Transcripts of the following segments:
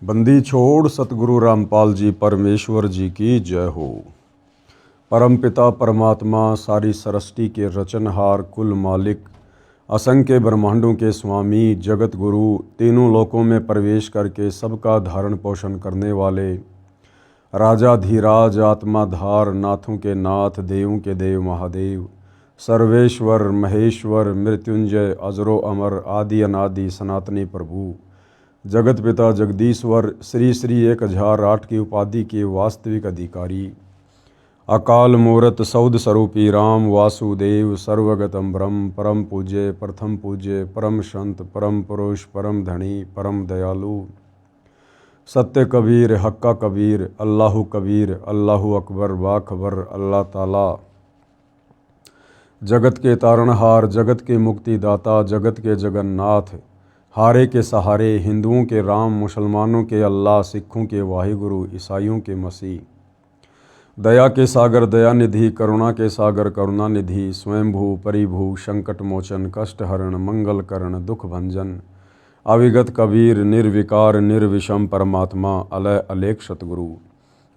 बंदी छोड़ सतगुरु रामपाल जी परमेश्वर जी की जय हो। परमपिता परमात्मा सारी सृष्टि के रचनहार कुल मालिक असंख्य ब्रह्मांडों के स्वामी जगत गुरु तीनों लोकों में प्रवेश करके सबका धारण पोषण करने वाले राजाधीराज आत्माधार नाथों के नाथ देवों के देव महादेव सर्वेश्वर महेश्वर मृत्युंजय अजरो अमर आदि अनादि सनातनी प्रभु जगत पिता जगदीश्वर श्री श्री 1008 की उपाधि के वास्तविक अधिकारी अकाल मूरत सौद स्वरूपी राम वासुदेव सर्वगतम ब्रह्म परम पूज्य प्रथम पूज्य परम संत परम पुरुष परम धनी परम दयालु सत्य कबीर हक्का कबीर अल्लाहु अकबर बाखबर अल्लाह ताला जगत के तारणहार जगत के मुक्तिदाता जगत के जगन्नाथ हारे के सहारे हिंदुओं के राम मुसलमानों के अल्लाह सिखों के वाहिगुरु ईसाइयों के मसीह दया के सागर दयानिधि करुणा के सागर करुणानिधि स्वयंभू परिभू संकट मोचन कष्ट हरण मंगल करण दुख भंजन अविगत कबीर निर्विकार निर्विषम परमात्मा अलय अलेख सतगुरु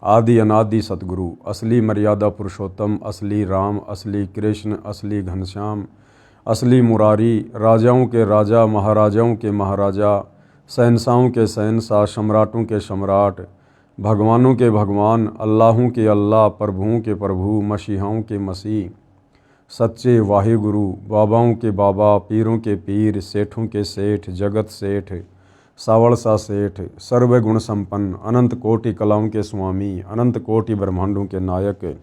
आदि अनादि सतगुरु असली मर्यादा पुरुषोत्तम असली राम असली कृष्ण असली घनश्याम असली मुरारी राजाओं के राजा महाराजाओं के महाराजा शहंशाहों के शहंशाह सम्राटों के सम्राट भगवानों के भगवान अल्लाहों के अल्लाह प्रभुओं के प्रभु मसीहाओं के मसीह सच्चे वाहिगुरु बाबाओं के बाबा पीरों के पीर सेठों के सेठ जगत सेठ सावड़सा सेठ सर्वगुण संपन्न अनंत कोटि कलाओं के स्वामी अनंत कोटि ब्रह्मांडों के नायक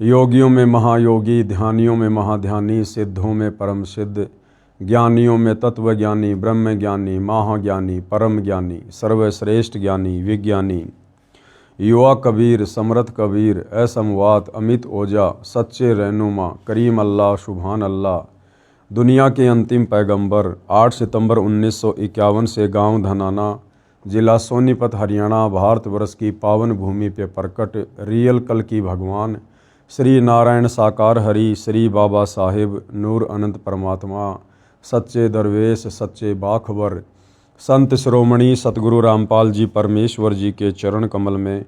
योगियों में महायोगी ध्यानियों में महाध्यानी सिद्धों में परम सिद्ध ज्ञानियों में तत्वज्ञानी ब्रह्म ज्ञानी महाज्ञानी परम ज्ञानी सर्वश्रेष्ठ ज्ञानी विज्ञानी युवा कबीर समर्थ कबीर असमवात अमित ओजा सच्चे रहनुमा करीम अल्लाह सुभान अल्लाह दुनिया के अंतिम पैगंबर 8 सितंबर 1951 से गांव धनाना जिला सोनीपत हरियाणा भारतवर्ष की पावन भूमि पे प्रकट रियल कल की भगवान श्री नारायण साकार हरि श्री बाबा साहिब नूर अनंत परमात्मा सच्चे दरवेश सच्चे बाखबर संत श्रोमणी सतगुरु रामपाल जी परमेश्वर जी के चरण कमल में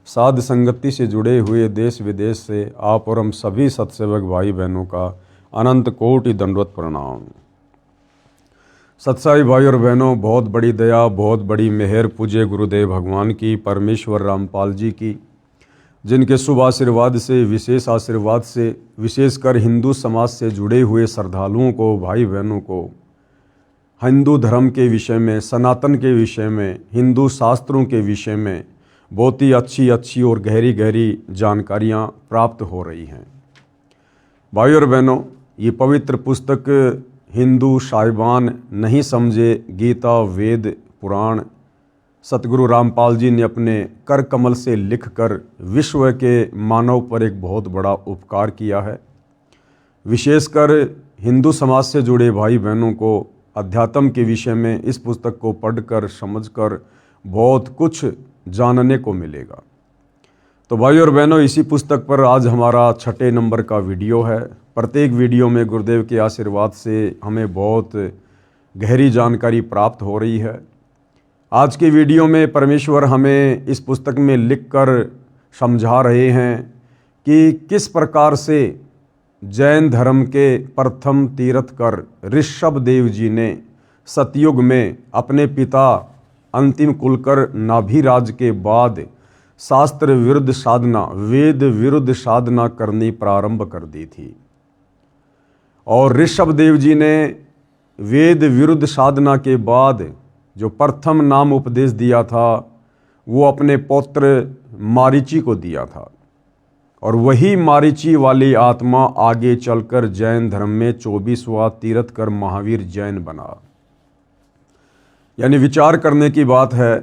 साध संगति से जुड़े हुए देश विदेश से आप और हम सभी सत्सेवक भाई बहनों का अनंत कोटि दंडवत प्रणाम। सत्साई भाई और बहनों, बहुत बड़ी दया बहुत बड़ी मेहर पूज्य गुरुदेव भगवान की परमेश्वर रामपाल जी की, जिनके शुभ आशीर्वाद से विशेष आशीर्वाद से विशेषकर हिंदू समाज से जुड़े हुए श्रद्धालुओं को भाई बहनों को हिंदू धर्म के विषय में सनातन के विषय में हिंदू शास्त्रों के विषय में बहुत ही अच्छी और गहरी जानकारियां प्राप्त हो रही हैं। भाई और बहनों, ये पवित्र पुस्तक हिंदू साहिबान नहीं समझे गीता वेद पुराण सतगुरु रामपाल जी ने अपने कर कमल से लिखकर विश्व के मानव पर एक बहुत बड़ा उपकार किया है। विशेषकर हिंदू समाज से जुड़े भाई बहनों को अध्यात्म के विषय में इस पुस्तक को पढ़कर समझकर बहुत कुछ जानने को मिलेगा। तो भाई और बहनों, इसी पुस्तक पर आज हमारा 6 नंबर का वीडियो है। प्रत्येक वीडियो में गुरुदेव के आशीर्वाद से हमें बहुत गहरी जानकारी प्राप्त हो रही है। आज के वीडियो में परमेश्वर हमें इस पुस्तक में लिखकर समझा रहे हैं कि किस प्रकार से जैन धर्म के प्रथम तीर्थकर ऋषभ देव जी ने सतयुग में अपने पिता अंतिम कुलकर नाभिराज के बाद शास्त्र विरुद्ध साधना वेद विरुद्ध साधना करनी प्रारंभ कर दी थी। और ऋषभ देव जी ने वेद विरुद्ध साधना के बाद जो प्रथम नाम उपदेश दिया था वो अपने पौत्र मारीची को दिया था। और वही मारीची वाली आत्मा आगे चलकर जैन धर्म में 24वां तीर्थकर महावीर जैन बना। यानी विचार करने की बात है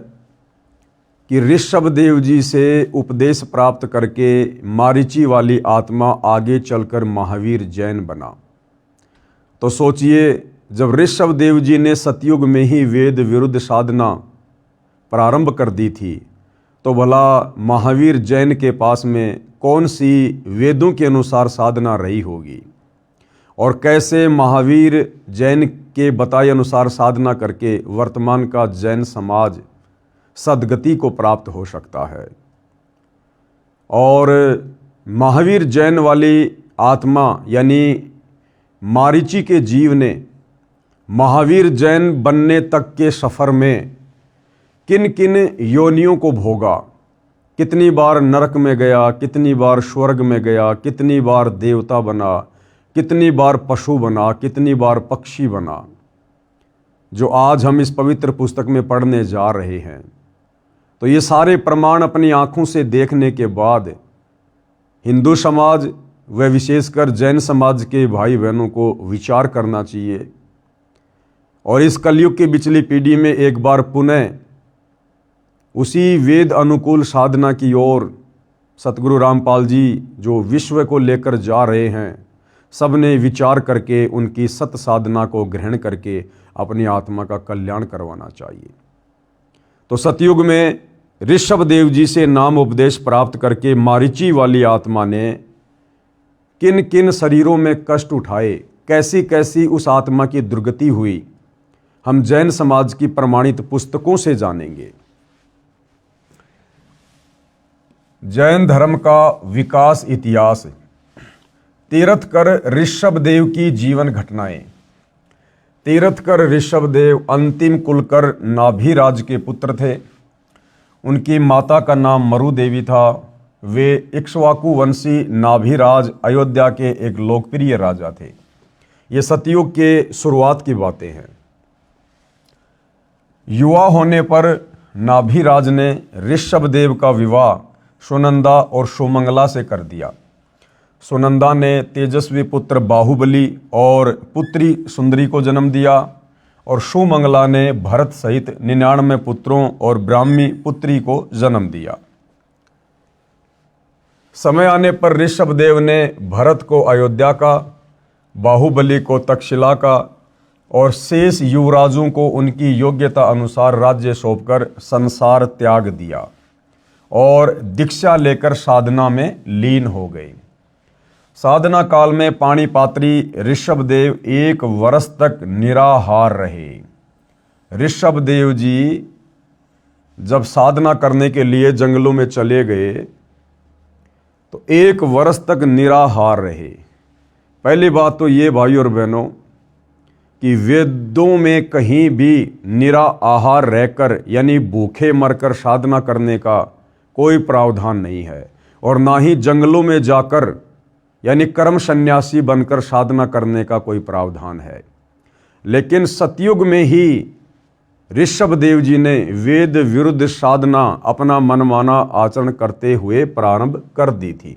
कि ऋषभ देव जी से उपदेश प्राप्त करके मारीची वाली आत्मा आगे चलकर महावीर जैन बना। तो सोचिए, जब ऋषभ देव जी ने सतयुग में ही वेद विरुद्ध साधना प्रारंभ कर दी थी तो भला महावीर जैन के पास में कौन सी वेदों के अनुसार साधना रही होगी। और कैसे महावीर जैन के बताए अनुसार साधना करके वर्तमान का जैन समाज सद्गति को प्राप्त हो सकता है। और महावीर जैन वाली आत्मा यानी मारीची के जीव ने महावीर जैन बनने तक के सफ़र में किन किन योनियों को भोगा, कितनी बार नरक में गया, कितनी बार स्वर्ग में गया, कितनी बार देवता बना, कितनी बार पशु बना, कितनी बार पक्षी बना, जो आज हम इस पवित्र पुस्तक में पढ़ने जा रहे हैं। तो ये सारे प्रमाण अपनी आँखों से देखने के बाद हिंदू समाज व विशेषकर जैन समाज के भाई बहनों को विचार करना चाहिए और इस कलयुग की पिछली पीढ़ी में एक बार पुनः उसी वेद अनुकूल साधना की ओर सतगुरु रामपाल जी जो विश्व को लेकर जा रहे हैं, सब ने विचार करके उनकी सत साधना को ग्रहण करके अपनी आत्मा का कल्याण करवाना चाहिए। तो सतयुग में ऋषभ देव जी से नाम उपदेश प्राप्त करके मारीची वाली आत्मा ने किन किन शरीरों में कष्ट उठाए, कैसी कैसी उस आत्मा की दुर्गति हुई, हम जैन समाज की प्रमाणित पुस्तकों से जानेंगे। जैन धर्म का विकास इतिहास। तीर्थकर ऋषभदेव की जीवन घटनाएं। तीर्थकर ऋषभदेव अंतिम कुलकर नाभिराज के पुत्र थे। उनकी माता का नाम मरु देवी था। वे इक्ष्वाकु वंशी नाभिराज अयोध्या के एक लोकप्रिय राजा थे। ये सतयुग के शुरुआत की बातें हैं। युवा होने पर नाभिराज ने ऋषभदेव का विवाह सुनंदा और सुमंगला से कर दिया। सुनंदा ने तेजस्वी पुत्र बाहुबली और पुत्री सुंदरी को जन्म दिया और सुमंगला ने भरत सहित 99 पुत्रों और ब्राह्मी पुत्री को जन्म दिया। समय आने पर ऋषभदेव ने भरत को अयोध्या का, बाहुबली को तक्षशिला का और शेष युवराजों को उनकी योग्यता अनुसार राज्य सौंपकर संसार त्याग दिया और दीक्षा लेकर साधना में लीन हो गए। साधना काल में पाणिपात्री ऋषभदेव 1 वर्ष तक निराहार रहे। ऋषभदेव जी जब साधना करने के लिए जंगलों में चले गए तो 1 वर्ष तक निराहार रहे। पहली बात तो ये भाई और बहनों कि वेदों में कहीं भी निराहार रहकर यानी भूखे मरकर साधना करने का कोई प्रावधान नहीं है और ना ही जंगलों में जाकर यानी कर्म सन्यासी बनकर साधना करने का कोई प्रावधान है। लेकिन सतयुग में ही ऋषभदेव जी ने वेद विरुद्ध साधना अपना मनमाना आचरण करते हुए प्रारंभ कर दी थी।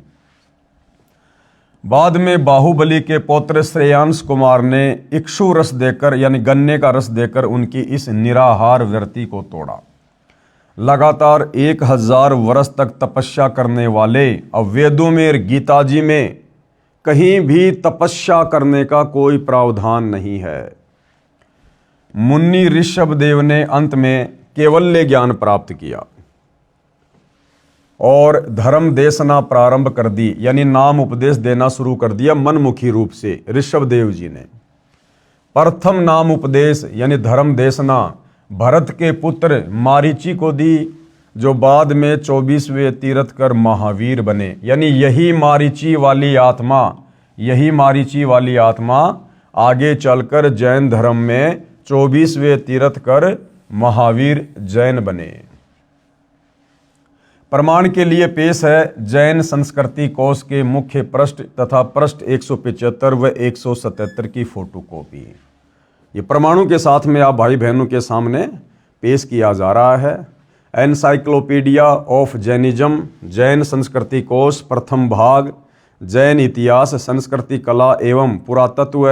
बाद में बाहुबली के पौत्र श्रेयांश कुमार ने इक्षु रस देकर यानी गन्ने का रस देकर उनकी इस निराहार वृत्ति को तोड़ा। लगातार 1000 वर्ष तक तपस्या करने वाले, अब वेदों में गीता जी में कहीं भी तपस्या करने का कोई प्रावधान नहीं है। मुन्नी ऋषभदेव ने अंत में केवल्य ज्ञान प्राप्त किया और धर्म देशना प्रारंभ कर दी, यानी नाम उपदेश देना शुरू कर दिया मनमुखी रूप से ऋषभदेव जी ने। प्रथम नाम उपदेश यानी धर्म देशना भरत के पुत्र मारीची को दी, जो बाद में 24वें तीर्थकर महावीर बने। यानी यही मारीची वाली आत्मा आगे चलकर जैन धर्म में 24वें तीर्थकर महावीर जैन बने। प्रमाण के लिए पेश है जैन संस्कृति कोश के मुख्य पृष्ठ तथा पृष्ठ 175 व 177 की फोटोकॉपी। ये प्रमाणों के साथ में आप भाई बहनों के सामने पेश किया जा रहा है। एनसाइक्लोपीडिया ऑफ जैनिज्म, जैन संस्कृति कोश, प्रथम भाग, जैन इतिहास, संस्कृति, कला एवं पुरातत्व,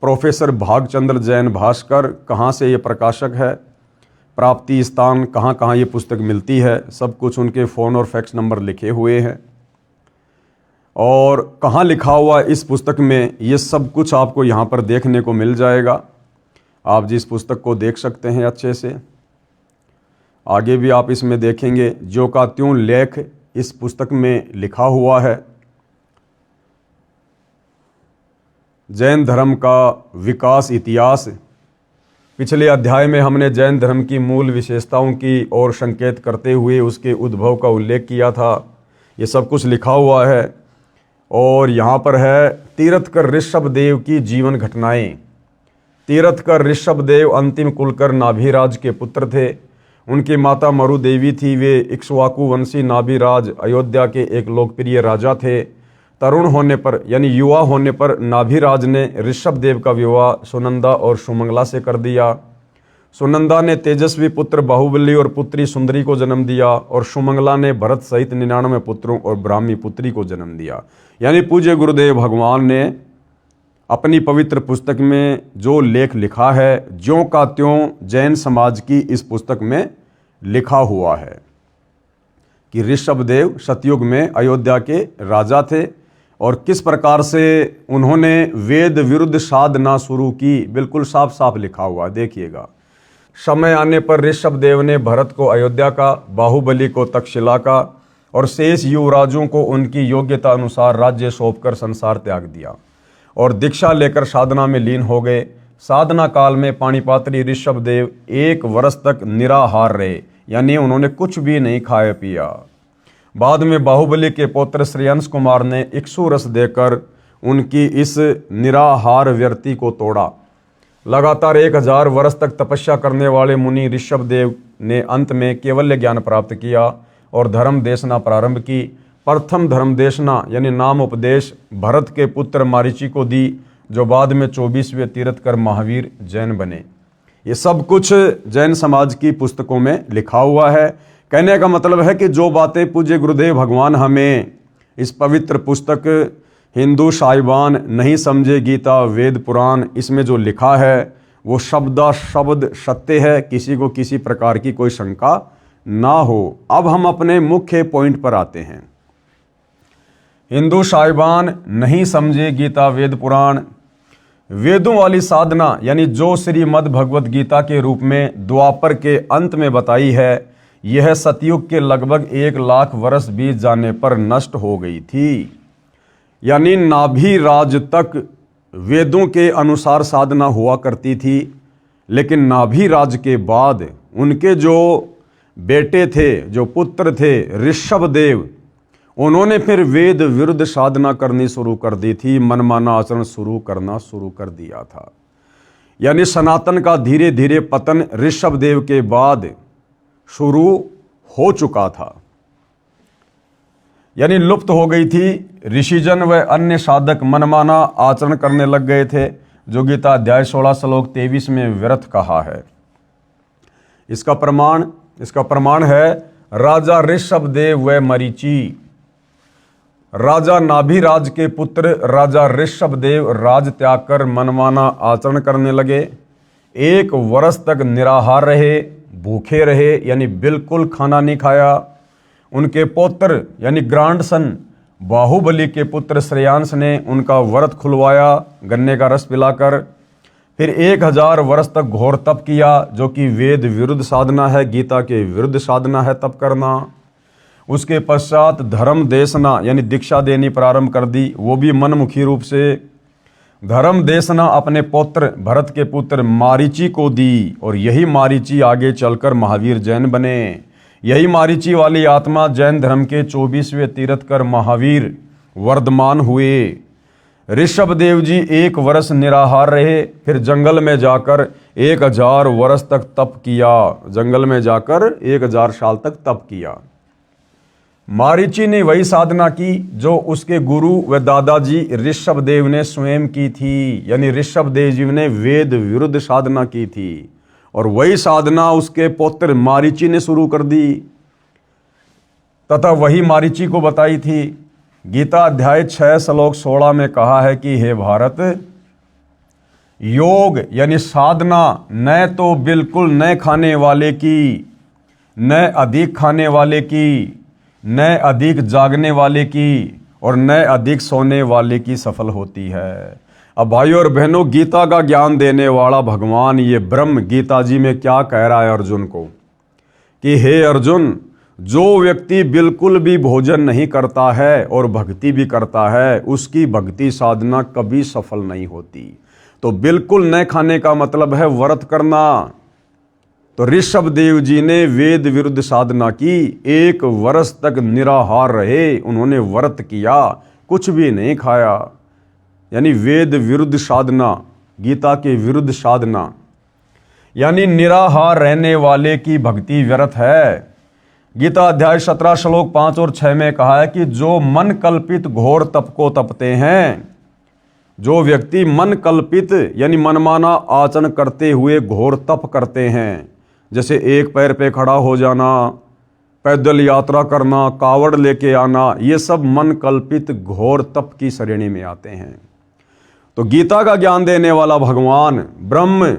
प्रोफेसर भागचंद्र जैन भास्कर। कहाँ से ये प्रकाशक है, प्राप्ति स्थान, कहाँ कहाँ ये पुस्तक मिलती है, सब कुछ उनके फ़ोन और फैक्स नंबर लिखे हुए हैं। और कहाँ लिखा हुआ इस पुस्तक में, ये सब कुछ आपको यहाँ पर देखने को मिल जाएगा। आप जिस पुस्तक को देख सकते हैं अच्छे से, आगे भी आप इसमें देखेंगे जो का त्यों लेख इस पुस्तक में लिखा हुआ है। जैन धर्म का विकास इतिहास। पिछले अध्याय में हमने जैन धर्म की मूल विशेषताओं की ओर संकेत करते हुए उसके उद्भव का उल्लेख किया था। ये सब कुछ लिखा हुआ है और यहाँ पर है तीर्थकर ऋषभदेव की जीवन घटनाएं। तीर्थकर ऋषभदेव अंतिम कुलकर नाभिराज के पुत्र थे। उनकी माता मरु देवी थी। वे इक्ष्वाकु वंशी नाभिराज अयोध्या के एक लोकप्रिय राजा थे। तरुण होने पर यानी युवा होने पर नाभिराज ने ऋषभदेव का विवाह सुनंदा और सुमंगला से कर दिया। सुनंदा ने तेजस्वी पुत्र बाहुबली और पुत्री सुंदरी को जन्म दिया और सुमंगला ने भरत सहित 99 पुत्रों और ब्राह्मी पुत्री को जन्म दिया। यानी पूज्य गुरुदेव भगवान ने अपनी पवित्र पुस्तक में जो लेख लिखा है ज्यों का त्यों जैन समाज की इस पुस्तक में लिखा हुआ है कि ऋषभदेव सतयुग में अयोध्या के राजा थे और किस प्रकार से उन्होंने वेद विरुद्ध साधना शुरू की। बिल्कुल साफ साफ लिखा हुआ, देखिएगा। समय आने पर ऋषभदेव ने भरत को अयोध्या का, बाहुबली को तक्षशिला का और शेष युवराजों को उनकी योग्यता अनुसार राज्य सौंपकर संसार त्याग दिया और दीक्षा लेकर साधना में लीन हो गए। साधना काल में पाणिपात्री ऋषभदेव 1 वर्ष तक निराहार रहे, यानी उन्होंने कुछ भी नहीं खाया पिया। बाद में बाहुबली के पौत्र श्रेयंस कुमार ने इक्षु रस देकर उनकी इस निराहार व्यर्ति को तोड़ा। लगातार 1000 वर्ष तक तपस्या करने वाले मुनि ऋषभदेव ने अंत में केवल्य ज्ञान प्राप्त किया और धर्म देशना प्रारंभ की। प्रथम धर्म देशना यानी नाम उपदेश भरत के पुत्र मारीची को दी, जो बाद में 24वें तीर्थकर महावीर जैन बने। ये सब कुछ जैन समाज की पुस्तकों में लिखा हुआ है। कहने का मतलब है कि जो बातें पूज्य गुरुदेव भगवान हमें इस पवित्र पुस्तक हिंदू साहिबान नहीं समझे गीता वेद पुराण इसमें जो लिखा है वो शब्दा शब्द सत्य है, किसी को किसी प्रकार की कोई शंका ना हो। अब हम अपने मुख्य पॉइंट पर आते हैं। हिंदू साहिबान नहीं समझे गीता वेद पुराण। वेदों वाली साधना यानी जो श्रीमद् भगवत गीता के रूप में द्वापर के अंत में बताई है, यह सतयुग के लगभग 1 लाख वर्ष बीत जाने पर नष्ट हो गई थी। यानी नाभिराज तक वेदों के अनुसार साधना हुआ करती थी, लेकिन नाभिराज के बाद उनके जो बेटे थे, जो पुत्र थे ऋषभदेव, उन्होंने फिर वेद विरुद्ध साधना करनी शुरू कर दी थी, मनमाना आचरण करना शुरू कर दिया था। यानी सनातन का धीरे धीरे पतन ऋषभदेव के बाद शुरू हो चुका था, यानी लुप्त हो गई थी। ऋषिजन व अन्य साधक मनमाना आचरण करने लग गए थे, जो गीता अध्याय 16 श्लोक 23 में व्यर्थ कहा है। इसका प्रमाण है राजा ऋषभदेव व मरीचि। राजा नाभिराज के पुत्र राजा ऋषभदेव राज त्याग कर मनमाना आचरण करने लगे। 1 वर्ष तक निराहार रहे, भूखे रहे, यानी बिल्कुल खाना नहीं खाया। उनके पौत्र यानी ग्रांडसन बाहुबली के पुत्र श्रेयांश ने उनका व्रत खुलवाया गन्ने का रस पिलाकर। फिर 1000 वर्ष तक घोर तप किया, जो कि वेद विरुद्ध साधना है, गीता के विरुद्ध साधना है तप करना। उसके पश्चात धर्म देशना यानी दीक्षा देनी प्रारंभ कर दी, वो भी मनमुखी रूप से। धर्म देशना अपने पौत्र भरत के पुत्र मारीची को दी और यही मारीची आगे चलकर महावीर जैन बने। यही मारीची वाली आत्मा जैन धर्म के 24वें तीर्थकर महावीर वर्धमान हुए। ऋषभदेव जी 1 वर्ष निराहार रहे, फिर जंगल में जाकर 1000 वर्ष तक तप किया। जंगल में जाकर 1000 साल तक तप किया। मारीची ने वही साधना की जो उसके गुरु व दादाजी ऋषभदेव ने स्वयं की थी, यानी ऋषभदेव जी ने वेद विरुद्ध साधना की थी और वही साधना उसके पौत्र मारीची ने शुरू कर दी तथा वही मारीची को बताई थी। गीता अध्याय 6 श्लोक 16 में कहा है कि हे भारत, योग यानी साधना न तो बिल्कुल न खाने वाले की, न अधिक खाने वाले की, न अधिक जागने वाले की और न अधिक सोने वाले की सफल होती है। अब भाइयों और बहनों, गीता का ज्ञान देने वाला भगवान ये ब्रह्म गीता जी में क्या कह रहा है अर्जुन को कि हे अर्जुन, जो व्यक्ति बिल्कुल भी भोजन नहीं करता है और भक्ति भी करता है, उसकी भक्ति साधना कभी सफल नहीं होती। तो बिल्कुल न खाने का मतलब है व्रत करना। तो ऋषभ देव जी ने वेद विरुद्ध साधना की, 1 वर्ष तक निराहार रहे, उन्होंने व्रत किया, कुछ भी नहीं खाया। यानी वेद विरुद्ध साधना, गीता के विरुद्ध साधना, यानी निराहार रहने वाले की भक्ति व्यर्थ है। गीता अध्याय 17 श्लोक 5 और 6 में कहा है कि जो मन कल्पित घोर तप को तपते हैं, जो व्यक्ति मन कल्पित यानी मनमाना आचरण करते हुए घोर तप करते हैं, जैसे एक पैर पे खड़ा हो जाना, पैदल यात्रा करना, कावड़ लेके आना, ये सब मन कल्पित घोर तप की श्रेणी में आते हैं। तो गीता का ज्ञान देने वाला भगवान ब्रह्म,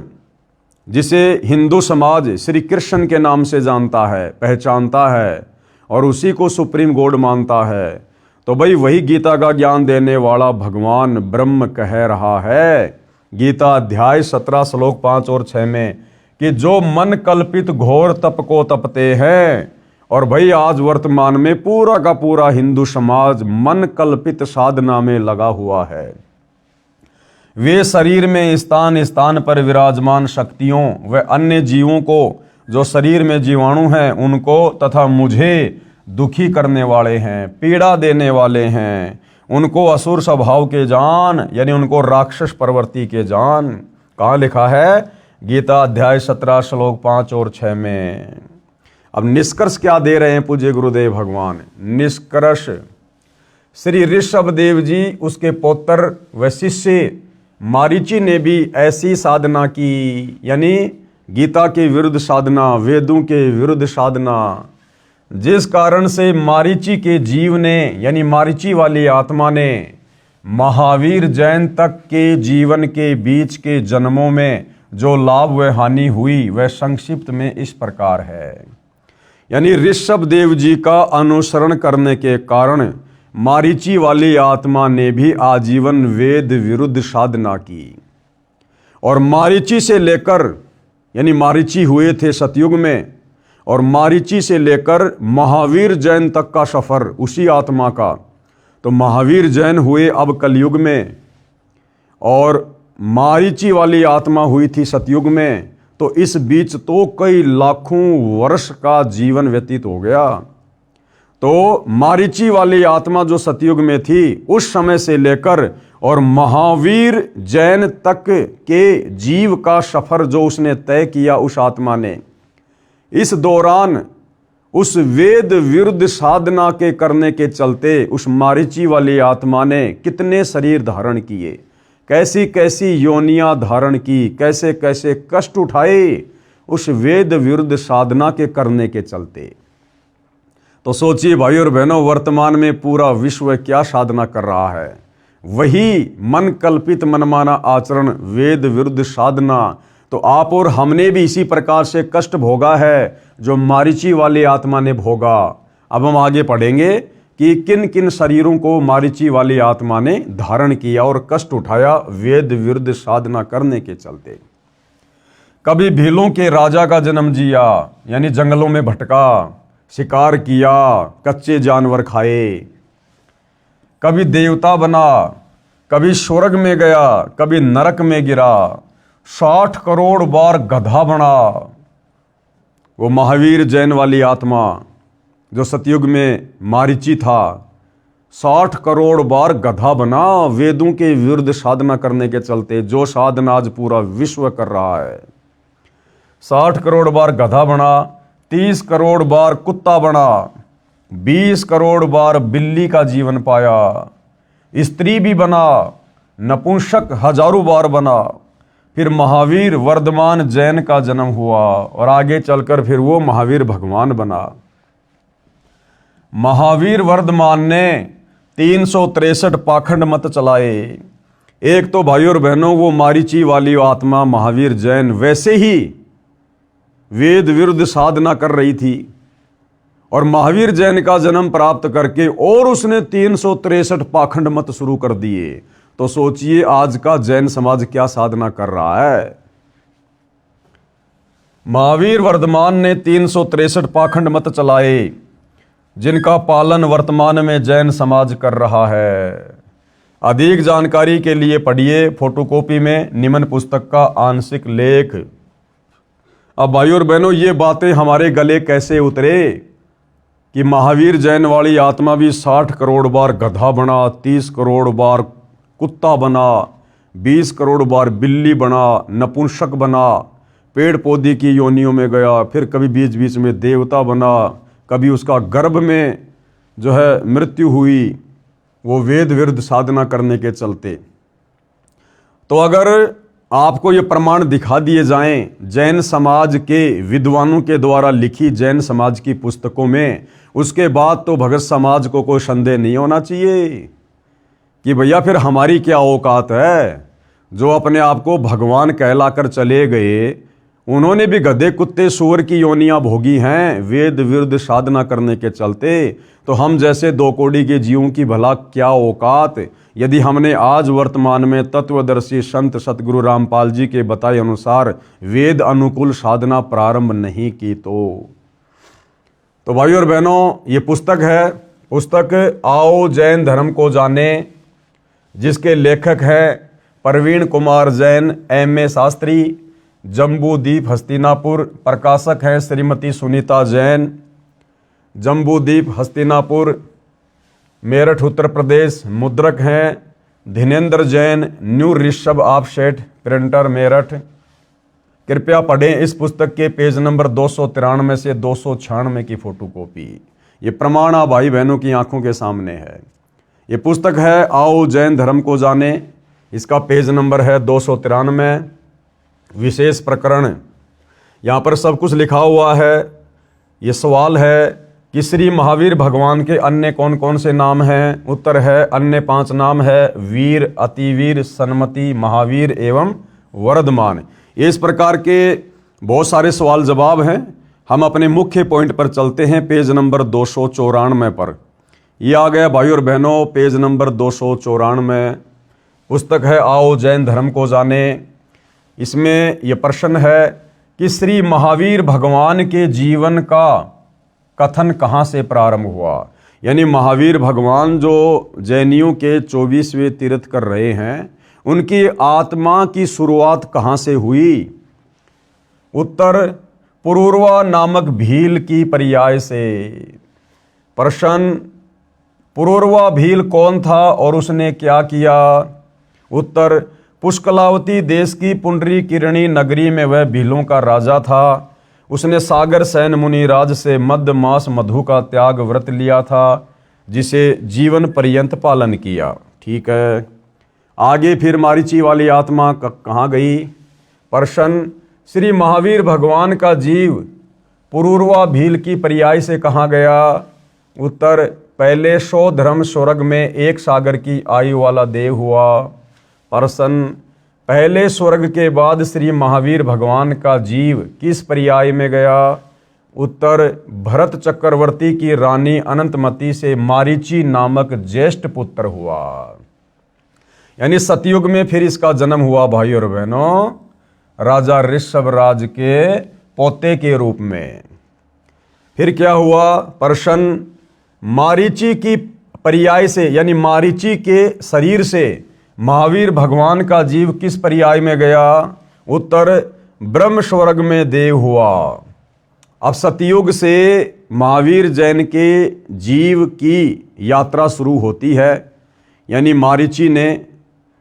जिसे हिंदू समाज श्री कृष्ण के नाम से जानता है, पहचानता है और उसी को सुप्रीम गॉड मानता है, तो भाई वही गीता का ज्ञान देने वाला भगवान ब्रह्म कह रहा है गीता अध्याय 17 श्लोक 5 और 6 में कि जो मन कल्पित घोर तप को तपते हैं। और भाई आज वर्तमान में पूरा का पूरा हिंदू समाज मन कल्पित साधना में लगा हुआ है। वे शरीर में स्थान स्थान पर विराजमान शक्तियों व अन्य जीवों को, जो शरीर में जीवाणु हैं, उनको तथा मुझे दुखी करने वाले हैं, पीड़ा देने वाले हैं, उनको असुर स्वभाव के जान, यानी उनको राक्षस प्रवृत्ति के जान। कहाँ लिखा है? गीता अध्याय 17 श्लोक 5 और 6 में। अब निष्कर्ष क्या दे रहे हैं पूज्य गुरुदेव भगवान? निष्कर्ष, श्री ऋषभ देव जी, उसके पौत्र व शिष्य मारीची ने भी ऐसी साधना की, यानी गीता के विरुद्ध साधना, वेदों के विरुद्ध साधना, जिस कारण से मारीची के जीव ने, यानी मारीची वाली आत्मा ने, महावीर जैन तक के जीवन के बीच के जन्मों में जो लाभ व हानि हुई वह संक्षिप्त में इस प्रकार है। यानी ऋषभ देव जी का अनुसरण करने के कारण मारीची वाली आत्मा ने भी आजीवन वेद विरुद्ध साधना की। और मारीची से लेकर, यानी मारीची हुए थे सतयुग में, और मारीची से लेकर महावीर जैन तक का सफर उसी आत्मा का। तो महावीर जैन हुए अब कलयुग में, और मारीची वाली आत्मा हुई थी सतयुग में। तो इस बीच तो कई लाखों वर्ष का जीवन व्यतीत हो गया। तो मारीची वाली आत्मा जो सतयुग में थी, उस समय से लेकर और महावीर जैन तक के जीव का सफर जो उसने तय किया उस आत्मा ने, इस दौरान उस वेद विरुद्ध साधना के करने के चलते उस मारीची वाली आत्मा ने कितने शरीर धारण किए, कैसी कैसी योनियां धारण की, कैसे कैसे कष्ट उठाए उस वेद विरुद्ध साधना के करने के चलते। तो सोचिए भाई और बहनों, वर्तमान में पूरा विश्व क्या साधना कर रहा है? वही मन कल्पित मनमाना आचरण, वेद विरुद्ध साधना। तो आप और हमने भी इसी प्रकार से कष्ट भोगा है जो मारीची वाली आत्मा ने भोगा। अब हम आगे पढ़ेंगे कि किन किन शरीरों को मारीची वाली आत्मा ने धारण किया और कष्ट उठाया वेद विरुद्ध साधना करने के चलते। कभी भीलों के राजा का जन्म जिया, यानी जंगलों में भटका, शिकार किया, कच्चे जानवर खाए, कभी देवता बना, कभी स्वर्ग में गया, कभी नरक में गिरा, 60 करोड़ बार गधा बना। वो महावीर जैन वाली आत्मा जो सतयुग में मारीची था, 60 करोड़ बार गधा बना वेदों के विरुद्ध साधना करने के चलते, जो साधना आज पूरा विश्व कर रहा है। 60 करोड़ बार गधा बना, 30 करोड़ बार कुत्ता बना, 20 करोड़ बार बिल्ली का जीवन पाया, स्त्री भी बना, नपुंसक हजारों बार बना। फिर महावीर वर्धमान जैन का जन्म हुआ और आगे चलकर फिर वो महावीर भगवान बना। महावीर वर्धमान ने 363 पाखंड मत चलाए। एक तो भाइयों और बहनों वो मारीची वाली आत्मा महावीर जैन वैसे ही वेद विरुद्ध साधना कर रही थी, और महावीर जैन का जन्म प्राप्त करके और उसने 363 पाखंड मत शुरू कर दिए। तो सोचिए आज का जैन समाज क्या साधना कर रहा है। महावीर वर्धमान ने 363 पाखंड मत चलाए, जिनका पालन वर्तमान में जैन समाज कर रहा है। अधिक जानकारी के लिए पढ़िए फोटोकॉपी में निम्न पुस्तक का आंशिक लेख। अब भाइयों और बहनों, ये बातें हमारे गले कैसे उतरे कि महावीर जैन वाली आत्मा भी 60 करोड़ बार गधा बना, 30 करोड़ बार कुत्ता बना, 20 करोड़ बार बिल्ली बना, नपुंसक बना, पेड़ पौधे की योनियों में गया, फिर कभी बीच बीच में देवता बना, कभी उसका गर्भ में जो है मृत्यु हुई, वो वेद विरुद्ध साधना करने के चलते। तो अगर आपको ये प्रमाण दिखा दिए जाएं जैन समाज के विद्वानों के द्वारा लिखी जैन समाज की पुस्तकों में, उसके बाद तो भगत समाज को कोई संदेह नहीं होना चाहिए कि भैया फिर हमारी क्या औकात है। जो अपने आप को भगवान कहलाकर चले गए, उन्होंने भी गधे कुत्ते सूअर की योनियां भोगी हैं वेद विरुद्ध साधना करने के चलते। तो हम जैसे दो कौड़ी के जीवों की भला क्या औकात, यदि हमने आज वर्तमान में तत्वदर्शी संत सतगुरु रामपाल जी के बताए अनुसार वेद अनुकूल साधना प्रारंभ नहीं की। तो भाइयों और बहनों, ये पुस्तक है, पुस्तक आओ जैन धर्म को जाने, जिसके लेखक हैं प्रवीण कुमार जैन, M.A. शास्त्री, जम्बूद्वीप हस्तिनापुर। प्रकाशक हैं श्रीमती सुनीता जैन, जम्बूद्वीप हस्तिनापुर, मेरठ उत्तर प्रदेश। मुद्रक हैं Dhinendra Jain, new Rishabh offset printer, Meerut. कृपया पढ़ें इस पुस्तक के पेज नंबर 293 से 296 की फोटोकॉपी। ये प्रमाण आप भाई बहनों की आंखों के सामने है। ये पुस्तक है आओ जैन धर्म को जाने, इसका पेज नंबर है 293। विशेष प्रकरण, यहाँ पर सब कुछ लिखा हुआ है। ये सवाल है कि श्री महावीर भगवान के अन्य कौन कौन से नाम हैं। उत्तर है अन्य 5 नाम है वीर, अतिवीर, सन्मति, महावीर एवं वर्धमान। इस प्रकार के बहुत सारे सवाल जवाब हैं। हम अपने मुख्य पॉइंट पर चलते हैं, पेज नंबर 294 पर। ये आ गया भाइयों और बहनों पेज नंबर 294। पुस्तक है आओ जैन धर्म को जाने। इसमें यह प्रश्न है कि श्री महावीर भगवान के जीवन का कथन कहाँ से प्रारंभ हुआ। यानी महावीर भगवान जो जैनियों के 24वें तीर्थ कर रहे हैं, उनकी आत्मा की शुरुआत कहाँ से हुई। उत्तर पुरूरवा नामक भील की पर्याय से। प्रश्न, पुरूरवा भील कौन था और उसने क्या किया। उत्तर, पुष्कलावती देश की पुंडरी किरणी नगरी में वह भीलों का राजा था। उसने सागर सैन मुनिराज से मध्य मास मधु का त्याग व्रत लिया था, जिसे जीवन पर्यंत पालन किया। ठीक है, आगे फिर मारीची वाली आत्मा कहाँ गई। प्रश्न, श्री महावीर भगवान का जीव पुरूरवा भील की पर्याय से कहाँ गया। उत्तर, पहले 100 धर्म स्वर्ग में 1 सागर की आयु वाला देव हुआ। प्रश्न, पहले स्वर्ग के बाद श्री महावीर भगवान का जीव किस पर्याय में गया। उत्तर, भरत चक्रवर्ती की रानी अनंतमती से मारीची नामक ज्येष्ठ पुत्र हुआ। यानी सतयुग में फिर इसका जन्म हुआ भाई और बहनों, राजा ऋषभ राज के पोते के रूप में। फिर क्या हुआ। प्रश्न, मारीची की पर्याय से यानी मारीची के शरीर से महावीर भगवान का जीव किस पर्याय में गया। उत्तर, ब्रह्म स्वर्ग में देव हुआ। अब सतयुग से महावीर जैन के जीव की यात्रा शुरू होती है। यानी मारीची ने,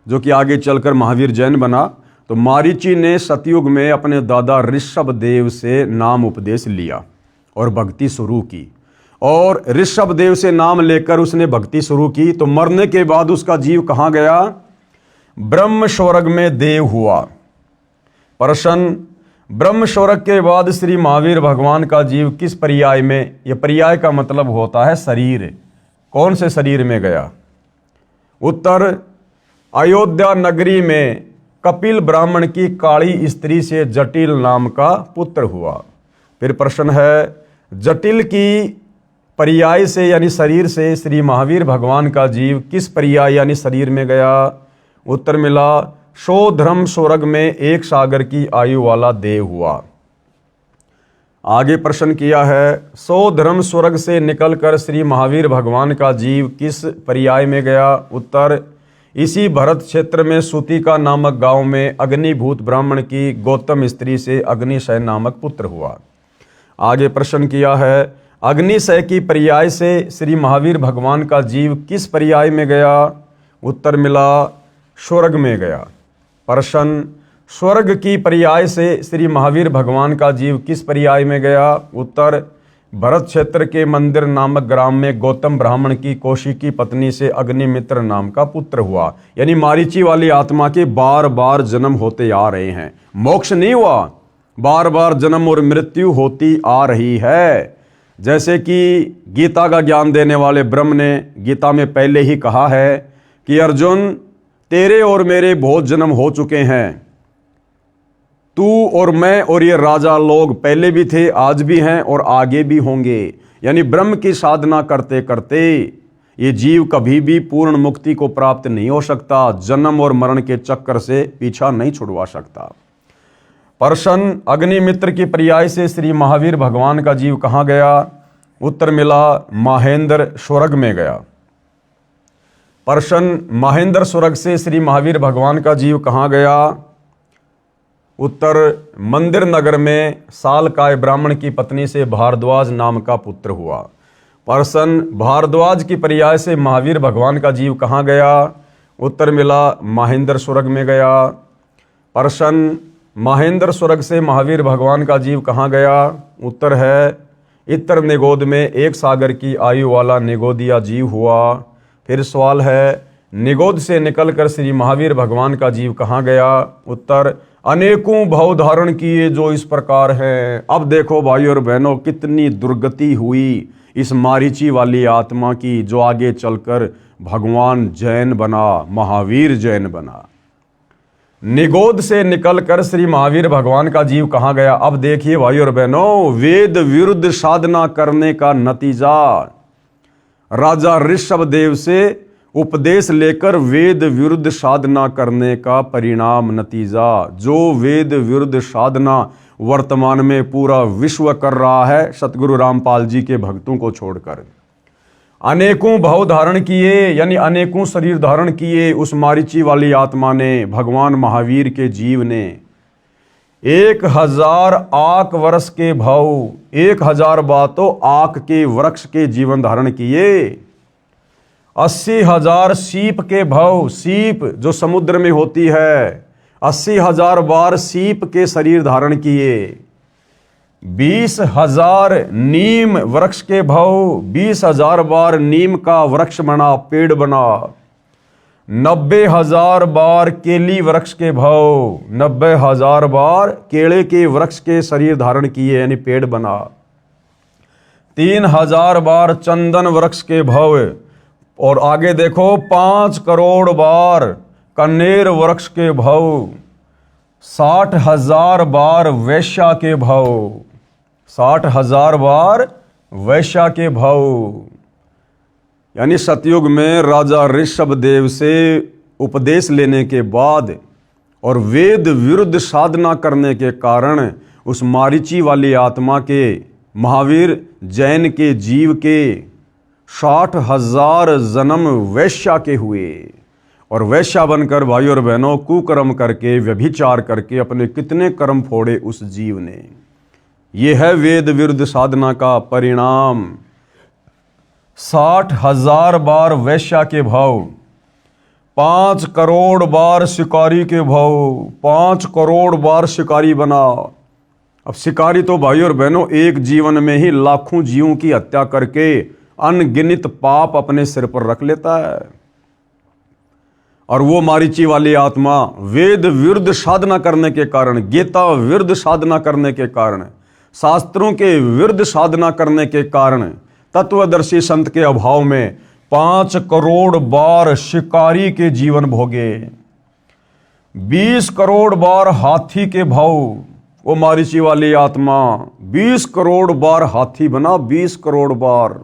जो कि आगे चलकर महावीर जैन बना, तो मारीची ने सतयुग में अपने दादा ऋषभ देव से नाम उपदेश लिया और भक्ति शुरू की। और ऋषभ देव से नाम लेकर उसने भक्ति शुरू की, तो मरने के बाद उसका जीव कहाँ गया। ब्रह्म स्वर्ग में देव हुआ। प्रश्न, ब्रह्म स्वर्ग के बाद श्री महावीर भगवान का जीव किस पर्याय में, यह पर्याय का मतलब होता है शरीर, कौन से शरीर में गया। उत्तर, अयोध्या नगरी में कपिल ब्राह्मण की काली स्त्री से जटिल नाम का पुत्र हुआ। फिर प्रश्न है, जटिल की पर्याय से यानी शरीर से श्री महावीर भगवान का जीव किस पर्याय यानी शरीर में गया। उत्तर मिला, 100 धर्म स्वर्ग में 1 सागर की आयु वाला देव हुआ। आगे प्रश्न किया है, सो धर्म स्वर्ग से निकलकर श्री महावीर भगवान का जीव किस पर्याय में गया? उत्तर, इसी भरत क्षेत्र में सूतिका नामक गांव में अग्निभूत ब्राह्मण की गौतम स्त्री से अग्निशय नामक पुत्र हुआ। आगे प्रश्न किया है, अग्निशय की पर्याय से श्री महावीर भगवान का जीव किस पर्याय में गया? उत्तर मिला, स्वर्ग में गया। प्रश्न, स्वर्ग की पर्याय से श्री महावीर भगवान का जीव किस पर्याय में गया? उत्तर, भरत क्षेत्र के मंदिर नामक ग्राम में गौतम ब्राह्मण की कौशिकी पत्नी से अग्निमित्र नाम का पुत्र हुआ। यानी मारीची वाली आत्मा के बार बार जन्म होते आ रहे हैं, मोक्ष नहीं हुआ, बार बार जन्म और मृत्यु होती आ रही है। जैसे कि गीता का ज्ञान देने वाले ब्रह्म ने गीता में पहले ही कहा है कि अर्जुन, तेरे और मेरे बहुत जन्म हो चुके हैं, तू और मैं और ये राजा लोग पहले भी थे, आज भी हैं और आगे भी होंगे। यानी ब्रह्म की साधना करते करते ये जीव कभी भी पूर्ण मुक्ति को प्राप्त नहीं हो सकता, जन्म और मरण के चक्कर से पीछा नहीं छुड़वा सकता। प्रश्न, अग्निमित्र की पर्याय से श्री महावीर भगवान का जीव कहाँ गया? उत्तर मिला, महेंद्र स्वर्ग में गया। प्रश्न, महेंद्र स्वर्ग से श्री महावीर भगवान का जीव कहाँ गया? उत्तर, मंदिर नगर में सालकाय ब्राह्मण की पत्नी से भारद्वाज नाम का पुत्र हुआ। प्रश्न, भारद्वाज की पर्याय से महावीर भगवान का जीव कहाँ गया? उत्तर मिला, महेंद्र स्वर्ग में गया। प्रश्न, महेंद्र स्वर्ग से महावीर भगवान का जीव कहाँ गया? उत्तर है, इतर निगोद में एक सागर की आयु वाला निगोदिया जीव हुआ। फिर सवाल है, निगोद से निकलकर श्री महावीर भगवान का जीव कहाँ गया? उत्तर, अनेकों भाव धारण किए जो इस प्रकार हैं। अब देखो भाई और बहनों, कितनी दुर्गति हुई इस मारीची वाली आत्मा की, जो आगे चलकर भगवान जैन बना, महावीर जैन बना। निगोद से निकलकर श्री महावीर भगवान का जीव कहाँ गया? अब देखिए भाई और बहनों, वेद विरुद्ध साधना करने का नतीजा, राजा ऋषभदेव से उपदेश लेकर वेद विरुद्ध साधना करने का परिणाम, नतीजा। जो वेद विरुद्ध साधना वर्तमान में पूरा विश्व कर रहा है, सतगुरु रामपाल जी के भक्तों को छोड़कर। अनेकों भाव धारण किए, यानी अनेकों शरीर धारण किए उस मारीची वाली आत्मा ने, भगवान महावीर के जीव ने। 1000 आक वर्ष के भाव, 1000 बातों आक के वृक्ष के जीवन धारण किए। 80,000 सीप के भाव, सीप जो समुद्र में होती है, 80,000 बार सीप के शरीर धारण किए। 20,000 नीम वृक्ष के भाव, 20,000 बार नीम का वृक्ष बना, पेड़ बना। 90,000 बार केली वृक्ष के भाव, 90,000 बार केले के वृक्ष के शरीर धारण किए, यानी पेड़ बना। 3,000 बार चंदन वृक्ष के भाव, और आगे देखो 5 करोड़ बार कनेर वृक्ष के भाव। 60,000 बार वैश्या के भाव, 60,000 बार वैश्या के भाव। यानी सतयुग में राजा ऋषभदेव से उपदेश लेने के बाद और वेद विरुद्ध साधना करने के कारण उस मारीची वाली आत्मा के, महावीर जैन के जीव के 60,000 जन्म वैश्या के हुए। और वैश्या बनकर भाई और बहनों कुकर्म करके, व्यभिचार करके अपने कितने कर्म फोड़े उस जीव ने। यह है वेद विरुद्ध साधना का परिणाम। 60,000 बार वैश्या के भाव, 5 करोड़ बार शिकारी के भाव, 5 करोड़ बार शिकारी बना। अब शिकारी तो भाई और बहनों एक जीवन में ही लाखों जीवों की हत्या करके अनगिनत पाप अपने सिर पर रख लेता है। और वो मारीची वाली आत्मा वेद विरुद्ध साधना करने के कारण, गीता विरुद्ध साधना करने के कारण, शास्त्रों के विरुद्ध साधना करने के कारण, तत्वदर्शी संत के अभाव में 5 करोड़ बार शिकारी के जीवन भोगे। 20 करोड़ बार हाथी के भाव, वो मारीची वाली आत्मा 20 करोड़ बार हाथी बना, 20 करोड़ बार।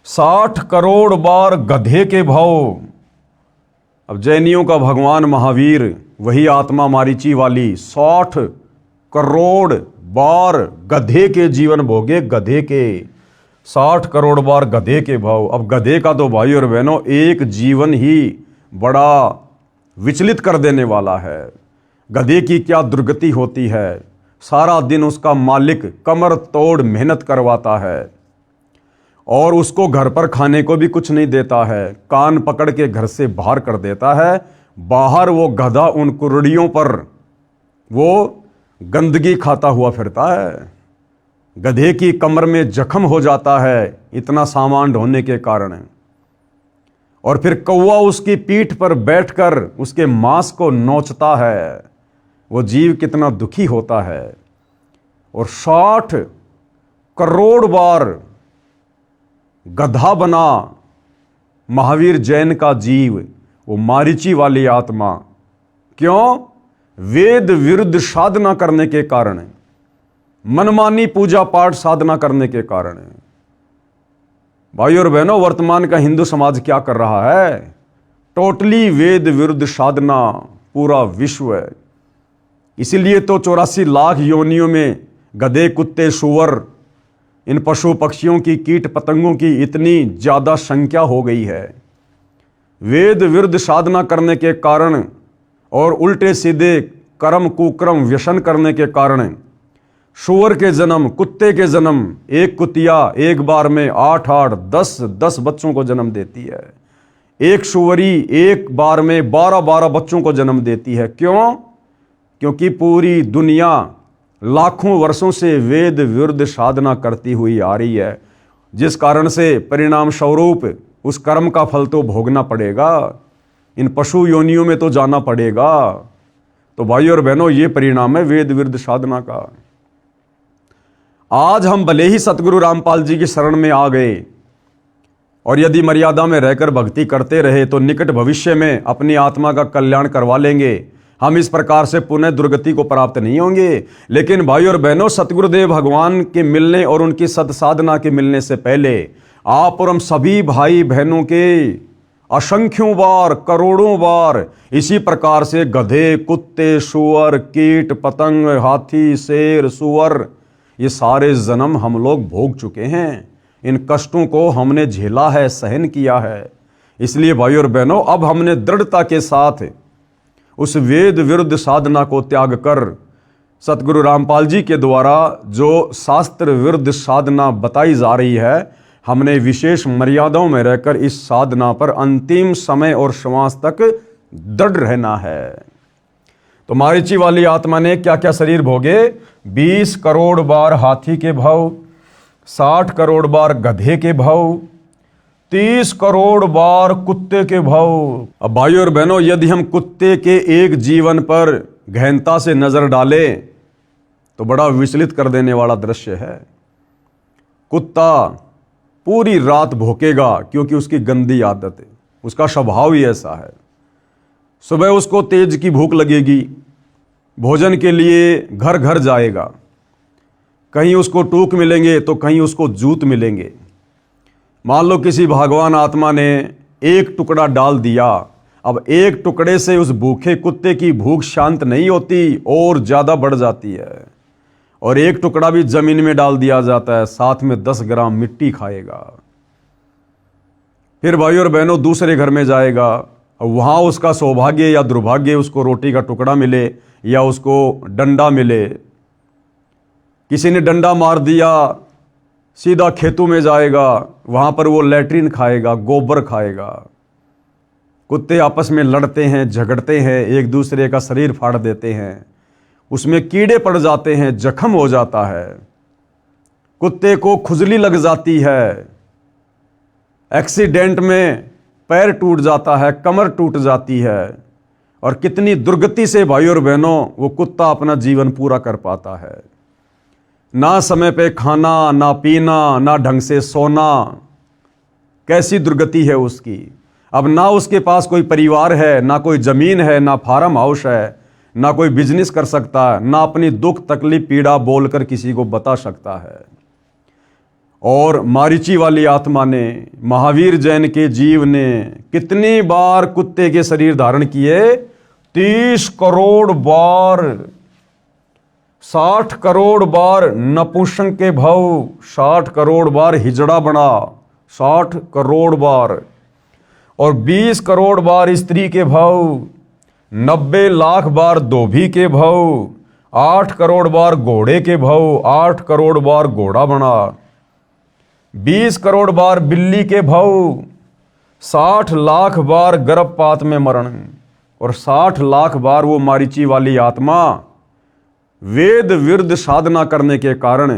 60 करोड़ बार गधे के भाव। अब जैनियों का भगवान महावीर, वही आत्मा मारीची वाली 60 करोड़ बार गधे के जीवन भोगे, गधे के 60 करोड़ बार गधे के भाव। अब गधे का तो भाई और बहनों एक जीवन ही बड़ा विचलित कर देने वाला है। गधे की क्या दुर्गति होती है, सारा दिन उसका मालिक कमर तोड़ मेहनत करवाता है और उसको घर पर खाने को भी कुछ नहीं देता है, कान पकड़ के घर से बाहर कर देता है। बाहर वो गधा उन कुर्रियों पर वो गंदगी खाता हुआ फिरता है। गधे की कमर में जख्म हो जाता है इतना सामान ढोने के कारण, और फिर कौवा उसकी पीठ पर बैठकर उसके मांस को नोचता है। वो जीव कितना दुखी होता है। और 60 करोड़ बार गधा बना महावीर जैन का जीव, वो मारीची वाली आत्मा। क्यों? वेद विरुद्ध साधना करने के कारण, मनमानी पूजा पाठ साधना करने के कारण। भाई और बहनों, वर्तमान का हिंदू समाज क्या कर रहा है? टोटली वेद विरुद्ध साधना, पूरा विश्व है। इसीलिए तो 84 लाख योनियों में गधे, कुत्ते, सूअर, इन पशु पक्षियों की, कीट पतंगों की इतनी ज्यादा संख्या हो गई है। वेद विरुद्ध साधना करने के कारण और उल्टे सीधे कर्म कुकर्म व्यसन करने के कारण सूअर के जन्म, कुत्ते के जन्म, एक कुतिया एक बार में 8-8, 10-10 बच्चों को जन्म देती है। एक सूअरी एक बार में 12-12 बच्चों को जन्म देती है। क्यों? क्योंकि पूरी दुनिया लाखों वर्षों से वेद विरुद्ध साधना करती हुई आ रही है, जिस कारण से परिणाम स्वरूप उस कर्म का फल तो भोगना पड़ेगा, इन पशु योनियों में तो जाना पड़ेगा। तो भाई और बहनों, ये परिणाम है वेद विरुद्ध साधना का। आज हम भले ही सतगुरु रामपाल जी की शरण में आ गए और यदि मर्यादा में रहकर भक्ति करते रहे तो निकट भविष्य में अपनी आत्मा का कल्याण करवा लेंगे। हम इस प्रकार से पुनः दुर्गति को प्राप्त नहीं होंगे। लेकिन भाई और बहनों, सतगुरुदेव भगवान के मिलने और उनकी सत्साधना के मिलने से पहले आप और हम सभी भाई बहनों के असंख्यों बार, करोड़ों बार इसी प्रकार से गधे, कुत्ते, सूअर, कीट पतंग, हाथी, शेर, सूअर, ये सारे जन्म हम लोग भोग चुके हैं। इन कष्टों को हमने झेला है, सहन किया है। इसलिए भाई और बहनों, अब हमने दृढ़ता के साथ उस वेद विरुद्ध साधना को त्याग कर सतगुरु रामपाल जी के द्वारा जो शास्त्र विरुद्ध साधना बताई जा रही है, हमने विशेष मर्यादाओं में रहकर इस साधना पर अंतिम समय और श्वास तक दृढ़ रहना है। तो मारीची वाली आत्मा ने क्या क्या शरीर भोगे? 20 करोड़ बार हाथी के भाव, 60 करोड़ बार गधे के भाव, 30 करोड़ बार कुत्ते के भाव। अब भाइयों और बहनों, यदि हम कुत्ते के एक जीवन पर गहनता से नजर डालें तो बड़ा विचलित कर देने वाला दृश्य है। कुत्ता पूरी रात भौंकेगा क्योंकि उसकी गंदी आदत है, उसका स्वभाव ही ऐसा है। सुबह उसको तेज की भूख लगेगी, भोजन के लिए घर घर जाएगा, कहीं उसको टूक मिलेंगे तो कहीं उसको जूत मिलेंगे। मान लो किसी भगवान आत्मा ने एक टुकड़ा डाल दिया, अब एक टुकड़े से उस भूखे कुत्ते की भूख शांत नहीं होती और ज़्यादा बढ़ जाती है। और एक टुकड़ा भी जमीन में डाल दिया जाता है, साथ में 10 ग्राम मिट्टी खाएगा। फिर भाई और बहनों दूसरे घर में जाएगा, वहाँ उसका सौभाग्य या दुर्भाग्य उसको रोटी का टुकड़ा मिले या उसको डंडा मिले। किसी ने डंडा मार दिया, सीधा खेतों में जाएगा, वहाँ पर वो लैट्रिन खाएगा, गोबर खाएगा। कुत्ते आपस में लड़ते हैं, झगड़ते हैं, एक दूसरे का शरीर फाड़ देते हैं, उसमें कीड़े पड़ जाते हैं, जख्म हो जाता है, कुत्ते को खुजली लग जाती है, एक्सीडेंट में पैर टूट जाता है, कमर टूट जाती है। और कितनी दुर्गति से भाई और बहनों वो कुत्ता अपना जीवन पूरा कर पाता है। ना समय पे खाना, ना पीना, ना ढंग से सोना, कैसी दुर्गति है उसकी। अब ना उसके पास कोई परिवार है, ना कोई ज़मीन है, ना फार्म हाउस है, ना कोई बिजनेस कर सकता है, ना अपनी दुख तकलीफ पीड़ा बोलकर किसी को बता सकता है। और मारीची वाली आत्मा ने, महावीर जैन के जीव ने कितनी बार कुत्ते के शरीर धारण किए? 30 करोड़ बार। 60 करोड़ बार नपुंसक के भव, 60 करोड़ बार हिजड़ा बना, 60 करोड़ बार, और 20 करोड़ बार स्त्री के भव, 90 लाख बार धोबी के भव, 8 करोड़ बार घोड़े के भव, 8 करोड़ बार घोड़ा बना, 20 करोड़ बार बिल्ली के भव, 60 लाख बार गर्भपात में मरण, और 60 लाख बार वो मारीची वाली आत्मा वेद विरुद्ध साधना करने के कारण,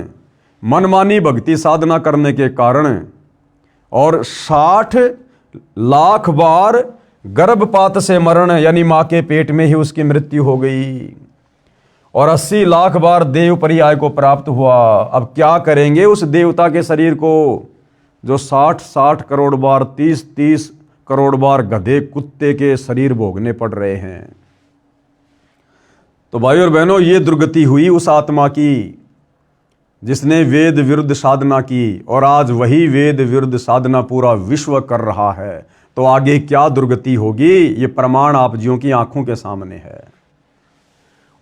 मनमानी भक्ति साधना करने के कारण, और 60 लाख बार गर्भपात से मरण यानी मां के पेट में ही उसकी मृत्यु हो गई, और 80 लाख बार देव पर्याय को प्राप्त हुआ। अब क्या करेंगे उस देवता के शरीर को जो 60 करोड़ बार 30 करोड़ बार गधे कुत्ते के शरीर भोगने पड़ रहे हैं। तो भाई और बहनों, ये दुर्गति हुई उस आत्मा की जिसने वेद विरुद्ध साधना की, और आज वही वेद विरुद्ध साधना पूरा विश्व कर रहा है। तो आगे क्या दुर्गति होगी, ये प्रमाण आप जियों की आंखों के सामने है।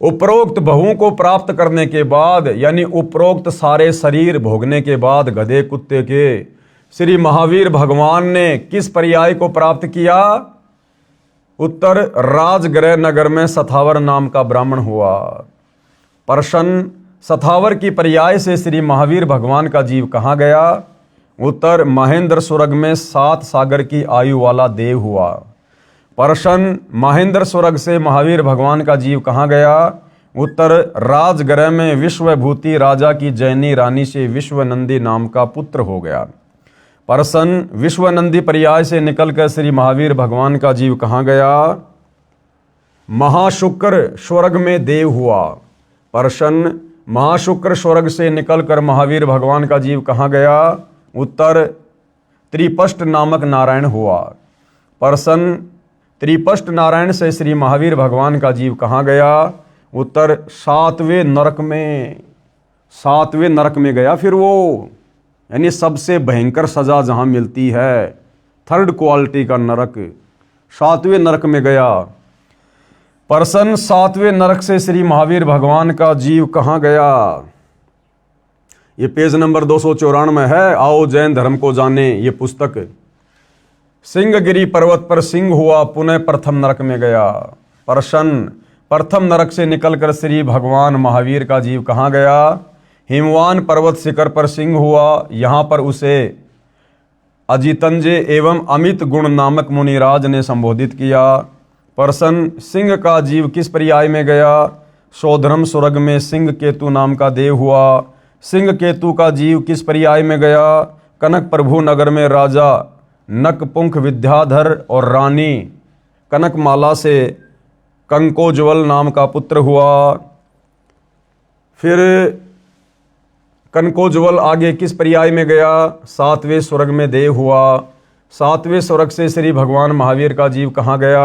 उपरोक्त बहुओं को प्राप्त करने के बाद, यानी उपरोक्त सारे शरीर भोगने के बाद गधे कुत्ते के, श्री महावीर भगवान ने किस पर्याय को प्राप्त किया? उत्तर राजगृह नगर में सथावर नाम का ब्राह्मण हुआ। प्रश्न, सथावर की पर्याय से श्री महावीर भगवान का जीव कहाँ गया? उत्तर महेंद्र स्वर्ग में 7 सागर की आयु वाला देव हुआ। प्रश्न, महेंद्र स्वर्ग से महावीर भगवान का जीव कहाँ गया? उत्तर राजगृह में विश्वभूति राजा की जैनी रानी से विश्वनंदी नाम का पुत्र हो गया। प्रश्न, विश्वनंदी पर्याय से निकलकर श्री महावीर भगवान का जीव कहाँ गया? महाशुक्र स्वर्ग में देव हुआ। प्रश्न, महाशुक्र स्वर्ग से निकलकर महावीर भगवान का जीव कहाँ गया? उत्तर त्रिपष्ट नामक नारायण हुआ। प्रश्न, त्रिपष्ट नारायण से श्री महावीर भगवान का जीव कहाँ गया? उत्तर 7वें नरक में, 7वें नरक में गया। फिर वो यानी सबसे भयंकर सजा जहाँ मिलती है, थर्ड क्वालिटी का नरक, 7वें नरक में गया। प्रश्न, 7वें नरक से श्री महावीर भगवान का जीव कहाँ गया? ये पेज नंबर 294 है। आओ जैन धर्म को जाने, ये पुस्तक। सिंहगिरी पर्वत पर सिंह हुआ, पुनः प्रथम नरक में गया। प्रश्न, प्रथम नरक से निकलकर श्री भगवान महावीर का जीव कहाँ गया? हिमवान पर्वत शिखर पर सिंह हुआ, यहाँ पर उसे अजितंजय एवं अमित गुण नामक मुनिराज ने संबोधित किया। प्रश्न, सिंह का जीव किस पर्याय में गया? सौधर्म स्वर्ग में सिंह केतु नाम का देव हुआ। सिंह केतु का जीव किस पर्याय में गया? कनक प्रभु नगर में राजा नकपुंख विद्याधर और रानी कनकमाला से कंकोज्वल नाम का पुत्र हुआ। फिर कनकोज्वल आगे किस पर्याय में गया? 7वें स्वर्ग में देव हुआ। 7वें स्वर्ग से श्री भगवान महावीर का जीव कहाँ गया?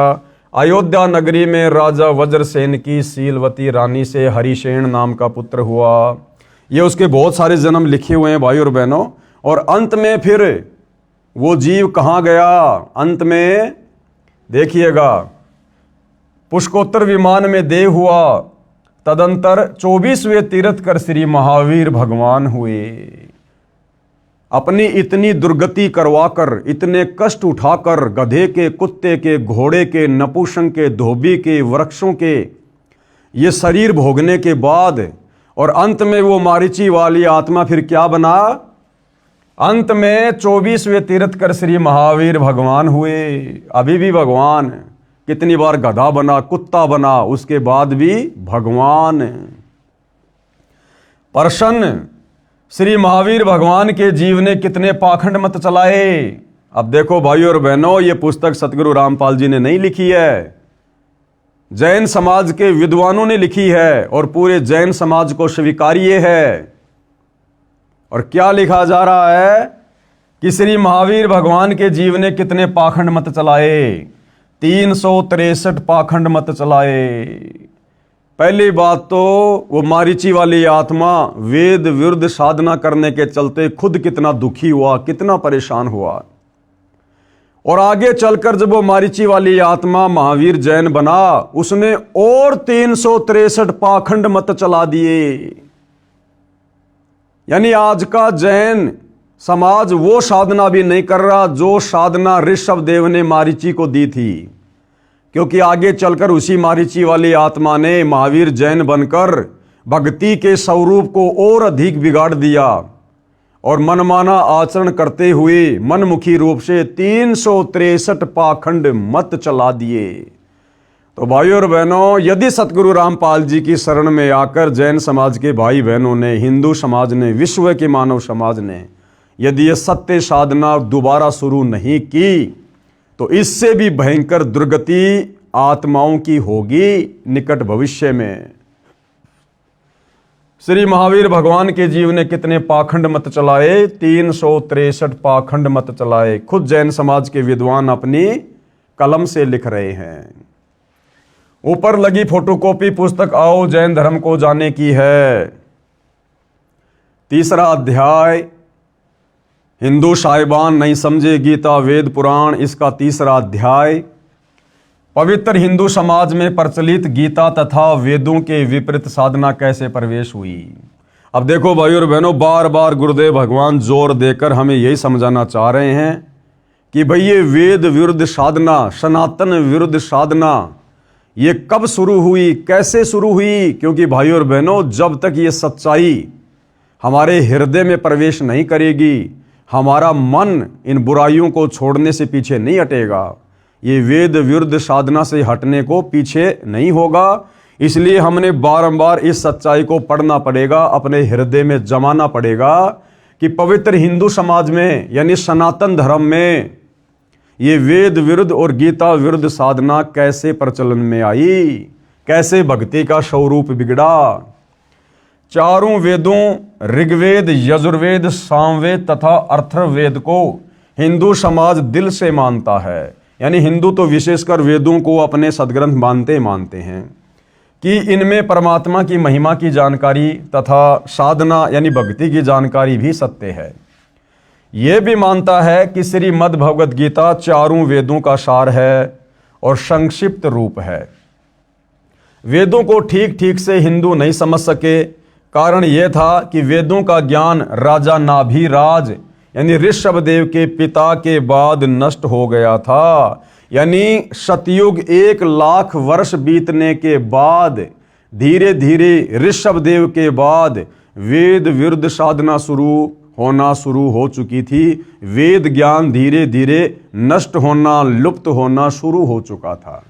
अयोध्या नगरी में राजा वज्रसेन की शीलवती रानी से हरिसेन नाम का पुत्र हुआ। ये उसके बहुत सारे जन्म लिखे हुए हैं भाई और बहनों। और अंत में फिर वो जीव कहाँ गया? अंत में देखिएगा, पुष्कोत्तर विमान में देव हुआ। तदंतर 24वें तीर्थ कर श्री महावीर भगवान हुए। अपनी इतनी दुर्गति करवाकर, इतने कष्ट उठाकर, गधे के, कुत्ते के, घोड़े के, नपुंसक के, धोबी के, वृक्षों के ये शरीर भोगने के बाद, और अंत में वो मारीची वाली आत्मा फिर क्या बना? अंत में 24वें तीर्थ कर श्री महावीर भगवान हुए। अभी भी भगवान, कितनी बार गधा बना, कुत्ता बना, उसके बाद भी भगवान। प्रश्न, श्री महावीर भगवान के जीव ने कितने पाखंड मत चलाए? अब देखो भाई और बहनों, ये पुस्तक सतगुरु रामपाल जी ने नहीं लिखी है, जैन समाज के विद्वानों ने लिखी है, और पूरे जैन समाज को स्वीकार्य है। और क्या लिखा जा रहा है कि श्री महावीर भगवान के जीव ने कितने पाखंड मत चलाए? 363 पाखंड मत चलाए। पहली बात तो वो मारीची वाली आत्मा वेद विरुद्ध साधना करने के चलते खुद कितना दुखी हुआ, कितना परेशान हुआ। और आगे चलकर जब वो मारीची वाली आत्मा महावीर जैन बना, उसने और 363 पाखंड मत चला दिए। यानी आज का जैन समाज वो साधना भी नहीं कर रहा जो साधना ऋषभ देव ने मारीची को दी थी, क्योंकि आगे चलकर उसी मारीची वाली आत्मा ने महावीर जैन बनकर भक्ति के स्वरूप को और अधिक बिगाड़ दिया और मनमाना आचरण करते हुए मनमुखी रूप से 363 पाखंड मत चला दिए। तो भाइयों और बहनों, यदि सतगुरु रामपाल जी की शरण में आकर जैन समाज के भाई बहनों ने, हिंदू समाज ने, विश्व के मानव समाज ने यदि ये सत्य साधना दोबारा शुरू नहीं की, तो इससे भी भयंकर दुर्गति आत्माओं की होगी निकट भविष्य में। श्री महावीर भगवान के जीव ने कितने पाखंड मत चलाए? 363 पाखंड मत चलाए। खुद जैन समाज के विद्वान अपनी कलम से लिख रहे हैं। ऊपर लगी फोटोकॉपी पुस्तक आओ जैन धर्म को जाने की है। 3रा अध्याय, हिंदू साहिबान नहीं समझे गीता वेद पुराण, इसका 3रा अध्याय। पवित्र हिंदू समाज में प्रचलित गीता तथा वेदों के विपरीत साधना कैसे प्रवेश हुई। अब देखो भाइयों और बहनों, बार बार गुरुदेव भगवान जोर देकर हमें यही समझाना चाह रहे हैं कि भाई ये वेद विरुद्ध साधना, सनातन विरुद्ध साधना, ये कब शुरू हुई, कैसे शुरू हुई? क्योंकि भाइयों और बहनों, जब तक ये सच्चाई हमारे हृदय में प्रवेश नहीं करेगी, हमारा मन इन बुराइयों को छोड़ने से पीछे नहीं हटेगा, ये वेद विरुद्ध साधना से हटने को पीछे नहीं होगा। इसलिए हमने बारंबार इस सच्चाई को पढ़ना पड़ेगा, अपने हृदय में जमाना पड़ेगा कि पवित्र हिंदू समाज में यानी सनातन धर्म में ये वेद विरुद्ध और गीता विरुद्ध साधना कैसे प्रचलन में आई, कैसे भक्ति का स्वरूप बिगड़ा। चारों वेदों ऋग्वेद, यजुर्वेद, सामवेद तथा अथर्ववेद को हिंदू समाज दिल से मानता है। यानी हिंदू तो विशेषकर वेदों को अपने सदग्रंथ मानते हैं कि इनमें परमात्मा की महिमा की जानकारी तथा साधना यानी भक्ति की जानकारी भी सत्य है। यह भी मानता है कि श्रीमद् भगवद गीता चारों वेदों का सार है और संक्षिप्त रूप है। वेदों को ठीक ठीक से हिंदू नहीं समझ सके। कारण यह था कि वेदों का ज्ञान राजा नाभिराज यानी ऋषभ देव के पिता के बाद नष्ट हो गया था। यानी सतयुग 1 लाख वर्ष बीतने के बाद धीरे धीरे ऋषभ देव के बाद वेद विरुद्ध साधना होना शुरू हो चुकी थी। वेद ज्ञान धीरे धीरे नष्ट होना, लुप्त होना शुरू हो चुका था।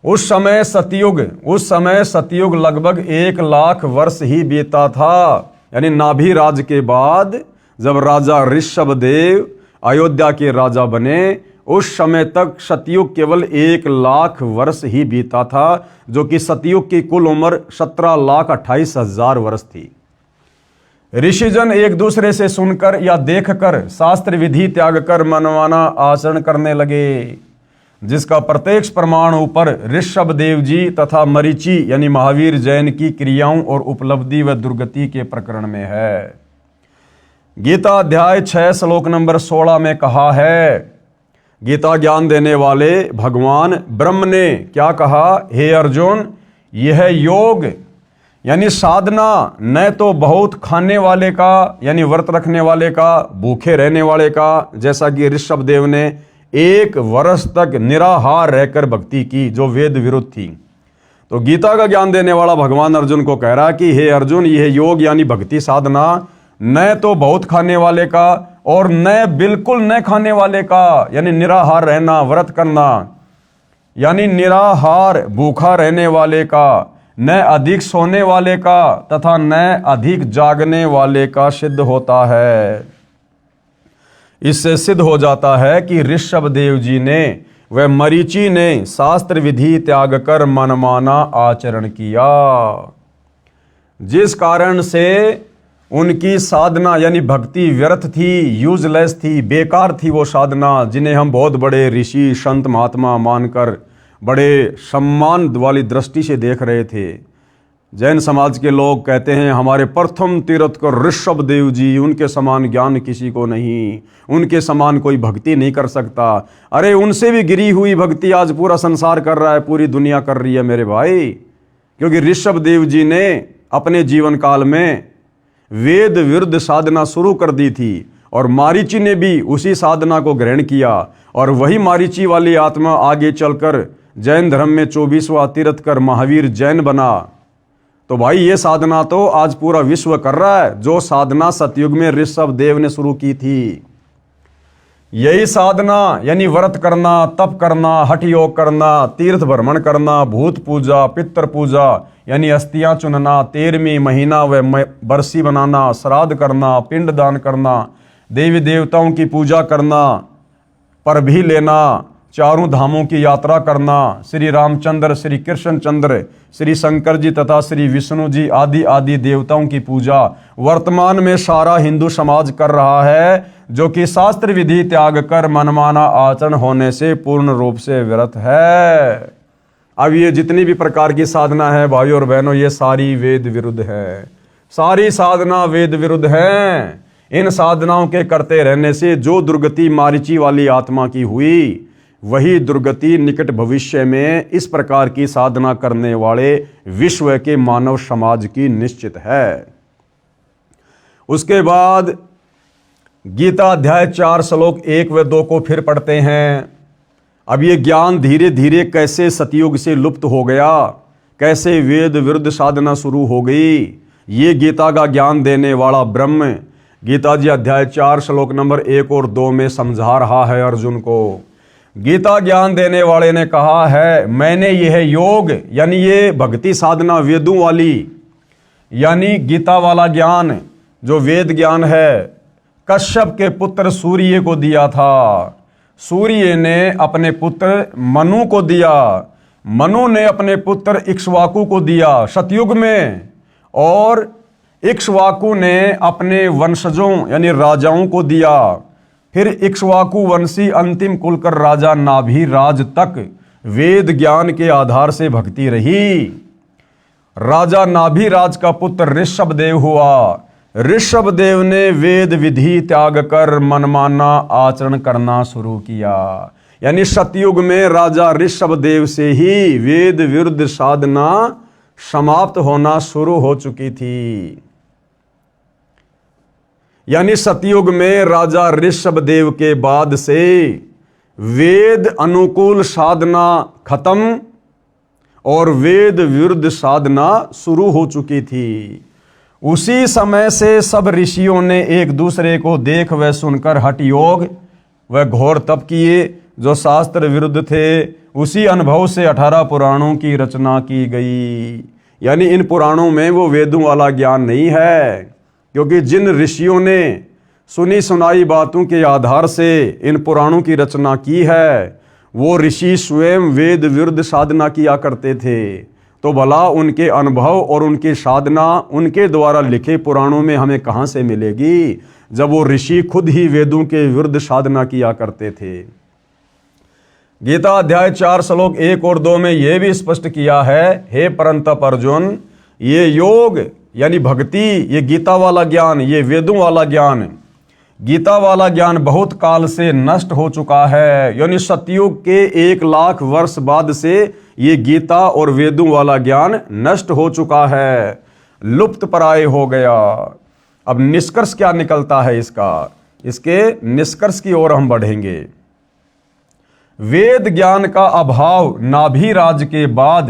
उस समय सतयुग लगभग 1 लाख वर्ष ही बीता था। यानी नाभिराज के बाद जब राजा ऋषभ देव अयोध्या के राजा बने, उस समय तक सतयुग केवल 1 लाख वर्ष ही बीता था, जो कि सतयुग की कुल उम्र 17,28,000 वर्ष थी। ऋषिजन एक दूसरे से सुनकर या देखकर शास्त्र विधि त्याग कर मनमाना आचरण करने लगे, जिसका प्रत्यक्ष प्रमाण ऊपर ऋषभ देव जी तथा मरीची यानी महावीर जैन की क्रियाओं और उपलब्धि व दुर्गति के प्रकरण में है। गीता अध्याय 6 श्लोक नंबर 16 में कहा है, गीता ज्ञान देने वाले भगवान ब्रह्म ने क्या कहा? हे अर्जुन, यह योग यानी साधना न तो बहुत खाने वाले का यानी व्रत रखने वाले का, भूखे रहने वाले का, जैसा कि ऋषभ देव ने 1 वर्ष तक निराहार रहकर भक्ति की जो वेद विरुद्ध थी। तो गीता का ज्ञान देने वाला भगवान अर्जुन को कह रहा कि हे अर्जुन, यह योग यानी भक्ति साधना न तो बहुत खाने वाले का और न बिल्कुल न खाने वाले का, यानी निराहार रहना, व्रत करना, यानी निराहार भूखा रहने वाले का, न अधिक सोने वाले का तथा न अधिक जागने वाले का सिद्ध होता है। इससे सिद्ध हो जाता है कि ऋषभ देव जी ने व मरीची ने शास्त्र विधि त्याग कर मनमाना आचरण किया, जिस कारण से उनकी साधना यानी भक्ति व्यर्थ थी, यूजलेस थी, बेकार थी वो साधना, जिन्हें हम बहुत बड़े ऋषि संत महात्मा मानकर बड़े सम्मान वाली दृष्टि से देख रहे थे। जैन समाज के लोग कहते हैं हमारे प्रथम तीर्थकर ऋषभ देव जी, उनके समान ज्ञान किसी को नहीं, उनके समान कोई भक्ति नहीं कर सकता। अरे उनसे भी गिरी हुई भक्ति आज पूरा संसार कर रहा है, पूरी दुनिया कर रही है मेरे भाई। क्योंकि ऋषभ देव जी ने अपने जीवन काल में वेद विरुद्ध साधना शुरू कर दी थी और मारीची ने भी उसी साधना को ग्रहण किया, और वही मारीची वाली आत्मा आगे चलकर जैन धर्म में 24वां तीर्थकर महावीर जैन बना। तो भाई ये साधना तो आज पूरा विश्व कर रहा है, जो साधना सतयुग में ऋषभ देव ने शुरू की थी। यही साधना यानी व्रत करना, तप करना, हठ योग करना, तीर्थ भ्रमण करना, भूत पूजा, पितर पूजा यानी अस्थियां चुनना, 13वीं महीना व बरसी बनाना, श्राद्ध करना, पिंड दान करना, देवी देवताओं की पूजा करना, पर भी लेना, चारों धामों की यात्रा करना, श्री रामचंद्र, श्री कृष्णचंद्र, श्री शंकर जी तथा श्री विष्णु जी आदि आदि देवताओं की पूजा वर्तमान में सारा हिंदू समाज कर रहा है, जो कि शास्त्र विधि त्याग कर मनमाना आचरण होने से पूर्ण रूप से विरत है। अब ये जितनी भी प्रकार की साधना है भाइयों और बहनों, ये सारी वेद विरुद्ध है, सारी साधना वेद विरुद्ध है। इन साधनाओं के करते रहने से जो दुर्गति मारीची वाली आत्मा की हुई, वही दुर्गति निकट भविष्य में इस प्रकार की साधना करने वाले विश्व के मानव समाज की निश्चित है। उसके बाद गीता अध्याय 4 श्लोक 1 व 2 को फिर पढ़ते हैं। अब ये ज्ञान धीरे धीरे कैसे सतयुग से लुप्त हो गया, कैसे वेद विरुद्ध साधना शुरू हो गई, ये गीता का ज्ञान देने वाला ब्रह्म गीता जी अध्याय 4 श्लोक नंबर 1 और 2 में समझा रहा है अर्जुन को। गीता ज्ञान देने वाले ने कहा है, मैंने यह योग यानी ये भक्ति साधना वेदों वाली यानी गीता वाला ज्ञान जो वेद ज्ञान है, कश्यप के पुत्र सूर्य को दिया था। सूर्य ने अपने पुत्र मनु को दिया, मनु ने अपने पुत्र इक्ष्वाकु को दिया सतयुग में, और इक्ष्वाकु ने अपने वंशजों यानी राजाओं को दिया। फिर इक्ष्वाकु वंशी अंतिम कुलकर राजा नाभिराज तक वेद ज्ञान के आधार से भक्ति रही। राजा नाभिराज का पुत्र ऋषभ देव हुआ। ऋषभ देव ने वेद विधि त्याग कर मनमाना आचरण करना शुरू किया, यानी सतयुग में राजा ऋषभ देव से ही वेद विरुद्ध साधना समाप्त होना शुरू हो चुकी थी। यानी सतयुग में राजा ऋषभ देव के बाद से वेद अनुकूल साधना खत्म और वेद विरुद्ध साधना शुरू हो चुकी थी। उसी समय से सब ऋषियों ने एक दूसरे को देख व सुनकर हठ योग व घोर तप किए जो शास्त्र विरुद्ध थे। उसी अनुभव से 18 पुराणों की रचना की गई। यानी इन पुराणों में वो वेदों वाला ज्ञान नहीं है, क्योंकि जिन ऋषियों ने सुनी सुनाई बातों के आधार से इन पुराणों की रचना की है, वो ऋषि स्वयं वेद विरुद्ध साधना किया करते थे। तो भला उनके अनुभव और उनकी साधना उनके द्वारा लिखे पुराणों में हमें कहाँ से मिलेगी, जब वो ऋषि खुद ही वेदों के विरुद्ध साधना किया करते थे। गीता अध्याय 4 श्लोक 1 और 2 में यह भी स्पष्ट किया है, हे परंतप अर्जुन, ये योग यानी भक्ति, ये गीता वाला ज्ञान, ये वेदों वाला ज्ञान, गीता वाला ज्ञान बहुत काल से नष्ट हो चुका है। यानी सतयुग के 1 लाख वर्ष बाद से ये गीता और वेदों वाला ज्ञान नष्ट हो चुका है, लुप्त प्राय हो गया। अब निष्कर्ष क्या निकलता है इसका, इसके निष्कर्ष की ओर हम बढ़ेंगे। वेद ज्ञान का अभाव नाभिराज के बाद,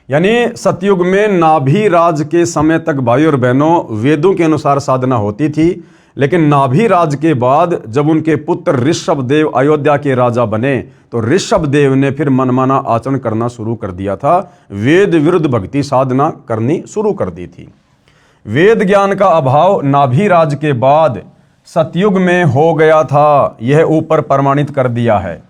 यानी सतयुग में नाभिराज के समय तक भाई और बहनों वेदों के अनुसार साधना होती थी, लेकिन नाभिराज के बाद जब उनके पुत्र ऋषभ देव अयोध्या के राजा बने तो ऋषभ देव ने फिर मनमाना आचरण करना शुरू कर दिया था, वेद विरुद्ध भक्ति साधना करनी शुरू कर दी थी। वेद ज्ञान का अभाव नाभिराज के बाद सतयुग में हो गया था, यह ऊपर प्रमाणित कर दिया है।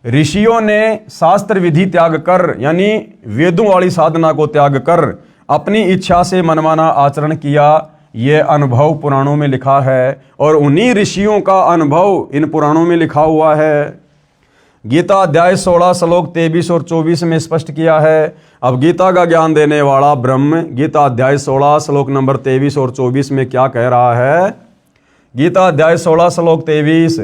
ऋषियों ने शास्त्र विधि त्याग कर यानी वेदों वाली साधना को त्याग कर अपनी इच्छा से मनमाना आचरण किया, यह अनुभव पुराणों में लिखा है और उन्हीं ऋषियों का अनुभव इन पुराणों में लिखा हुआ है। गीता अध्याय 16 श्लोक 23 और 24 में स्पष्ट किया है। अब गीता का ज्ञान देने वाला ब्रह्म गीता अध्याय 16 श्लोक नंबर 23 और 24 में क्या कह रहा है? गीता अध्याय 16 श्लोक 23,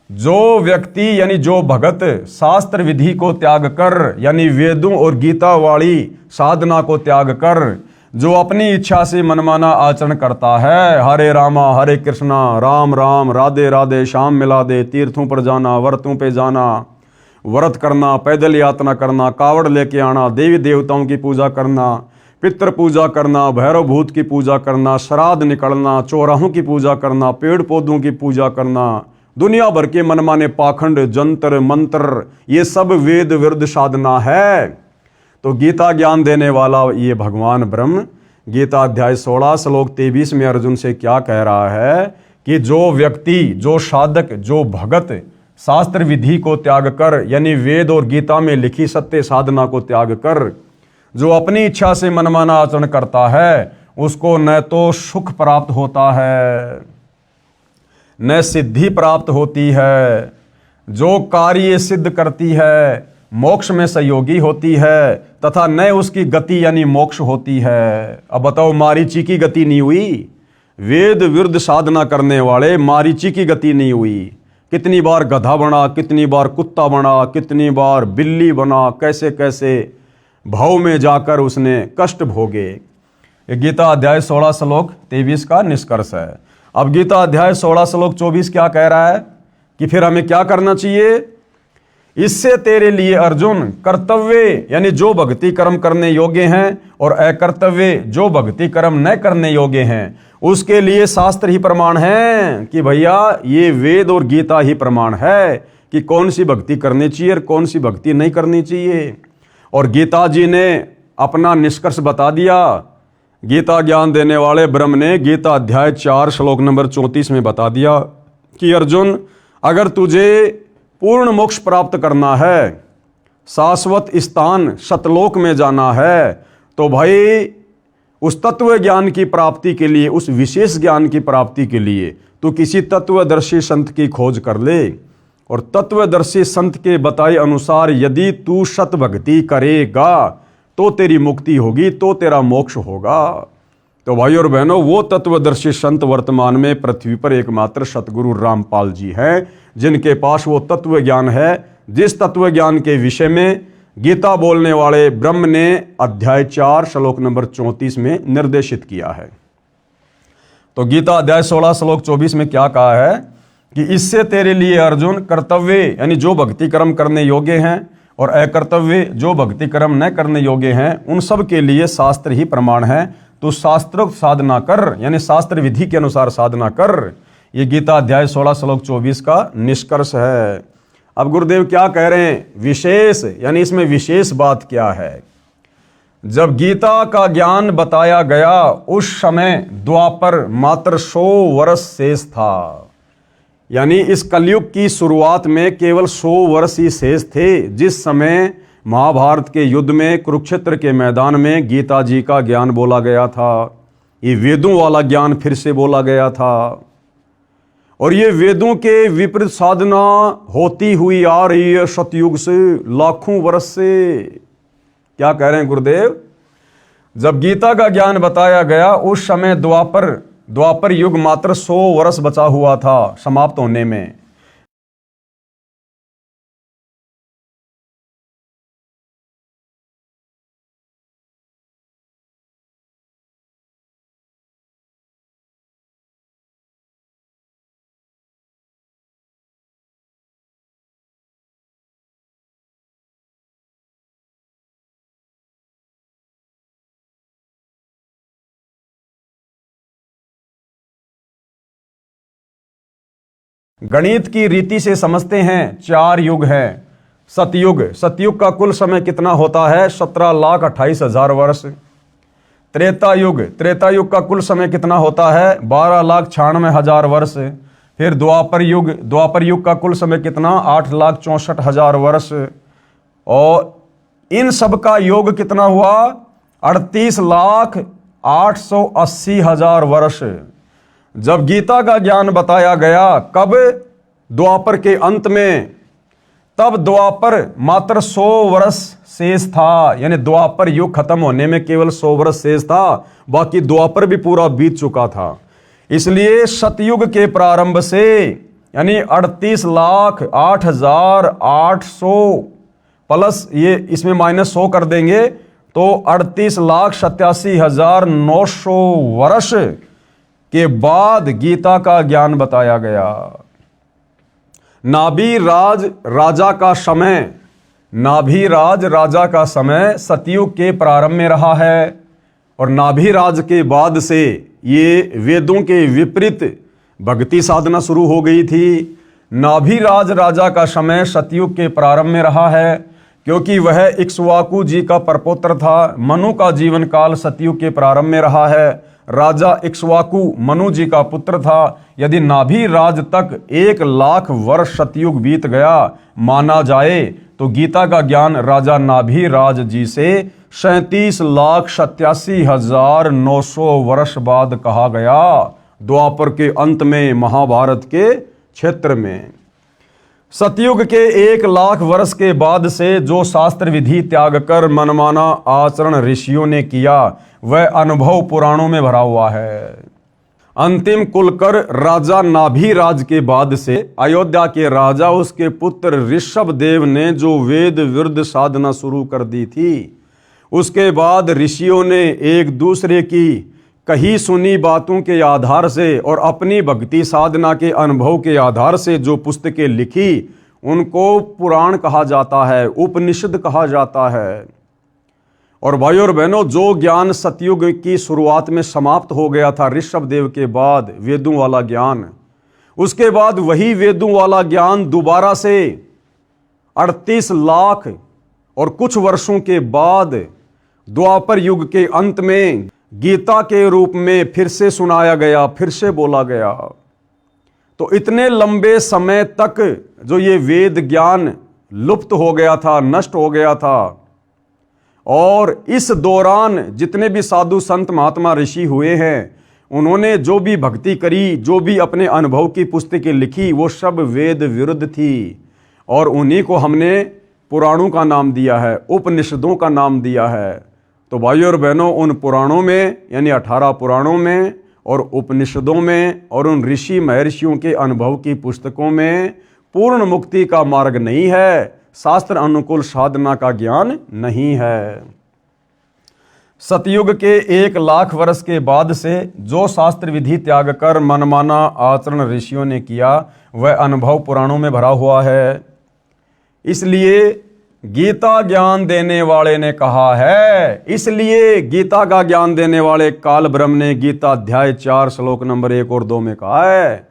जो व्यक्ति यानी जो भगत शास्त्र विधि को त्याग कर यानी वेदों और गीता वाली साधना को त्याग कर जो अपनी इच्छा से मनमाना आचरण करता है, हरे रामा हरे कृष्णा राम राम राधे राधे श्याम मिला दे, तीर्थों पर जाना व्रतों पे जाना, व्रत करना, पैदल यात्रा करना, कावड़ लेके आना, देवी देवताओं की पूजा करना, पितृ पूजा करना, भैरव भूत की पूजा करना, श्राद्ध निकलना, चौराहों की पूजा करना, पेड़ पौधों की पूजा करना, दुनिया भर के मनमाने पाखंड जंतर मंत्र, ये सब वेद विरुद्ध साधना है। तो गीता ज्ञान देने वाला ये भगवान ब्रह्म गीता अध्याय 16 श्लोक 23 में अर्जुन से क्या कह रहा है कि जो व्यक्ति, जो साधक, जो भगत शास्त्र विधि को त्याग कर यानी वेद और गीता में लिखी सत्य साधना को त्याग कर जो अपनी इच्छा से मनमाना आचरण करता है, उसको न तो सुख प्राप्त होता है न सिद्धि प्राप्त होती है, जो कार्य सिद्ध करती है मोक्ष में सहयोगी होती है तथा न उसकी गति यानी मोक्ष होती है। अब बताओ, मारीची की गति नहीं हुई, वेद विरुद्ध साधना करने वाले मारीची की गति नहीं हुई। कितनी बार गधा बना, कितनी बार कुत्ता बना, कितनी बार बिल्ली बना, कैसे कैसे भाव में जाकर उसने कष्ट भोगे। ये गीता अध्याय 16 श्लोक 23 का निष्कर्ष है। अब गीता अध्याय 16 श्लोक 24 क्या कह रहा है कि फिर हमें क्या करना चाहिए? इससे तेरे लिए अर्जुन कर्तव्य यानी जो भक्ति कर्म करने योग्य हैं और अकर्तव्य जो भक्ति कर्म न करने योग्य हैं, उसके लिए शास्त्र ही प्रमाण है कि भैया ये वेद और गीता ही प्रमाण है कि कौन सी भक्ति करनी चाहिए और कौन सी भक्ति नहीं करनी चाहिए। और गीता जी ने अपना निष्कर्ष बता दिया। गीता ज्ञान देने वाले ब्रह्म ने गीता अध्याय 4 श्लोक नंबर 34 में बता दिया कि अर्जुन, अगर तुझे पूर्ण मोक्ष प्राप्त करना है, शाश्वत स्थान सतलोक में जाना है, तो भाई उस तत्व ज्ञान की प्राप्ति के लिए, उस विशेष ज्ञान की प्राप्ति के लिए तू किसी तत्वदर्शी संत की खोज कर ले। और तत्वदर्शी संत के बताए अनुसार यदि तू सत भक्ति करेगा तो तेरी मुक्ति होगी, तो तेरा मोक्ष होगा। तो भाई और बहनों, वो तत्वदर्शी संत वर्तमान में पृथ्वी पर एकमात्र सतगुरु रामपाल जी हैं, जिनके पास वो तत्व ज्ञान है जिस तत्व ज्ञान के विषय में गीता बोलने वाले ब्रह्म ने अध्याय 4 श्लोक नंबर 34 में निर्देशित किया है। तो गीता अध्याय 16 श्लोक 24 में क्या कहा है कि इससे तेरे लिए अर्जुन कर्तव्य यानी जो भक्ति कर्म करने योग्य हैं और अकर्तव्य जो भक्ति कर्म न करने योग्य हैं, उन सब के लिए शास्त्र ही प्रमाण है। तो शास्त्रोक्त साधना कर यानी शास्त्र विधि के अनुसार साधना कर। ये गीता अध्याय 16 श्लोक 24 का निष्कर्ष है। अब गुरुदेव क्या कह रहे हैं? विशेष यानी इसमें विशेष बात क्या है? जब गीता का ज्ञान बताया गया उस समय द्वापर मात्र 100 वर्ष शेष था, यानी इस कलयुग की शुरुआत में केवल 100 वर्ष ही शेष थे, जिस समय महाभारत के युद्ध में कुरुक्षेत्र के मैदान में गीता जी का ज्ञान बोला गया था। ये वेदों वाला ज्ञान फिर से बोला गया था और ये वेदों के विपरीत साधना होती हुई आ रही है सतयुग से, लाखों वर्ष से। क्या कह रहे हैं गुरुदेव? जब गीता का ज्ञान बताया गया उस समय द्वापर युग मात्र 100 वर्ष बचा हुआ था समाप्त होने में। गणित की रीति से समझते हैं 4 युग हैं। सतयुग का कुल समय कितना होता है? 17,28,000 वर्ष। त्रेता युग का कुल समय कितना होता है? 12,96,000 वर्ष। फिर द्वापर युग का कुल समय कितना? 8,64,000 वर्ष। और इन सब का योग कितना हुआ? 38,880,000 वर्ष। जब गीता का ज्ञान बताया गया कब? द्वापर के अंत में। तब द्वापर मात्र 100 वर्ष शेष था, यानी द्वापर युग खत्म होने में केवल 100 वर्ष शेष था, बाकी द्वापर भी पूरा बीत चुका था। इसलिए सतयुग के प्रारंभ से यानी 38,08,800 प्लस ये इसमें -100 कर देंगे तो 38,87,900 वर्ष के बाद गीता का ज्ञान बताया गया। नाभिराज राजा का समय, नाभिराज राजा का समय सतयुग के प्रारंभ में रहा है और नाभिराज के बाद से ये वेदों के विपरीत भक्ति साधना शुरू हो गई थी। नाभिराज राजा का समय सतयुग के प्रारंभ में रहा है क्योंकि वह इक्ष्वाकु जी का परपौत्र था। मनु का जीवन काल सतयुग के प्रारंभ में रहा है। राजा इक्ष्वाकु मनु जी का पुत्र था। यदि नाभिराज तक 1,00,000 वर्ष सतयुग बीत गया माना जाए तो गीता का ज्ञान राजा नाभिराज जी से 37,87,900 वर्ष बाद कहा गया, द्वापर के अंत में, महाभारत के क्षेत्र में। सतयुग के 1,00,000 वर्ष के बाद से जो शास्त्र विधि त्याग कर मनमाना आचरण ऋषियों ने किया वह अनुभव पुराणों में भरा हुआ है। अंतिम कुलकर राजा नाभिराज के बाद से अयोध्या के राजा उसके पुत्र ऋषभ देव ने जो वेद विरुद्ध साधना शुरू कर दी थी, उसके बाद ऋषियों ने एक दूसरे की कही सुनी बातों के आधार से और अपनी भक्ति साधना के अनुभव के आधार से जो पुस्तकें लिखी उनको पुराण कहा जाता है, उपनिषद कहा जाता है। और भाइयों और बहनों, जो ज्ञान सतयुग की शुरुआत में समाप्त हो गया था ऋषभ देव के बाद, वेदों वाला ज्ञान, उसके बाद वही वेदों वाला ज्ञान दोबारा से 38 लाख और कुछ वर्षों के बाद द्वापर युग के अंत में गीता के रूप में फिर से सुनाया गया, फिर से बोला गया। तो इतने लंबे समय तक जो ये वेद ज्ञान लुप्त हो गया था, नष्ट हो गया था, और इस दौरान जितने भी साधु संत महात्मा ऋषि हुए हैं उन्होंने जो भी भक्ति करी, जो भी अपने अनुभव की पुस्तकें लिखी, वो सब वेद विरुद्ध थी और उन्हीं को हमने पुराणों का नाम दिया है, उपनिषदों का नाम दिया है। तो भाइयों और बहनों, उन पुराणों में यानी 18 पुराणों में और उपनिषदों में और उन ऋषि महर्षियों के अनुभव की पुस्तकों में पूर्ण मुक्ति का मार्ग नहीं है, शास्त्र अनुकूल साधना का ज्ञान नहीं है। सतयुग के 1,00,000 वर्ष के बाद से जो शास्त्र विधि त्याग कर मनमाना आचरण ऋषियों ने किया वह अनुभव पुराणों में भरा हुआ है। इसलिए गीता ज्ञान देने वाले ने कहा है, इसलिए गीता का ज्ञान देने वाले काल ब्रह्म ने गीता अध्याय 4 श्लोक नंबर 1 और 2 में कहा है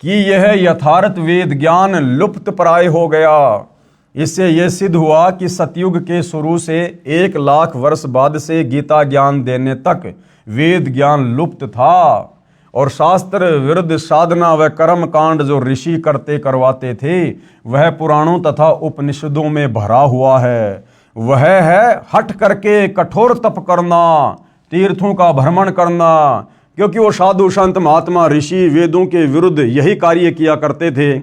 कि यह यथार्थ वेद ज्ञान लुप्त प्राय हो गया। इससे यह सिद्ध हुआ कि सतयुग के शुरू से 1,00,000 वर्ष बाद से गीता ज्ञान देने तक वेद ज्ञान लुप्त था और शास्त्र विरुद्ध साधना व कर्म कांड जो ऋषि करते करवाते थे वह पुराणों तथा उपनिषदों में भरा हुआ है। वह है हट करके कठोर तप करना, तीर्थों का भ्रमण करना, क्योंकि वो साधु संत महात्मा ऋषि वेदों के विरुद्ध यही कार्य किया करते थे।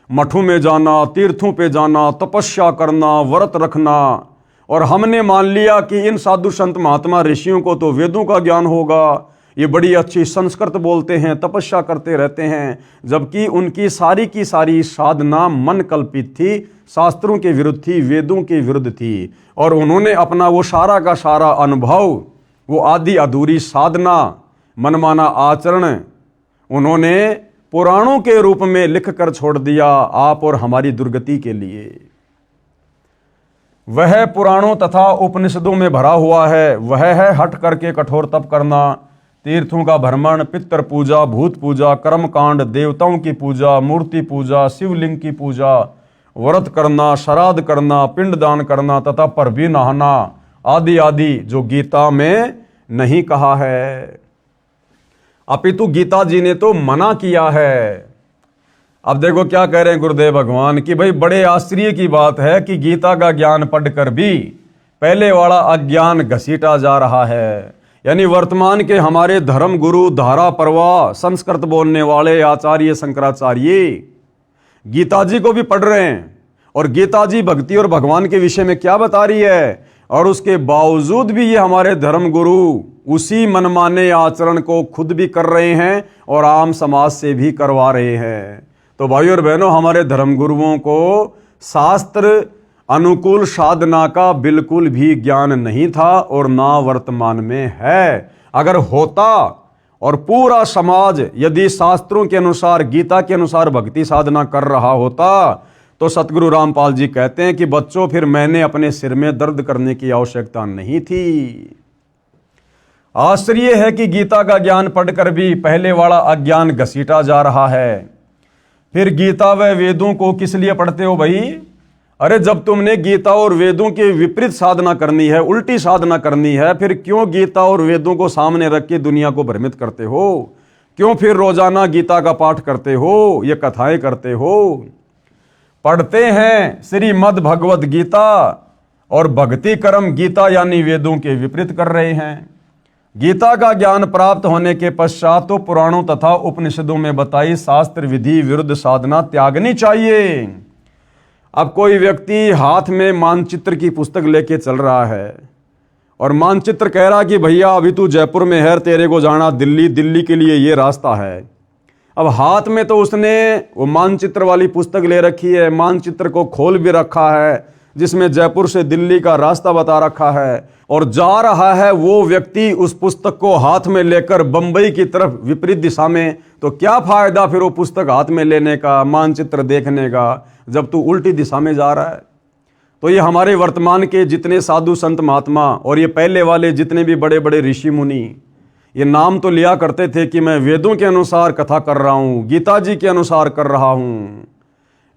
मठों में जाना, तीर्थों पे जाना, तपस्या करना, व्रत रखना, और हमने मान लिया कि इन साधु संत महात्मा ऋषियों को तो वेदों का ज्ञान होगा, ये बड़ी अच्छी संस्कृत बोलते हैं, तपस्या करते रहते हैं, जबकि उनकी सारी की सारी साधना मन कल्पित थी, शास्त्रों के विरुद्ध थी, वेदों के विरुद्ध थी। और उन्होंने अपना वो सारा का सारा अनुभव, वो आदि अधूरी साधना, मनमाना आचरण उन्होंने पुराणों के रूप में लिख कर छोड़ दिया आप और हमारी दुर्गति के लिए। वह पुराणों तथा उपनिषदों में भरा हुआ है। वह है हट करके कठोर तप करना, तीर्थों का भ्रमण, पितृ पूजा, भूत पूजा, कर्म कांड, देवताओं की पूजा, मूर्ति पूजा, शिवलिंग की पूजा, व्रत करना, श्राद्ध करना, पिंडदान करना तथा पर भी नहाना आदि आदि जो गीता में नहीं कहा है, अपितु गीता जी ने तो मना किया है। अब देखो क्या कह रहे हैं गुरुदेव भगवान कि भाई बड़े आश्चर्य की बात है कि गीता का ज्ञान पढ़कर भी पहले वाला अज्ञान घसीटा जा रहा है। यानी वर्तमान के हमारे धर्म गुरु, धारा प्रवाह, संस्कृत बोलने वाले आचार्य शंकराचार्य गीता जी को भी पढ़ रहे हैं और गीता जी भक्ति और भगवान के विषय में क्या बता रही है, और उसके बावजूद भी ये हमारे धर्म गुरु उसी मनमाने आचरण को खुद भी कर रहे हैं और आम समाज से भी करवा रहे हैं। तो भाइयों और बहनों, हमारे धर्म गुरुओं को शास्त्र अनुकूल साधना का बिल्कुल भी ज्ञान नहीं था और ना वर्तमान में है। अगर होता और पूरा समाज यदि शास्त्रों के अनुसार, गीता के अनुसार भक्ति साधना कर रहा होता, तो सतगुरु रामपाल जी कहते हैं कि बच्चों, फिर मैंने अपने सिर में दर्द करने की आवश्यकता नहीं थी। आश्चर्य है कि गीता का ज्ञान पढ़कर भी पहले वाला अज्ञान घसीटा जा रहा है। फिर गीता व वेदों को किस लिए पढ़ते हो भाई? अरे जब तुमने गीता और वेदों के विपरीत साधना करनी है, उल्टी साधना करनी है, फिर क्यों गीता और वेदों को सामने रख के दुनिया को भ्रमित करते हो? क्यों फिर रोजाना गीता का पाठ करते हो, ये कथाएं करते हो? पढ़ते हैं श्रीमद् भगवद गीता और भक्ति कर्म गीता यानी वेदों के विपरीत कर रहे हैं। गीता का ज्ञान प्राप्त होने के पश्चात तो पुराणों तथा उपनिषदों में बताई शास्त्र विधि विरुद्ध साधना त्यागनी चाहिए। अब कोई व्यक्ति हाथ में मानचित्र की पुस्तक लेके चल रहा है और मानचित्र कह रहा कि भैया अभी तू जयपुर में है, तेरे को जाना दिल्ली, दिल्ली के लिए ये रास्ता है। अब हाथ में तो उसने वो मानचित्र वाली पुस्तक ले रखी है, मानचित्र को खोल भी रखा है जिसमें जयपुर से दिल्ली का रास्ता बता रखा है, और जा रहा है वो व्यक्ति उस पुस्तक को हाथ में लेकर बंबई की तरफ विपरीत दिशा में। तो क्या फायदा फिर वो पुस्तक हाथ में लेने का, मानचित्र देखने का, जब तू उल्टी दिशा में जा रहा है। तो ये हमारे वर्तमान के जितने साधु संत महात्मा और ये पहले वाले जितने भी बड़े बड़े ऋषि मुनि, ये नाम तो लिया करते थे कि मैं वेदों के अनुसार कथा कर रहा हूँ, गीता जी के अनुसार कर रहा हूँ,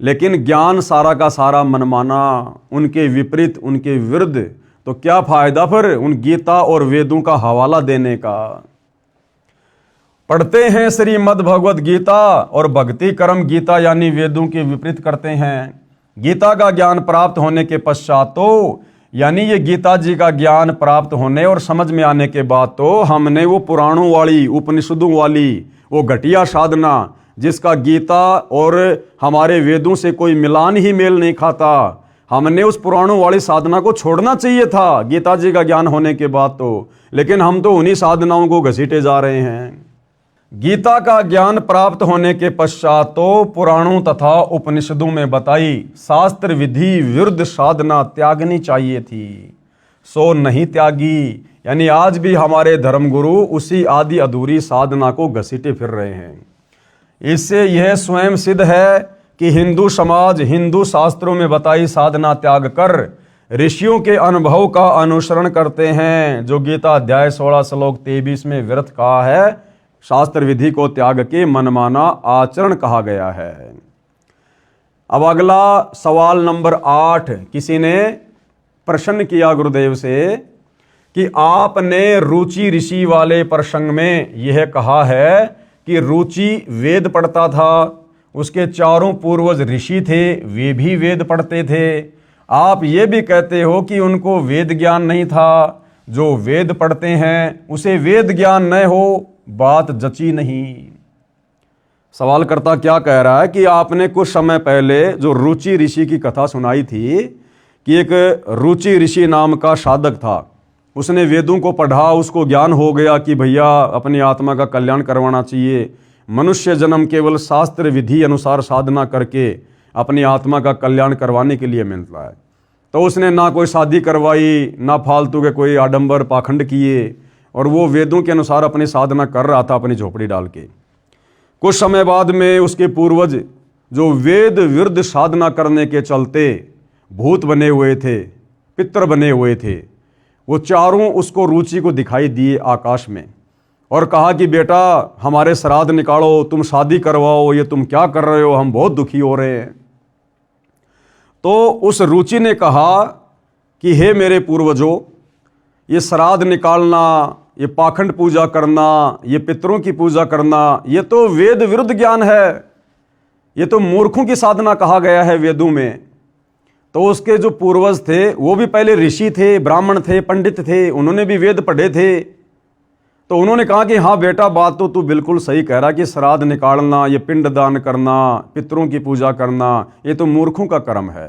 लेकिन ज्ञान सारा का सारा मनमाना, उनके विपरीत, उनके विरुद्ध। तो क्या फायदा फिर उन गीता और वेदों का हवाला देने का? पढ़ते हैं श्रीमद् भगवद गीता और भक्ति कर्म गीता यानी वेदों के विपरीत करते हैं। गीता का ज्ञान प्राप्त होने के पश्चात तो यानी ये गीता जी का ज्ञान प्राप्त होने और समझ में आने के बाद तो हमने वो पुराणों वाली, उपनिषदों वाली वो घटिया साधना जिसका गीता और हमारे वेदों से कोई मिलान ही मेल नहीं खाता, हमने उस पुराणों वाली साधना को छोड़ना चाहिए था गीता जी का ज्ञान होने के बाद तो। लेकिन हम तो उन्हीं साधनाओं को घसीटे जा रहे हैं। गीता का ज्ञान प्राप्त होने के पश्चात तो पुराणों तथा उपनिषदों में बताई शास्त्र विधि विरुद्ध साधना त्यागनी चाहिए थी, सो नहीं त्यागी। यानी आज भी हमारे धर्मगुरु उसी आदि अधूरी साधना को घसीटे फिर रहे हैं। इससे यह स्वयं सिद्ध है कि हिंदू समाज हिंदू शास्त्रों में बताई साधना त्याग कर ऋषियों के अनुभव का अनुसरण करते हैं, जो गीता अध्याय 16 श्लोक 23 में व्यर्थ कहा है, शास्त्र विधि को त्याग के मनमाना आचरण कहा गया है। अब अगला सवाल नंबर 8 किसी ने प्रश्न किया गुरुदेव से कि आपने रुचि ऋषि वाले प्रसंग में यह कहा है कि रुचि वेद पढ़ता था, उसके चारों पूर्वज ऋषि थे, वे भी वेद पढ़ते थे। आप ये भी कहते हो कि उनको वेद ज्ञान नहीं था, जो वेद पढ़ते हैं उसे वेद ज्ञान न हो, बात जची नहीं। सवालकर्ता क्या कह रहा है कि आपने कुछ समय पहले जो रुचि ऋषि की कथा सुनाई थी कि एक रुचि ऋषि नाम का साधक था, उसने वेदों को पढ़ा, उसको ज्ञान हो गया कि भैया अपनी आत्मा का कल्याण करवाना चाहिए, मनुष्य जन्म केवल शास्त्र विधि अनुसार साधना करके अपनी आत्मा का कल्याण करवाने के लिए मिलता है। तो उसने ना कोई शादी करवाई, ना फालतू के कोई आडंबर पाखंड किए, और वो वेदों के अनुसार अपनी साधना कर रहा था अपनी झोपड़ी डाल के। कुछ समय बाद में उसके पूर्वज जो वेद विरुद्ध साधना करने के चलते भूत बने हुए थे, पितर बने हुए थे, वो चारों उसको रुचि को दिखाई दिए आकाश में और कहा कि बेटा हमारे श्राद्ध निकालो, तुम शादी करवाओ, ये तुम क्या कर रहे हो, हम बहुत दुखी हो रहे हैं। तो उस रुचि ने कहा कि हे मेरे पूर्वजों, ये श्राद्ध निकालना, ये पाखंड पूजा करना, ये पितरों की पूजा करना, ये तो वेद विरुद्ध ज्ञान है, ये तो मूर्खों की साधना कहा गया है वेदों में। तो उसके जो पूर्वज थे वो भी पहले ऋषि थे, ब्राह्मण थे, पंडित थे, उन्होंने भी वेद पढ़े थे। तो उन्होंने कहा कि हाँ बेटा, बात तो तू बिल्कुल सही कह रहा कि श्राद्ध निकालना, ये पिंड दान करना, पितरों की पूजा करना, ये तो मूर्खों का कर्म है।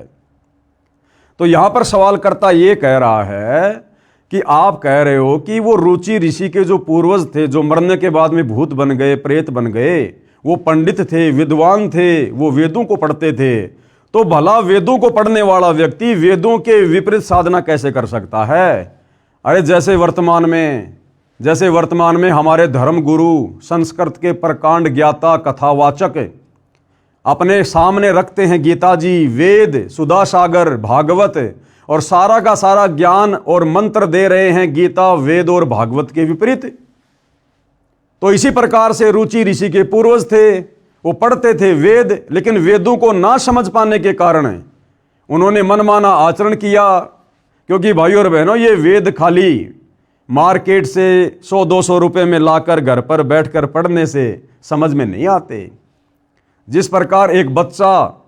तो यहां पर सवालकर्ता ये कह रहा है कि आप कह रहे हो कि वो रुचि ऋषि के जो पूर्वज थे, जो मरने के बाद में भूत बन गए, प्रेत बन गए, वो पंडित थे, विद्वान थे, वो वेदों को पढ़ते थे, तो भला वेदों को पढ़ने वाला व्यक्ति वेदों के विपरीत साधना कैसे कर सकता है? अरे जैसे वर्तमान में हमारे धर्म गुरु, संस्कृत के प्रकांड ज्ञाता, कथावाचक अपने सामने रखते हैं गीता जी, वेद, सुधा सागर, भागवत, और सारा का सारा ज्ञान और मंत्र दे रहे हैं गीता, वेद और भागवत के विपरीत। तो इसी प्रकार से रुचि ऋषि के पूर्वज थे, वो पढ़ते थे वेद, लेकिन वेदों को ना समझ पाने के कारण उन्होंने मनमाना आचरण किया। क्योंकि भाइयों और बहनों, ये वेद खाली मार्केट से 100-200 रुपए में लाकर घर पर बैठकर पढ़ने से समझ में नहीं आते। जिस प्रकार एक बच्चा,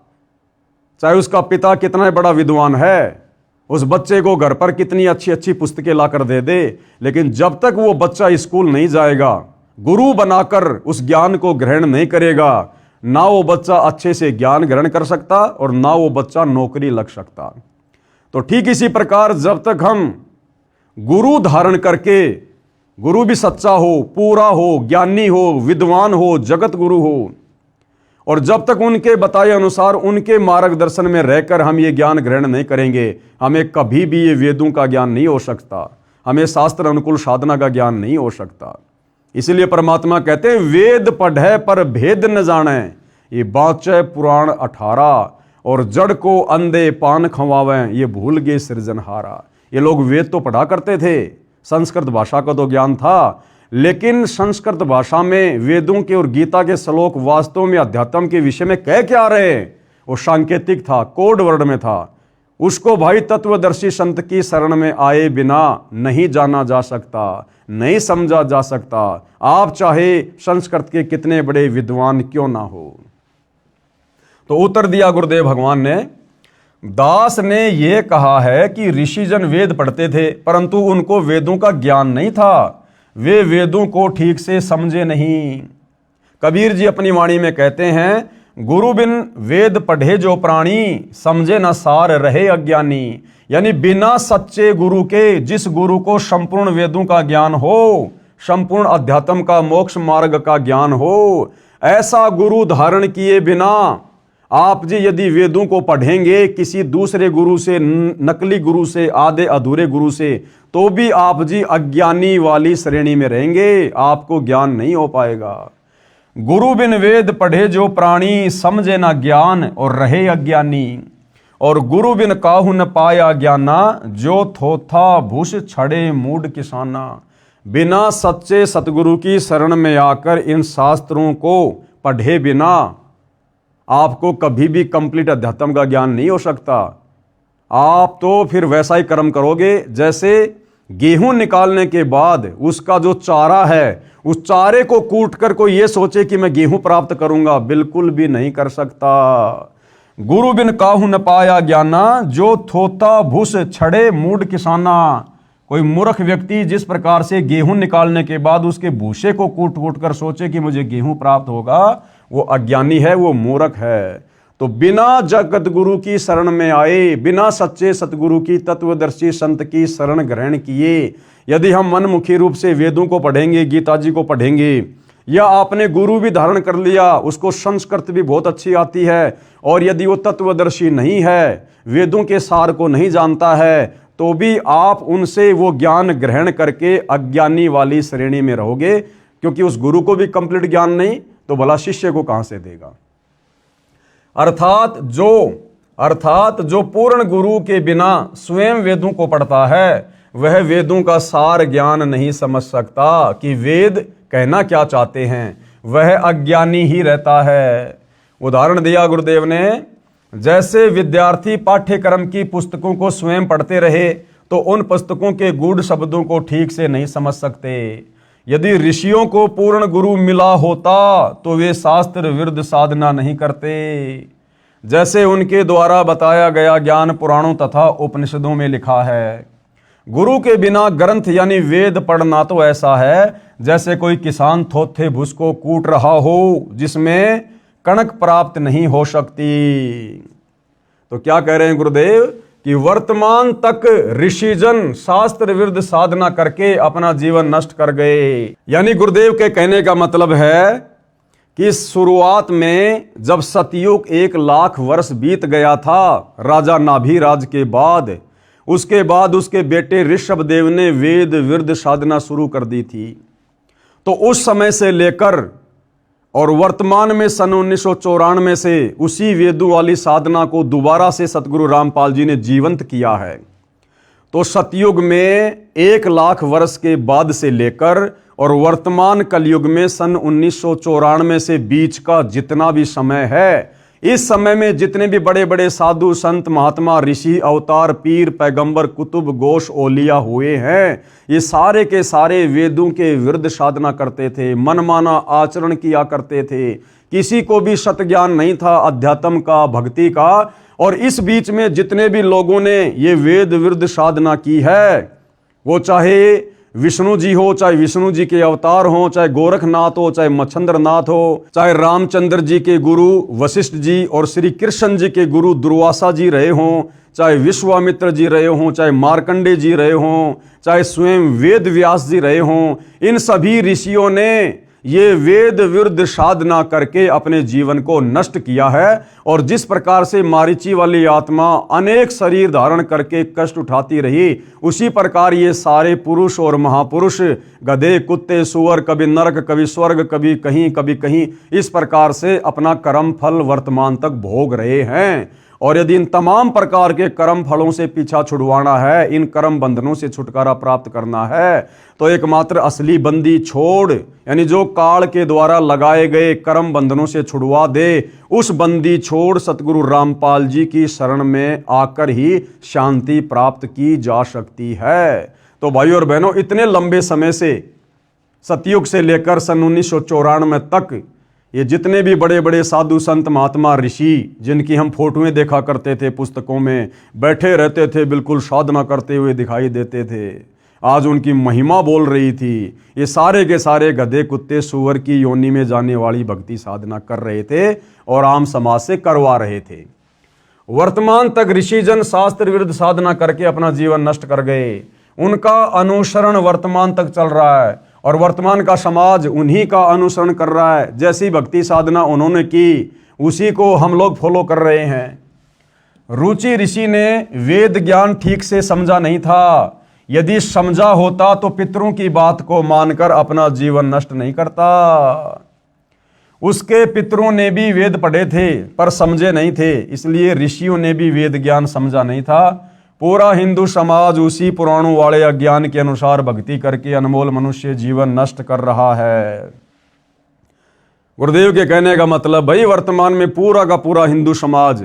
चाहे उसका पिता कितना बड़ा विद्वान है, उस बच्चे को घर पर कितनी अच्छी अच्छी पुस्तकें लाकर दे दे, लेकिन जब तक वो बच्चा स्कूल नहीं जाएगा, गुरु बनाकर उस ज्ञान को ग्रहण नहीं करेगा, ना वो बच्चा अच्छे से ज्ञान ग्रहण कर सकता और ना वो बच्चा नौकरी लग सकता। तो ठीक इसी प्रकार जब तक हम गुरु धारण करके, गुरु भी सच्चा हो, पूरा हो, ज्ञानी हो, विद्वान हो, जगत गुरु हो, और जब तक उनके बताए अनुसार उनके मार्गदर्शन में रहकर हम ये ज्ञान ग्रहण नहीं करेंगे, हमें कभी भी ये वेदों का ज्ञान नहीं हो सकता, हमें शास्त्र अनुकूल साधना का ज्ञान नहीं हो सकता। इसलिए परमात्मा कहते हैं, वेद पढ़े पर भेद न जाने, ये बाँचे पुराण 18, और जड़ को अंधे पान खवावें, ये भूल गए सृजनहारा। ये लोग वेद तो पढ़ा करते थे, संस्कृत भाषा का तो ज्ञान था, लेकिन संस्कृत भाषा में वेदों के और गीता के श्लोक वास्तव में अध्यात्म के विषय में कह क्या रहे? वो सांकेतिक था, कोड वर्ड में था। उसको भाई तत्वदर्शी संत की शरण में आए बिना नहीं जाना जा सकता, नहीं समझा जा सकता, आप चाहे संस्कृत के कितने बड़े विद्वान क्यों ना हो। तो उत्तर दिया गुरुदेव भगवान ने, दास ने यह कहा है कि ऋषिजन वेद पढ़ते थे, परंतु उनको वेदों का ज्ञान नहीं था, वे वेदों को ठीक से समझे नहीं। कबीर जी अपनी वाणी में कहते हैं, गुरु बिन वेद पढ़े जो प्राणी, समझे न सार रहे अज्ञानी। यानी बिना सच्चे गुरु के, जिस गुरु को संपूर्ण वेदों का ज्ञान हो, संपूर्ण अध्यात्म का, मोक्ष मार्ग का ज्ञान हो, ऐसा गुरु धारण किए बिना आप जी यदि वेदों को पढ़ेंगे किसी दूसरे गुरु से, नकली गुरु से, आधे अधूरे गुरु से, तो भी आप जी अज्ञानी वाली श्रेणी में रहेंगे, आपको ज्ञान नहीं हो पाएगा। गुरु बिन वेद पढ़े जो प्राणी, समझे ना ज्ञान और रहे अज्ञानी। और गुरु बिन काहू न पाया ज्ञाना, जो थोथा भूष छड़े मूड किसाना। बिना सच्चे सतगुरु की शरण में आकर इन शास्त्रों को पढ़े बिना आपको कभी भी कंप्लीट अध्यात्म का ज्ञान नहीं हो सकता। आप तो फिर वैसा ही कर्म करोगे जैसे गेहूं निकालने के बाद उसका जो चारा है, उस चारे को कूट कर कोई ये सोचे कि मैं गेहूं प्राप्त करूंगा, बिल्कुल भी नहीं कर सकता। गुरु बिन काहू न पाया ज्ञाना, जो थोता भूस छड़े मूड किसाना। कोई मूर्ख व्यक्ति जिस प्रकार से गेहूं निकालने के बाद उसके भूसे को कूट कूट कर सोचे कि मुझे गेहूं प्राप्त होगा, वो अज्ञानी है, वो मूर्ख है। तो बिना जगत गुरु की शरण में आए, बिना सच्चे सतगुरु की, तत्वदर्शी संत की शरण ग्रहण किए यदि हम मनमुखी रूप से वेदों को पढ़ेंगे, गीता जी को पढ़ेंगे, या आपने गुरु भी धारण कर लिया, उसको संस्कृत भी बहुत अच्छी आती है, और यदि वो तत्वदर्शी नहीं है, वेदों के सार को नहीं जानता है, तो भी आप उनसे वो ज्ञान ग्रहण करके अज्ञानी वाली श्रेणी में रहोगे, क्योंकि उस गुरु को भी कंप्लीट ज्ञान नहीं, तो भला शिष्य को कहां से देगा। अर्थात जो पूर्ण गुरु के बिना स्वयं वेदों को पढ़ता है, वह वेदों का सार ज्ञान नहीं समझ सकता कि वेद कहना क्या चाहते हैं, वह अज्ञानी ही रहता है। उदाहरण दिया गुरुदेव ने, जैसे विद्यार्थी पाठ्यक्रम की पुस्तकों को स्वयं पढ़ते रहे तो उन पुस्तकों के गूढ़ शब्दों को ठीक से नहीं समझ सकते। यदि ऋषियों को पूर्ण गुरु मिला होता तो वे शास्त्र विरुद्ध साधना नहीं करते। जैसे उनके द्वारा बताया गया ज्ञान पुराणों तथा उपनिषदों में लिखा है। गुरु के बिना ग्रंथ यानी वेद पढ़ना तो ऐसा है जैसे कोई किसान थोथे भूस को कूट रहा हो जिसमें कणक प्राप्त नहीं हो सकती। तो क्या कह रहे हैं गुरुदेव कि वर्तमान तक ऋषिजन शास्त्र विरुद्ध साधना करके अपना जीवन नष्ट कर गए। यानी गुरुदेव के कहने का मतलब है कि शुरुआत में जब सतयुग 1,00,000 वर्ष बीत गया था राजा नाभिराज के बाद, उसके बाद उसके बेटे ऋषभदेव ने वेद विरुद्ध साधना शुरू कर दी थी। तो उस समय से लेकर और वर्तमान में सन 1994 से उसी वेदों वाली साधना को दोबारा से सतगुरु रामपाल जी ने जीवंत किया है। तो सतयुग में 1,00,000 वर्ष के बाद से लेकर और वर्तमान कलयुग में सन 1994 से बीच का जितना भी समय है, इस समय में जितने भी बड़े बड़े साधु संत महात्मा ऋषि अवतार पीर पैगंबर कुतुब गोश ओलिया हुए हैं, ये सारे के सारे वेदों के विरुद्ध साधना करते थे, मनमाना आचरण किया करते थे। किसी को भी सत ज्ञान नहीं था अध्यात्म का, भक्ति का। और इस बीच में जितने भी लोगों ने ये वेद विरुद्ध साधना की है, वो चाहे विष्णु जी हो, चाहे विष्णु जी के अवतार हो, चाहे गोरखनाथ हो, चाहे मच्छंद्रनाथ हो, चाहे रामचंद्र जी के गुरु वशिष्ठ जी और श्री कृष्ण जी के गुरु दुर्वासा जी रहे हों, चाहे विश्वामित्र जी रहे हों, चाहे मार्कंडे जी रहे हों, चाहे स्वयं वेद व्यास जी रहे हों, इन सभी ऋषियों ने ये वेद विरुद्ध साधना करके अपने जीवन को नष्ट किया है। और जिस प्रकार से मारीची वाली आत्मा अनेक शरीर धारण करके कष्ट उठाती रही, उसी प्रकार ये सारे पुरुष और महापुरुष गधे कुत्ते सुअर, कभी नरक कभी स्वर्ग, कभी कहीं, इस प्रकार से अपना कर्म फल वर्तमान तक भोग रहे हैं। और यदि इन तमाम प्रकार के कर्म फलों से पीछा छुड़वाना है, इन कर्म बंधनों से छुटकारा प्राप्त करना है, तो एकमात्र असली बंदी छोड़, यानी जो काल के द्वारा लगाए गए कर्म बंधनों से छुड़वा दे, उस बंदी छोड़ सतगुरु रामपाल जी की शरण में आकर ही शांति प्राप्त की जा सकती है। तो भाइयों और बहनों, इतने लंबे समय से सतयुग से लेकर सन 1994 तक ये जितने भी बड़े बड़े साधु संत महात्मा ऋषि, जिनकी हम फोटोएं देखा करते थे पुस्तकों में, बैठे रहते थे, बिल्कुल साधना करते हुए दिखाई देते थे, आज उनकी महिमा बोल रही थी। ये सारे के सारे गधे कुत्ते सुअर की योनि में जाने वाली भक्ति साधना कर रहे थे और आम समाज से करवा रहे थे। वर्तमान तक ऋषिजन शास्त्र विरुद्ध साधना करके अपना जीवन नष्ट कर गए। उनका अनुसरण वर्तमान तक चल रहा है और वर्तमान का समाज उन्हीं का अनुसरण कर रहा है। जैसी भक्ति साधना उन्होंने की, उसी को हम लोग फॉलो कर रहे हैं। रुचि ऋषि ने वेद ज्ञान ठीक से समझा नहीं था। यदि समझा होता तो पितरों की बात को मानकर अपना जीवन नष्ट नहीं करता। उसके पितरों ने भी वेद पढ़े थे पर समझे नहीं थे, इसलिए ऋषियों ने भी वेद ज्ञान समझा नहीं था। पूरा हिंदू समाज उसी पुराणों वाले अज्ञान के अनुसार भक्ति करके अनमोल मनुष्य जीवन नष्ट कर रहा है। गुरुदेव के कहने का मतलब, भाई वर्तमान में पूरा का पूरा हिंदू समाज,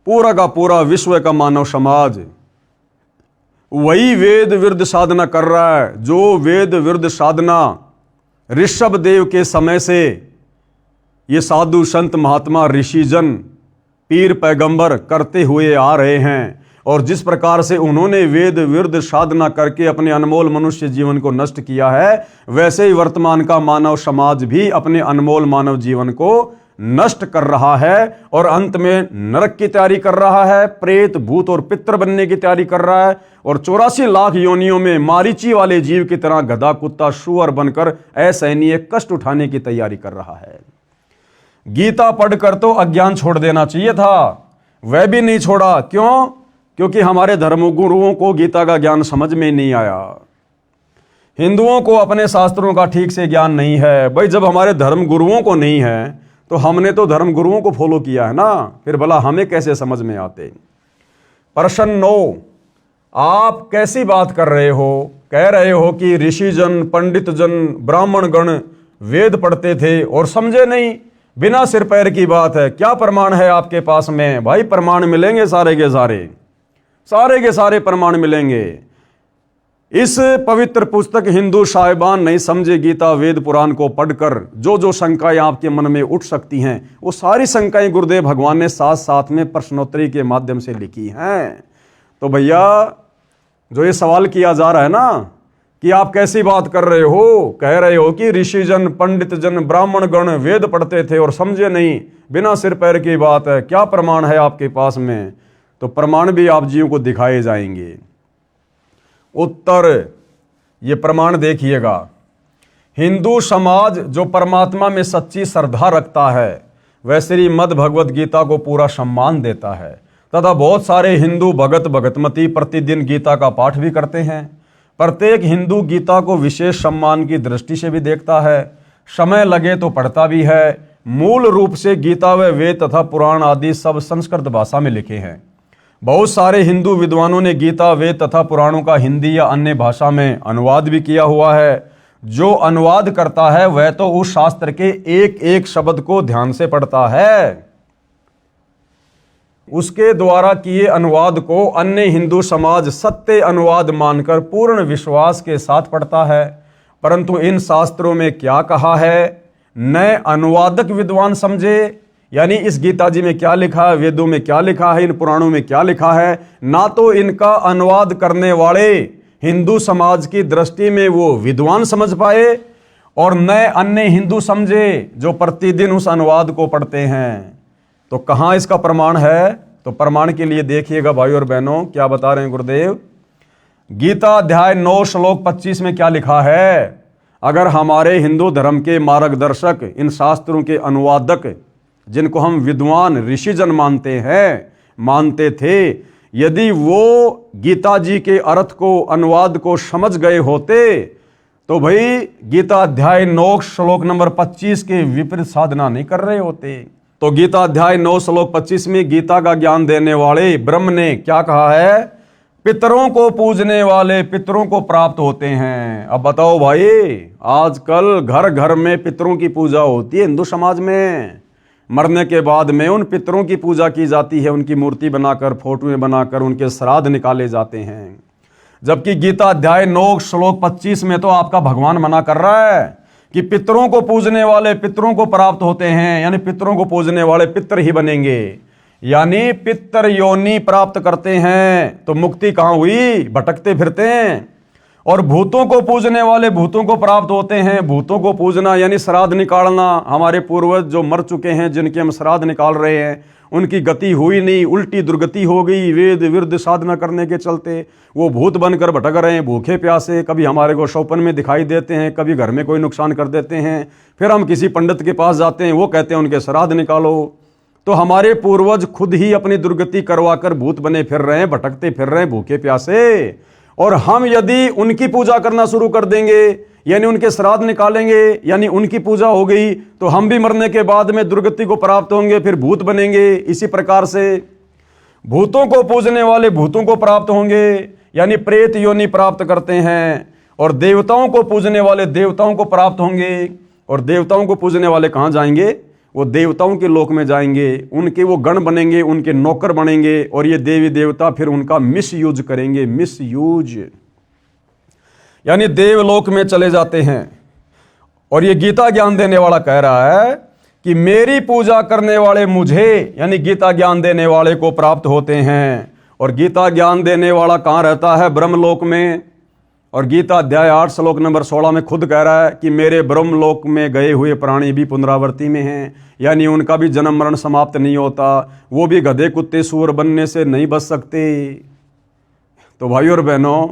पूरा का पूरा विश्व का मानव समाज वही वेद विरुद्ध साधना कर रहा है, जो वेद विरुद्ध साधना ऋषभदेव के समय से ये साधु संत महात्मा ऋषिजन पीर पैगंबर करते हुए आ रहे हैं। और जिस प्रकार से उन्होंने वेद विरुद्ध साधना करके अपने अनमोल मनुष्य जीवन को नष्ट किया है, वैसे ही वर्तमान का मानव समाज भी अपने अनमोल मानव जीवन को नष्ट कर रहा है और अंत में नरक की तैयारी कर रहा है, प्रेत भूत और पितर बनने की तैयारी कर रहा है और 84 लाख योनियों में मारीची वाले जीव की तरह गधा कुत्ता सुअर बनकर असहनीय कष्ट उठाने की तैयारी कर रहा है। गीता पढ़कर तो अज्ञान छोड़ देना चाहिए था, वह भी नहीं छोड़ा। क्यों? क्योंकि हमारे धर्मगुरुओं को गीता का ज्ञान समझ में नहीं आया। हिंदुओं को अपने शास्त्रों का ठीक से ज्ञान नहीं है। भाई जब हमारे धर्मगुरुओं को नहीं है तो हमने तो धर्मगुरुओं को फॉलो किया है ना, फिर भला हमें कैसे समझ में आते। प्रश्न 9, आप कैसी बात कर रहे हो? कह रहे हो कि ऋषिजन पंडित जन ब्राह्मण गण वेद पढ़ते थे और समझे नहीं, बिना सिर पैर की बात है। क्या प्रमाण है आपके पास में? भाई प्रमाण मिलेंगे, सारे के सारे प्रमाण मिलेंगे। इस पवित्र पुस्तक हिंदू साहिबान नहीं समझे गीता वेद पुराण को पढ़कर जो जो शंकाएं आपके मन में उठ सकती हैं, वो सारी शंकाएं गुरुदेव भगवान ने साथ साथ में प्रश्नोत्तरी के माध्यम से लिखी हैं। तो भैया जो ये सवाल किया जा रहा है ना कि आप कैसी बात कर रहे हो, कह रहे हो कि ऋषिजन पंडित जन ब्राह्मण गण वेद पढ़ते थे और समझे नहीं, बिना सिर पैर की बात है, क्या प्रमाण है आपके पास में? तो प्रमाण भी आप जीवों को दिखाए जाएंगे। उत्तर, ये प्रमाण देखिएगा। हिंदू समाज जो परमात्मा में सच्ची श्रद्धा रखता है वह श्रीमद् भगवद गीता को पूरा सम्मान देता है तथा बहुत सारे हिंदू भगत भगतमती प्रतिदिन गीता का पाठ भी करते हैं। प्रत्येक हिंदू गीता को विशेष सम्मान की दृष्टि से भी देखता है, समय लगे तो पढ़ता भी है। मूल रूप से गीता व वेद तथा पुराण आदि सब संस्कृत भाषा में लिखे हैं। बहुत सारे हिंदू विद्वानों ने गीता वेद तथा पुराणों का हिंदी या अन्य भाषा में अनुवाद भी किया हुआ है। जो अनुवाद करता है वह तो उस शास्त्र के एक एक शब्द को ध्यान से पढ़ता है। उसके द्वारा किए अनुवाद को अन्य हिंदू समाज सत्य अनुवाद मानकर पूर्ण विश्वास के साथ पढ़ता है। परंतु इन शास्त्रों में क्या कहा है न अनुवादक विद्वान समझे, यानी इस गीता जी में क्या लिखा है, वेदों में क्या लिखा है, इन पुराणों में क्या लिखा है, ना तो इनका अनुवाद करने वाले हिंदू समाज की दृष्टि में वो विद्वान समझ पाए और न अन्य हिंदू समझे जो प्रतिदिन उस अनुवाद को पढ़ते हैं। तो कहाँ इसका प्रमाण है? तो प्रमाण के लिए देखिएगा भाई और बहनों, क्या बता रहे हैं गुरुदेव। गीता अध्याय 9 श्लोक 25 में क्या लिखा है? अगर हमारे हिंदू धर्म के मार्गदर्शक, इन शास्त्रों के अनुवादक जिनको हम विद्वान ऋषिजन मानते थे, यदि वो गीता जी के अर्थ को, अनुवाद को समझ गए होते तो भाई गीता अध्याय 9 श्लोक नंबर 25 के विपरीत साधना नहीं कर रहे होते। तो गीता अध्याय 9 श्लोक 25 में गीता का ज्ञान देने वाले ब्रह्म ने क्या कहा है? पितरों को पूजने वाले पितरों को प्राप्त होते हैं। अब बताओ भाई, आजकल घर घर में पितरों की पूजा होती है हिंदू समाज में। मरने के बाद में उन पितरों की पूजा की जाती है, उनकी मूर्ति बनाकर, फोटोएं बनाकर उनके श्राद्ध निकाले जाते हैं। जबकि गीता अध्याय 9 श्लोक 25 में तो आपका भगवान मना कर रहा है कि पितरों को पूजने वाले पितरों को प्राप्त होते हैं, यानी पितरों को पूजने वाले पितर ही बनेंगे, यानी पितर योनि प्राप्त करते हैं। तो मुक्ति कहां हुई? भटकते फिरते हैं। और भूतों को पूजने वाले भूतों को प्राप्त होते हैं। भूतों को पूजना यानी श्राद्ध निकालना। हमारे पूर्वज जो मर चुके हैं, जिनके हम श्राद्ध निकाल रहे हैं, उनकी गति हुई नहीं, उल्टी दुर्गति हो गई वेद विरुद्ध साधना करने के चलते। वो भूत बनकर भटक रहे हैं, भूखे प्यासे। कभी हमारे को सौपन में दिखाई देते हैं, कभी घर में कोई नुकसान कर देते हैं। फिर हम किसी पंडित के पास जाते हैं, वो कहते हैं उनके श्राद्ध निकालो। तो हमारे पूर्वज खुद ही अपनी दुर्गति करवाकर भूत बने फिर रहे हैं, भटकते फिर रहे हैं, भूखे प्यासे। और हम यदि उनकी पूजा करना शुरू कर देंगे, यानी उनके श्राद्ध निकालेंगे, यानी उनकी पूजा हो गई, तो हम भी मरने के बाद में दुर्गति को प्राप्त होंगे, फिर भूत बनेंगे। इसी प्रकार से भूतों को पूजने वाले भूतों को प्राप्त होंगे, यानी प्रेत योनि प्राप्त करते हैं। और देवताओं को पूजने वाले देवताओं को प्राप्त होंगे। और देवताओं को पूजने वाले कहाँ जाएंगे? वो देवताओं के लोक में जाएंगे, उनके वो गण बनेंगे, उनके नौकर बनेंगे। और ये देवी देवता फिर उनका मिसयूज करेंगे, मिसयूज, यानी देवलोक में चले जाते हैं। और ये गीता ज्ञान देने वाला कह रहा है कि मेरी पूजा करने वाले मुझे, यानी गीता ज्ञान देने वाले को प्राप्त होते हैं। और गीता ज्ञान देने वाला कहाँ रहता है? ब्रह्मलोक में। और गीता अध्याय 8 श्लोक नंबर 16 में खुद कह रहा है कि मेरे ब्रह्मलोक में गए हुए प्राणी भी पुनरावृत्ति में हैं, यानी उनका भी जन्म मरण समाप्त नहीं होता। वो भी गधे कुत्ते सूअर बनने से नहीं बच सकते। तो भाई और बहनों,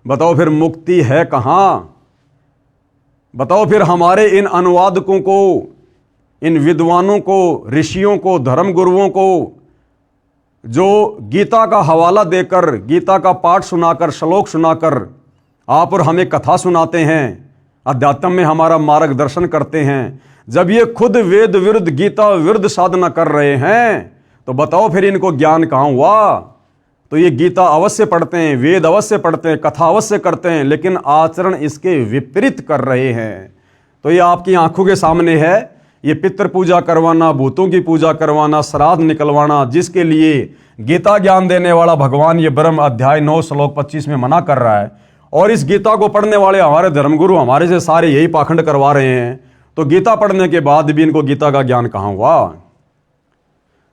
बताओ फिर मुक्ति है कहाँ? बताओ फिर हमारे इन अनुवादकों को, इन विद्वानों को, ऋषियों को, धर्म गुरुओं को, जो गीता का हवाला देकर, गीता का पाठ सुनाकर, श्लोक सुनाकर आप और हमें कथा सुनाते हैं, अध्यात्म में हमारा मार्गदर्शन करते हैं, जब ये खुद वेद विरुद्ध, गीता विरुद्ध साधना कर रहे हैं, तो बताओ फिर इनको ज्ञान कहाँ हुआ? तो ये गीता अवश्य पढ़ते हैं, वेद अवश्य पढ़ते हैं, कथा अवश्य करते हैं, लेकिन आचरण इसके विपरीत कर रहे हैं। तो ये आपकी आंखों के सामने है। ये पितृ पूजा करवाना, भूतों की पूजा करवाना, श्राद्ध निकलवाना, जिसके लिए गीता ज्ञान देने वाला भगवान ये ब्रह्म अध्याय 9 श्लोक 25 में मना कर रहा है। और इस गीता को पढ़ने वाले हमारे धर्मगुरु हमारे से सारे यही पाखंड करवा रहे हैं। तो गीता पढ़ने के बाद भी इनको गीता का ज्ञान कहाँ हुआ?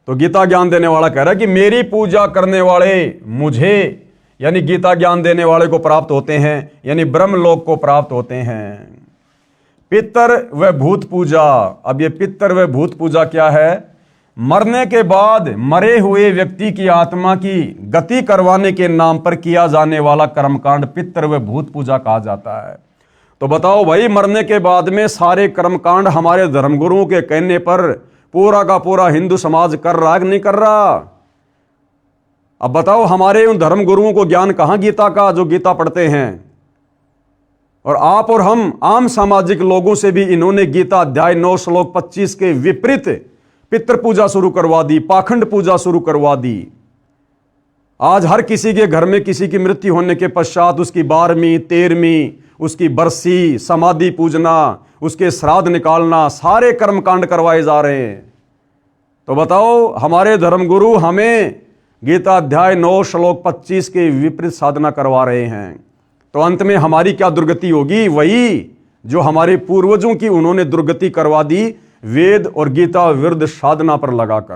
तो गीता ज्ञान देने वाला कह रहा है कि मेरी पूजा करने वाले मुझे, यानी गीता ज्ञान देने वाले को प्राप्त होते हैं, यानी ब्रह्मलोक को प्राप्त होते हैं। पितर व भूत पूजा। अब ये पितर व भूत पूजा क्या है? मरने के बाद मरे हुए व्यक्ति की आत्मा की गति करवाने के नाम पर किया जाने वाला कर्मकांड पितृ व भूत पूजा कहा जाता है। तो बताओ भाई, मरने के बाद में सारे कर्मकांड हमारे धर्मगुरुओं के कहने पर पूरा का पूरा हिंदू समाज कर रहा है कि नहीं कर रहा? अब बताओ, हमारे उन धर्मगुरुओं को ज्ञान कहां गीता का, जो गीता पढ़ते हैं? और आप और हम आम सामाजिक लोगों से भी इन्होंने गीता अध्याय 9 श्लोक 25 के विपरीत पितृ पूजा शुरू करवा दी, पाखंड पूजा शुरू करवा दी। आज हर किसी के घर में किसी की मृत्यु होने के पश्चात उसकी 12वीं 13वीं उसकी बरसी, समाधि पूजना, उसके श्राद्ध निकालना, सारे कर्मकांड करवाए जा रहे हैं। तो बताओ, हमारे धर्मगुरु हमें गीता अध्याय 9 श्लोक 25 के विपरीत साधना करवा रहे हैं। तो अंत में हमारी क्या दुर्गति होगी? वही जो हमारे पूर्वजों की उन्होंने दुर्गति करवा दी, वेद और गीता विरुद्ध साधना पर लगाकर।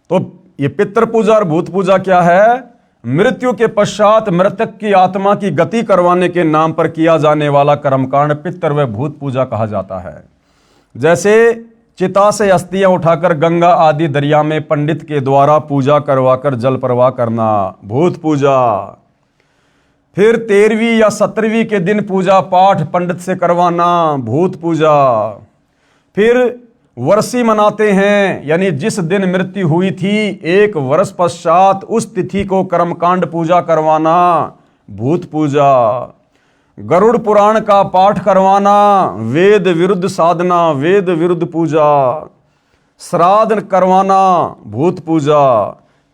तो ये पितृ पूजा और भूत पूजा क्या है? मृत्यु के पश्चात मृतक की आत्मा की गति करवाने के नाम पर किया जाने वाला कर्मकांड पितृ व भूत पूजा कहा जाता है। जैसे चिता से अस्थियां उठाकर गंगा आदि दरिया में पंडित के द्वारा पूजा करवाकर जल प्रवाह करना, भूत पूजा। फिर 13वीं या 17वीं के दिन पूजा पाठ पंडित से करवाना, भूत पूजा। फिर वर्षी मनाते हैं, यानी जिस दिन मृत्यु हुई थी 1 वर्ष पश्चात उस तिथि को कर्मकांड पूजा करवाना, भूत पूजा। गरुड़ पुराण का पाठ करवाना, वेद विरुद्ध साधना, वेद विरुद्ध पूजा। श्राद्ध करवाना, भूत पूजा।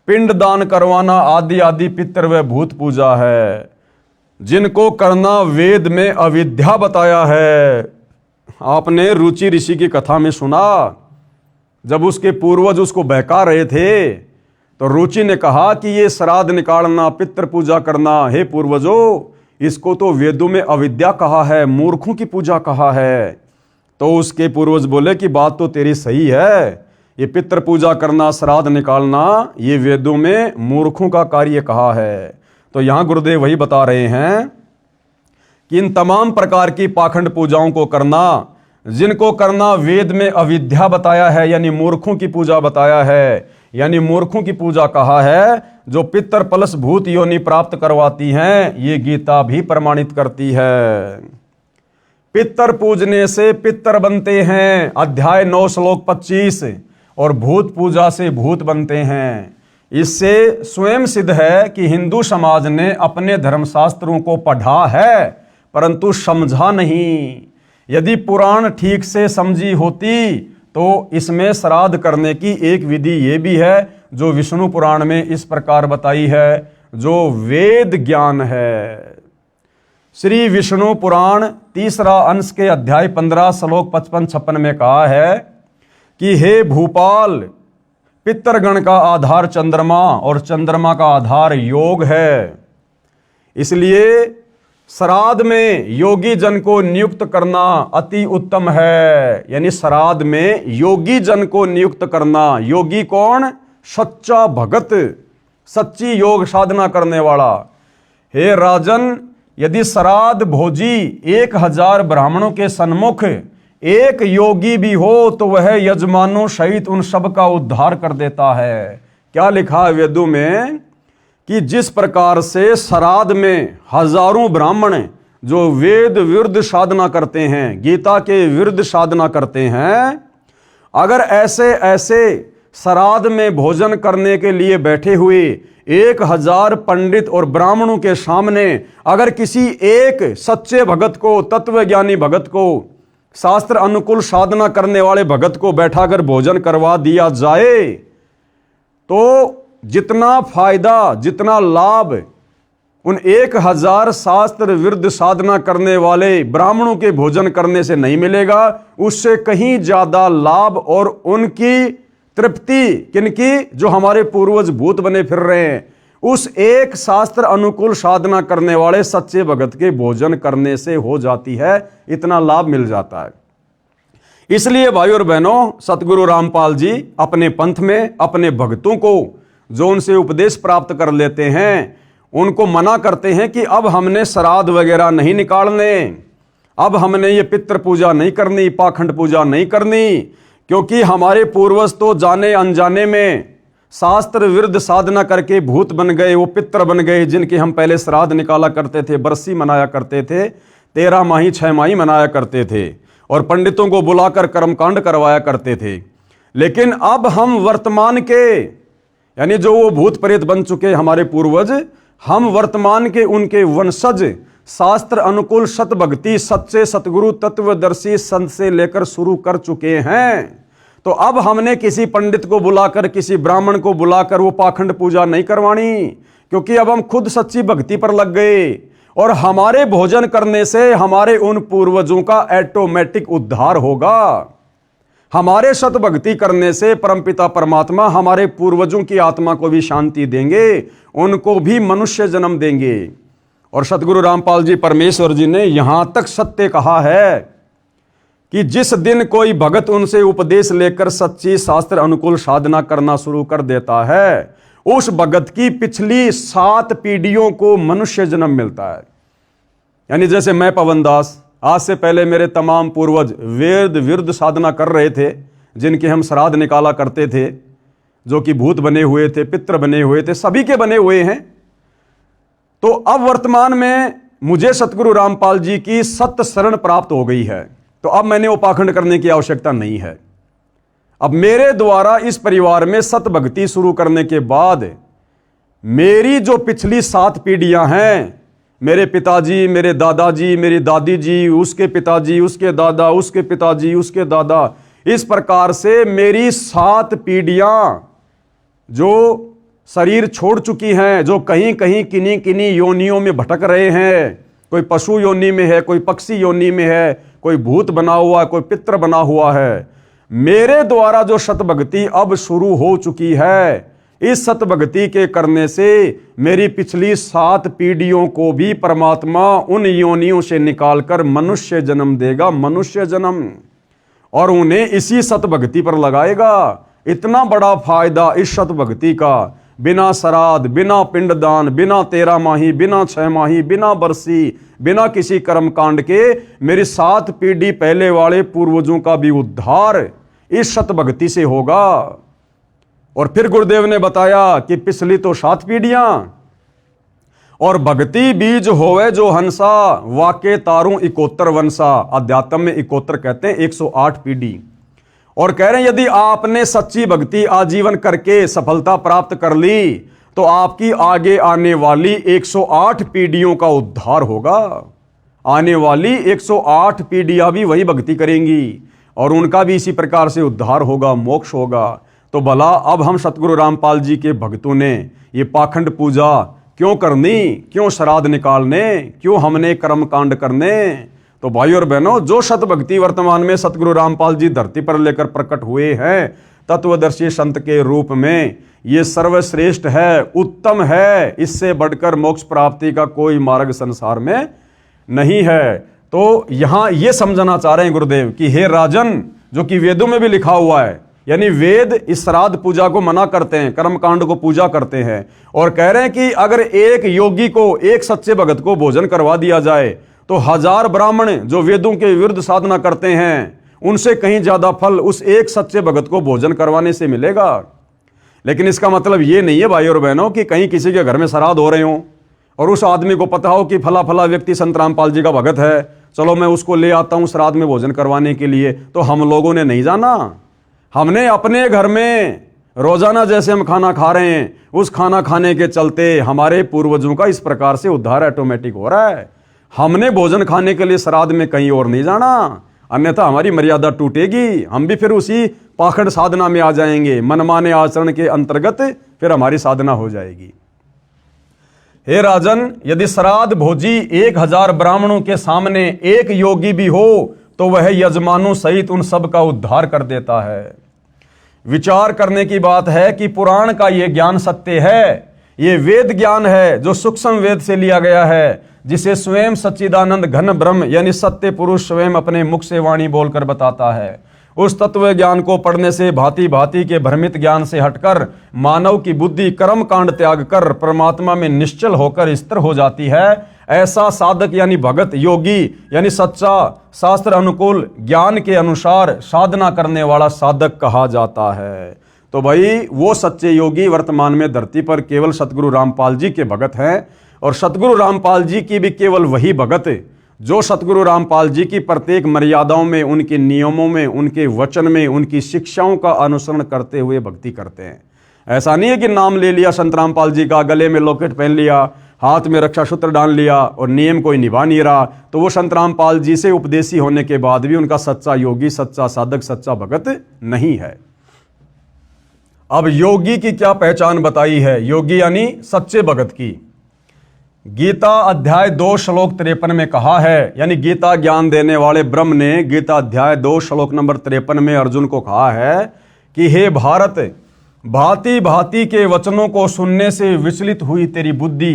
पिंड दान करवाना आदि आदि पितृ व भूत पूजा है, जिनको करना वेद में अविद्या बताया है। आपने रुचि ऋषि की कथा में सुना, जब उसके पूर्वज उसको बहका रहे थे तो रुचि ने कहा कि ये श्राद्ध निकालना, पितृ पूजा करना, हे पूर्वजों, इसको तो वेदों में अविद्या कहा है, मूर्खों की पूजा कहा है। तो उसके पूर्वज बोले कि बात तो तेरी सही है, ये पितृ पूजा करना, श्राद्ध निकालना, ये वेदों में मूर्खों का कार्य कहा है। तो यहां गुरुदेव वही बता रहे हैं कि इन तमाम प्रकार की पाखंड पूजाओं को करना, जिनको करना वेद में अविद्या बताया है, यानी मूर्खों की पूजा बताया है, यानी मूर्खों की पूजा कहा है, जो पितर प्लस भूत योनि प्राप्त करवाती हैं, ये गीता भी प्रमाणित करती है। पितर पूजने से पितर बनते हैं, अध्याय 9 श्लोक 25, और भूत पूजा से भूत बनते हैं। इससे स्वयं सिद्ध है कि हिंदू समाज ने अपने धर्मशास्त्रों को पढ़ा है परंतु समझा नहीं। यदि पुराण ठीक से समझी होती तो इसमें श्राद्ध करने की एक विधि ये भी है जो विष्णु पुराण में इस प्रकार बताई है, जो वेद ज्ञान है। श्री विष्णु पुराण 3रा अंश के अध्याय 15 श्लोक 55-56 में कहा है कि हे भूपाल, पितरगण का आधार चंद्रमा और चंद्रमा का आधार योग है, इसलिए श्राद्ध में योगी जन को नियुक्त करना अति उत्तम है। यानी श्राद्ध में योगी जन को नियुक्त करना। योगी कौन? सच्चा भगत, सच्ची योग साधना करने वाला। हे राजन, यदि श्राद्ध भोजी 1000 ब्राह्मणों के सन्मुख एक योगी भी हो तो वह यजमानों सहित उन सब का उद्धार कर देता है। क्या लिखा है वेदों में कि जिस प्रकार से श्राद्ध में हजारों ब्राह्मण जो वेद विरुद्ध साधना करते हैं, गीता के विरुद्ध साधना करते हैं, अगर ऐसे ऐसे श्राद्ध में भोजन करने के लिए बैठे हुए 1000 पंडित और ब्राह्मणों के सामने अगर किसी एक सच्चे भगत को, तत्वज्ञानी भगत को, शास्त्र अनुकूल साधना करने वाले भगत को बैठाकर भोजन करवा दिया जाए तो जितना फायदा, जितना लाभ उन 1000 शास्त्र विरुद्ध साधना करने वाले ब्राह्मणों के भोजन करने से नहीं मिलेगा, उससे कहीं ज्यादा लाभ और उनकी तृप्ति किनकी? जो हमारे पूर्वज भूत बने फिर रहे हैं, उस एक शास्त्र अनुकूल साधना करने वाले सच्चे भगत के भोजन करने से हो जाती है। इतना लाभ मिल जाता है। इसलिए भाई और बहनों, सतगुरु रामपाल जी अपने पंथ में अपने भक्तों को जो उनसे उपदेश प्राप्त कर लेते हैं उनको मना करते हैं कि अब हमने श्राद्ध वगैरह नहीं निकालने, अब हमने ये पितृ पूजा नहीं करनी, पाखंड पूजा नहीं करनी, क्योंकि हमारे पूर्वज तो जाने अनजाने में शास्त्र विरुद्ध साधना करके भूत बन गए, वो पितर बन गए, जिनके हम पहले श्राद्ध निकाला करते थे, बरसी मनाया करते थे, 13 माही 6 माही मनाया करते थे और पंडितों को बुलाकर कर्मकांड करवाया करते थे। लेकिन अब हम वर्तमान के, यानी जो वो भूत प्रेत बन चुके हमारे पूर्वज, हम वर्तमान के उनके वंशज शास्त्र अनुकूल सत भक्ति सच्चे सतगुरु तत्वदर्शी संत से लेकर शुरू कर चुके हैं। तो अब हमने किसी पंडित को बुलाकर, किसी ब्राह्मण को बुलाकर वो पाखंड पूजा नहीं करवानी, क्योंकि अब हम खुद सच्ची भक्ति पर लग गए और हमारे भोजन करने से हमारे उन पूर्वजों का ऑटोमेटिक उद्धार होगा। हमारे सत भक्ति करने से परमपिता परमात्मा हमारे पूर्वजों की आत्मा को भी शांति देंगे, उनको भी मनुष्य जन्म देंगे। और सतगुरु रामपाल जी परमेश्वर जी ने यहां तक सत्य कहा है कि जिस दिन कोई भगत उनसे उपदेश लेकर सच्ची शास्त्र अनुकूल साधना करना शुरू कर देता है, उस भगत की पिछली 7 पीढ़ियों को मनुष्य जन्म मिलता है। यानी जैसे मैं पवन दास, आज से पहले मेरे तमाम पूर्वज वेद विरुद्ध साधना कर रहे थे, जिनके हम श्राद्ध निकाला करते थे, जो कि भूत बने हुए थे, पितर बने हुए थे, सभी के बने हुए हैं। तो अब वर्तमान में मुझे सतगुरु रामपाल जी की सत्य शरण प्राप्त हो गई है, तो अब मैंने वो पाखंड करने की आवश्यकता नहीं है। अब मेरे द्वारा इस परिवार में सत भक्ति शुरू करने के बाद मेरी जो पिछली 7 पीढ़ियां हैं, मेरे पिताजी, मेरे दादाजी, मेरी दादी जी, उसके पिताजी, उसके दादा, उसके पिताजी, उसके दादा, इस प्रकार से मेरी 7 पीढ़ियां जो शरीर छोड़ चुकी हैं, जो कहीं कहीं किन्हीं किन्हीं योनियों में भटक रहे हैं, कोई पशु योनि में है, कोई पक्षी योनि में है, कोई भूत बना हुआ है, कोई पितर बना हुआ है, मेरे द्वारा जो सतभक्ति अब शुरू हो चुकी है, इस सतभक्ति के करने से मेरी पिछली 7 पीढ़ियों को भी परमात्मा उन योनियों से निकालकर मनुष्य जन्म देगा, मनुष्य जन्म, और उन्हें इसी सतभक्ति पर लगाएगा। इतना बड़ा फायदा इस सतभक्ति का, बिना श्राद्ध, बिना पिंडदान, बिना 13 माही, बिना 6 माही, बिना बरसी, बिना किसी कर्म कांड के मेरी 7 पीढ़ी पहले वाले पूर्वजों का भी उद्धार इस सतभक्ति से होगा। और फिर गुरुदेव ने बताया कि पिछली तो 7 पीढ़ियां, और भक्ति बीज होवे जो हंसा, वाके तारू 71 वंशा। अध्यात्म में 71 कहते हैं, 108 पीढ़ी। और कह रहे हैं यदि आपने सच्ची भक्ति आजीवन करके सफलता प्राप्त कर ली, तो आपकी आगे आने वाली 108 पीढ़ियों का उद्धार होगा। आने वाली 108 पीढ़ियां भी वही भक्ति करेंगी और उनका भी इसी प्रकार से उद्धार होगा, मोक्ष होगा। तो भला अब हम सतगुरु रामपाल जी के भक्तों ने ये पाखंड पूजा क्यों करनी, क्यों श्राद्ध निकालने, क्यों हमने कर्म कांड करने? तो भाई और बहनों, जो सत भक्ति वर्तमान में सतगुरु रामपाल जी धरती पर लेकर प्रकट हुए हैं तत्वदर्शी संत के रूप में, ये सर्वश्रेष्ठ है, उत्तम है। इससे बढ़कर मोक्ष प्राप्ति का कोई मार्ग संसार में नहीं है। तो यहां ये समझना चाह रहे हैं गुरुदेव कि हे राजन, जो कि वेदों में भी लिखा हुआ है, यानी वेद इस श्राद्ध पूजा को मना करते हैं, कर्मकांड को पूजा करते हैं, और कह रहे हैं कि अगर एक योगी को, एक सच्चे भगत को भोजन करवा दिया जाए तो 1000 ब्राह्मण जो वेदों के विरुद्ध साधना करते हैं, उनसे कहीं ज्यादा फल उस एक सच्चे भगत को भोजन करवाने से मिलेगा। लेकिन इसका मतलब ये नहीं है भाई और बहनों कि कहीं किसी के घर में श्राद्ध हो रहे हो और उस आदमी को पता हो कि फला फला व्यक्ति संत रामपाल जी का भगत है, चलो मैं उसको ले आता हूं श्राद्ध में भोजन करवाने के लिए, तो हम लोगों ने नहीं जाना। हमने अपने घर में रोजाना जैसे हम खाना खा रहे हैं, उस खाना खाने के चलते हमारे पूर्वजों का इस प्रकार से उद्धार ऑटोमेटिक हो रहा है। हमने भोजन खाने के लिए श्राद्ध में कहीं और नहीं जाना, अन्यथा हमारी मर्यादा टूटेगी, हम भी फिर उसी पाखंड साधना में आ जाएंगे। मनमाने आचरण के अंतर्गत फिर हमारी साधना हो जाएगी। हे राजन, यदि श्राद्ध भोजी 1000 ब्राह्मणों के सामने एक योगी भी हो तो वह यजमानों सहित उन सब का उद्धार कर देता है। विचार करने की बात है कि पुराण का यह ज्ञान सत्य है, ये वेद ज्ञान है जो सूक्ष्म वेद से लिया गया है, जिसे स्वयं सच्चिदानंद घन ब्रह्म यानी सत्य पुरुष स्वयं अपने मुख से वाणी बोलकर बताता है। उस तत्व ज्ञान को पढ़ने से भांति भांति के भ्रमित ज्ञान से हटकर मानव की बुद्धि कर्म कांड त्याग कर परमात्मा में निश्चल होकर स्थिर हो जाती है। ऐसा साधक यानी भगत, योगी यानी सच्चा शास्त्र अनुकूल ज्ञान के अनुसार साधना करने वाला साधक कहा जाता है। तो भाई वो सच्चे योगी वर्तमान में धरती पर केवल सतगुरु रामपाल जी के भगत हैं, और सतगुरु रामपाल जी की भी केवल वही भगत जो सतगुरु रामपाल जी की प्रत्येक मर्यादाओं में, उनके नियमों में, उनके वचन में, उनकी शिक्षाओं का अनुसरण करते हुए भक्ति करते हैं। ऐसा नहीं है कि नाम ले लिया संत रामपाल जी का, गले में लॉकेट पहन लिया, हाथ में रक्षा सूत्र डाल लिया और नियम कोई निभा नहीं रहा, तो वो संत रामपाल जी से उपदेशी होने के बाद भी उनका सच्चा योगी, सच्चा साधक, सच्चा भगत नहीं है। अब योगी की क्या पहचान बताई है? योगी यानी सच्चे भगत की गीता अध्याय 2 श्लोक 53 में कहा है, यानी गीता ज्ञान देने वाले ब्रह्म ने गीता अध्याय 2 श्लोक नंबर 53 में अर्जुन को कहा है कि हे भारत, भांति भांति के वचनों को सुनने से विचलित हुई तेरी बुद्धि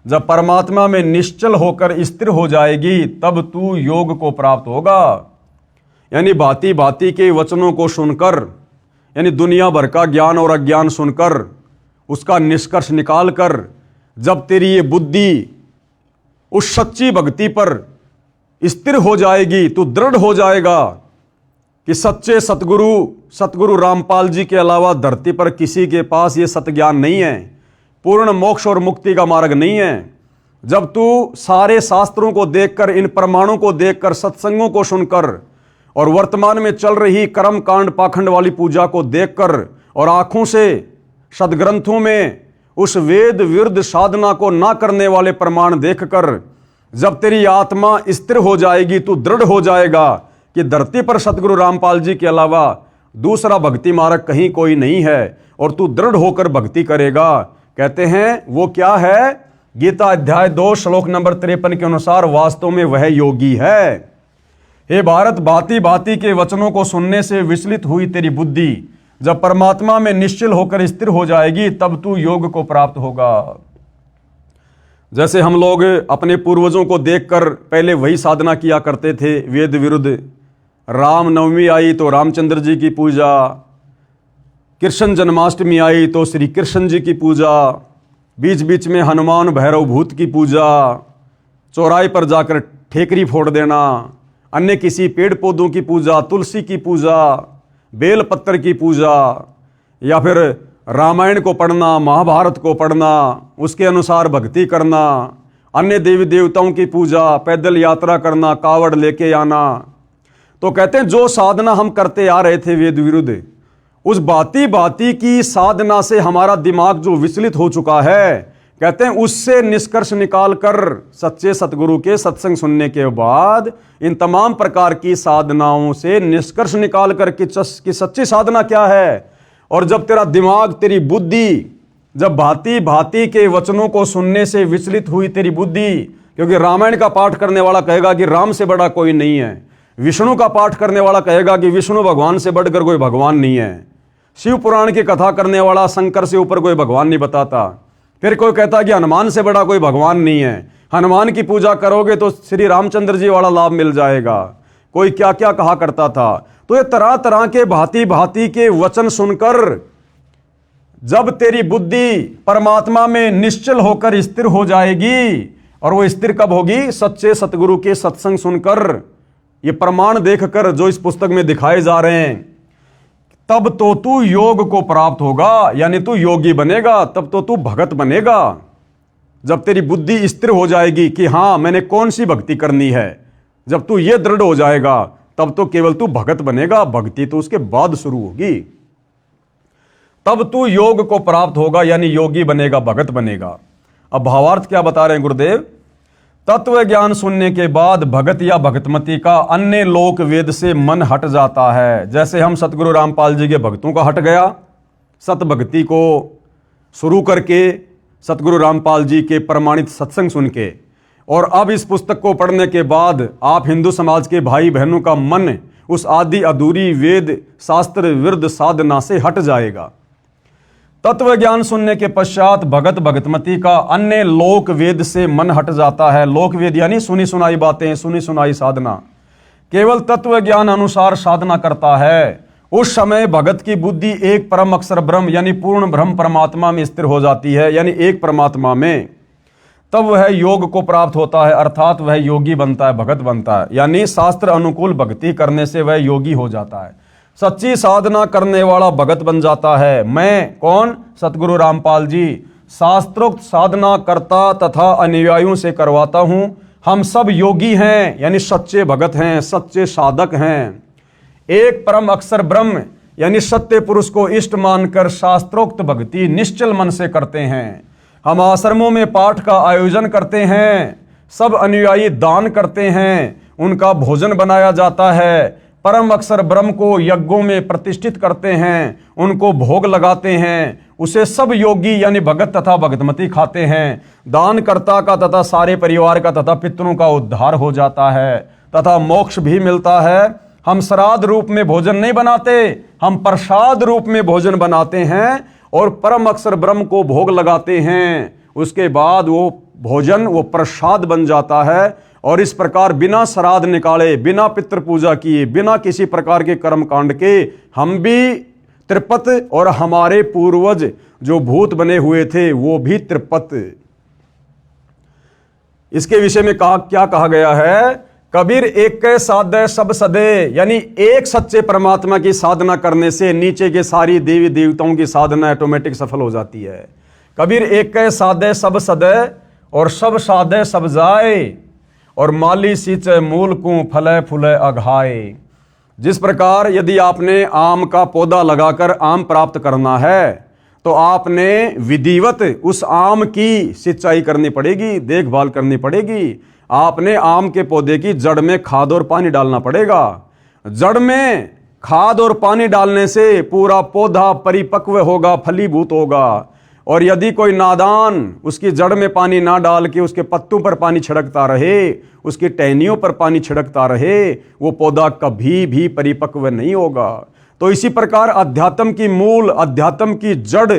जब परमात्मा में निश्चल होकर स्थिर हो जाएगी तब तू योग को प्राप्त होगा। यानी भांति भांति के वचनों को सुनकर, यानी दुनिया भर का ज्ञान और अज्ञान सुनकर उसका निष्कर्ष निकालकर जब तेरी ये बुद्धि उस सच्ची भक्ति पर स्थिर हो जाएगी, तू दृढ़ हो जाएगा कि सच्चे सतगुरु रामपाल जी के अलावा धरती पर किसी के पास ये सत्य ज्ञान नहीं है, पूर्ण मोक्ष और मुक्ति का मार्ग नहीं है। जब तू सारे शास्त्रों को देखकर, इन प्रमाणों को देखकर, सत्संगों को सुनकर और वर्तमान में चल रही कर्म कांड पाखंड वाली पूजा को देखकर और आंखों से सदग्रंथों में उस वेद विरुद्ध साधना को ना करने वाले प्रमाण देखकर जब तेरी आत्मा स्थिर हो जाएगी, तू दृढ़ हो जाएगा कि धरती पर सतगुरु रामपाल जी के अलावा दूसरा भक्ति मार्ग कहीं कोई नहीं है, और तू दृढ़ होकर भक्ति करेगा। कहते हैं वो क्या है? गीता अध्याय 2 श्लोक नंबर 53 के अनुसार वास्तव में वह योगी है। हे भारत, भांति भांति के वचनों को सुनने से विचलित हुई तेरी बुद्धि जब परमात्मा में निश्चल होकर स्थिर हो जाएगी तब तू योग को प्राप्त होगा। जैसे हम लोग अपने पूर्वजों को देखकर पहले वही साधना किया करते थे वेद विरुद्ध। राम नवमी आई तो रामचंद्र जी की पूजा, कृष्ण जन्माष्टमी आई तो श्री कृष्ण जी की पूजा, बीच बीच में हनुमान भैरव भूत की पूजा, चौराहे पर जाकर ठेकरी फोड़ देना, अन्य किसी पेड़ पौधों की पूजा, तुलसी की पूजा, बेल पत्तर की पूजा, या फिर रामायण को पढ़ना, महाभारत को पढ़ना, उसके अनुसार भक्ति करना, अन्य देवी देवताओं की पूजा, पैदल यात्रा करना, कावड़ लेके आना। तो कहते हैं जो साधना हम करते आ रहे थे वेद विरुद्ध, उस भांति भांति की साधना से हमारा दिमाग जो विचलित हो चुका है, कहते हैं उससे निष्कर्ष निकालकर सच्चे सतगुरु के सत्संग सुनने के बाद इन तमाम प्रकार की साधनाओं से निष्कर्ष निकालकर कि सच्ची साधना क्या है। और जब तेरा दिमाग, तेरी बुद्धि, जब भांति भांति के वचनों को सुनने से विचलित हुई तेरी बुद्धि, क्योंकि रामायण का पाठ करने वाला कहेगा कि राम से बड़ा कोई नहीं है, विष्णु का पाठ करने वाला कहेगा कि विष्णु भगवान से बढ़कर कोई भगवान नहीं है, शिव पुराण की कथा करने वाला शंकर से ऊपर कोई भगवान नहीं बताता, फिर कोई कहता कि हनुमान से बड़ा कोई भगवान नहीं है, हनुमान की पूजा करोगे तो श्री रामचंद्र जी वाला लाभ मिल जाएगा, कोई क्या क्या कहा करता था। तो ये तरह तरह के भांति भांति के वचन सुनकर जब तेरी बुद्धि परमात्मा में निश्चल होकर स्थिर हो जाएगी, और वो स्थिर कब होगी? सच्चे सतगुरु के सत्संग सुनकर, ये प्रमाण देखकर जो इस पुस्तक में दिखाए जा रहे हैं, तब तो तू योग को प्राप्त होगा, यानी तू योगी बनेगा, तब तो तू भगत बनेगा। जब तेरी बुद्धि स्थिर हो जाएगी कि हाँ मैंने कौन सी भक्ति करनी है, जब तू ये दृढ़ हो जाएगा तब तो केवल तू भगत बनेगा, भक्ति तो उसके बाद शुरू होगी। तब तू योग को प्राप्त होगा, यानी योगी बनेगा, भगत बनेगा। अब भावार्थ क्या बता रहे हैं गुरुदेव? तत्व ज्ञान सुनने के बाद भगत या भगतमती का अन्य लोक वेद से मन हट जाता है। जैसे हम सतगुरु रामपाल जी के भक्तों का हट गया, सत भक्ति को शुरू करके सतगुरु रामपाल जी के प्रमाणित सत्संग सुन के, और अब इस पुस्तक को पढ़ने के बाद आप हिंदू समाज के भाई बहनों का मन उस आदि अधूरी वेद शास्त्र विरुद्ध साधना से हट जाएगा। तत्व ज्ञान सुनने के पश्चात भगत भगतमती का अन्य लोक वेद से मन हट जाता है। लोक वेद यानी सुनी सुनाई बातें, सुनी सुनाई साधना, केवल तत्व ज्ञान अनुसार साधना करता है। उस समय भगत की बुद्धि एक परम अक्षर ब्रह्म यानी पूर्ण ब्रह्म परमात्मा में स्थिर हो जाती है, यानी एक परमात्मा में। तब वह योग को प्राप्त होता है, अर्थात वह योगी बनता है, भगत बनता है। यानी शास्त्र अनुकूल भक्ति करने से वह योगी हो जाता है, सच्ची साधना करने वाला भगत बन जाता है। मैं कौन? सतगुरु रामपाल जी शास्त्रोक्त साधना करता तथा अनुयायियों से करवाता हूं। हम सब योगी हैं, यानी सच्चे भगत हैं, सच्चे साधक हैं। एक परम अक्षर ब्रह्म यानी सत्य पुरुष को इष्ट मानकर शास्त्रोक्त भक्ति निश्चल मन से करते हैं। हम आश्रमों में पाठ का आयोजन करते हैं, सब अनुयायी दान करते हैं, उनका भोजन बनाया जाता है। परम अक्षर ब्रह्म को यज्ञों में प्रतिष्ठित करते हैं, उनको भोग लगाते हैं, उसे सब योगी यानी भगत तथा भगतमती खाते हैं। दानकर्ता का तथा सारे परिवार का तथा पितरों का उद्धार हो जाता है तथा मोक्ष भी मिलता है। हम श्राद्ध रूप में भोजन नहीं बनाते, हम प्रसाद रूप में भोजन बनाते हैं और परम अक्षर ब्रह्म को भोग लगाते हैं। उसके बाद वो भोजन वो प्रसाद बन जाता है। और इस प्रकार बिना श्राद्ध निकाले, बिना पितृ पूजा किए, बिना किसी प्रकार के कर्म कांड के हम भी त्रिपत और हमारे पूर्वज जो भूत बने हुए थे वो भी त्रिपत। इसके विषय में क्या कहा गया है? कबीर एक के साधे सब सदे, यानी एक सच्चे परमात्मा की साधना करने से नीचे के सारी देवी देवताओं की साधना ऑटोमेटिक सफल हो जाती है। कबीर एक के साधे सब सदे और सब साधे सब जाए और माली सींचे मूल को फले फूले अघाए। जिस प्रकार यदि आपने आम का पौधा लगाकर आम प्राप्त करना है तो आपने विधिवत उस आम की सिंचाई करनी पड़ेगी, देखभाल करनी पड़ेगी। आपने आम के पौधे की जड़ में खाद और पानी डालना पड़ेगा। जड़ में खाद और पानी डालने से पूरा पौधा परिपक्व होगा, फलीभूत होगा। और यदि कोई नादान उसकी जड़ में पानी ना डाल के उसके पत्तों पर पानी छिड़कता रहे, उसकी टहनियों पर पानी छिड़कता रहे, वो पौधा कभी भी परिपक्व नहीं होगा। तो इसी प्रकार अध्यात्म की मूल, अध्यात्म की जड़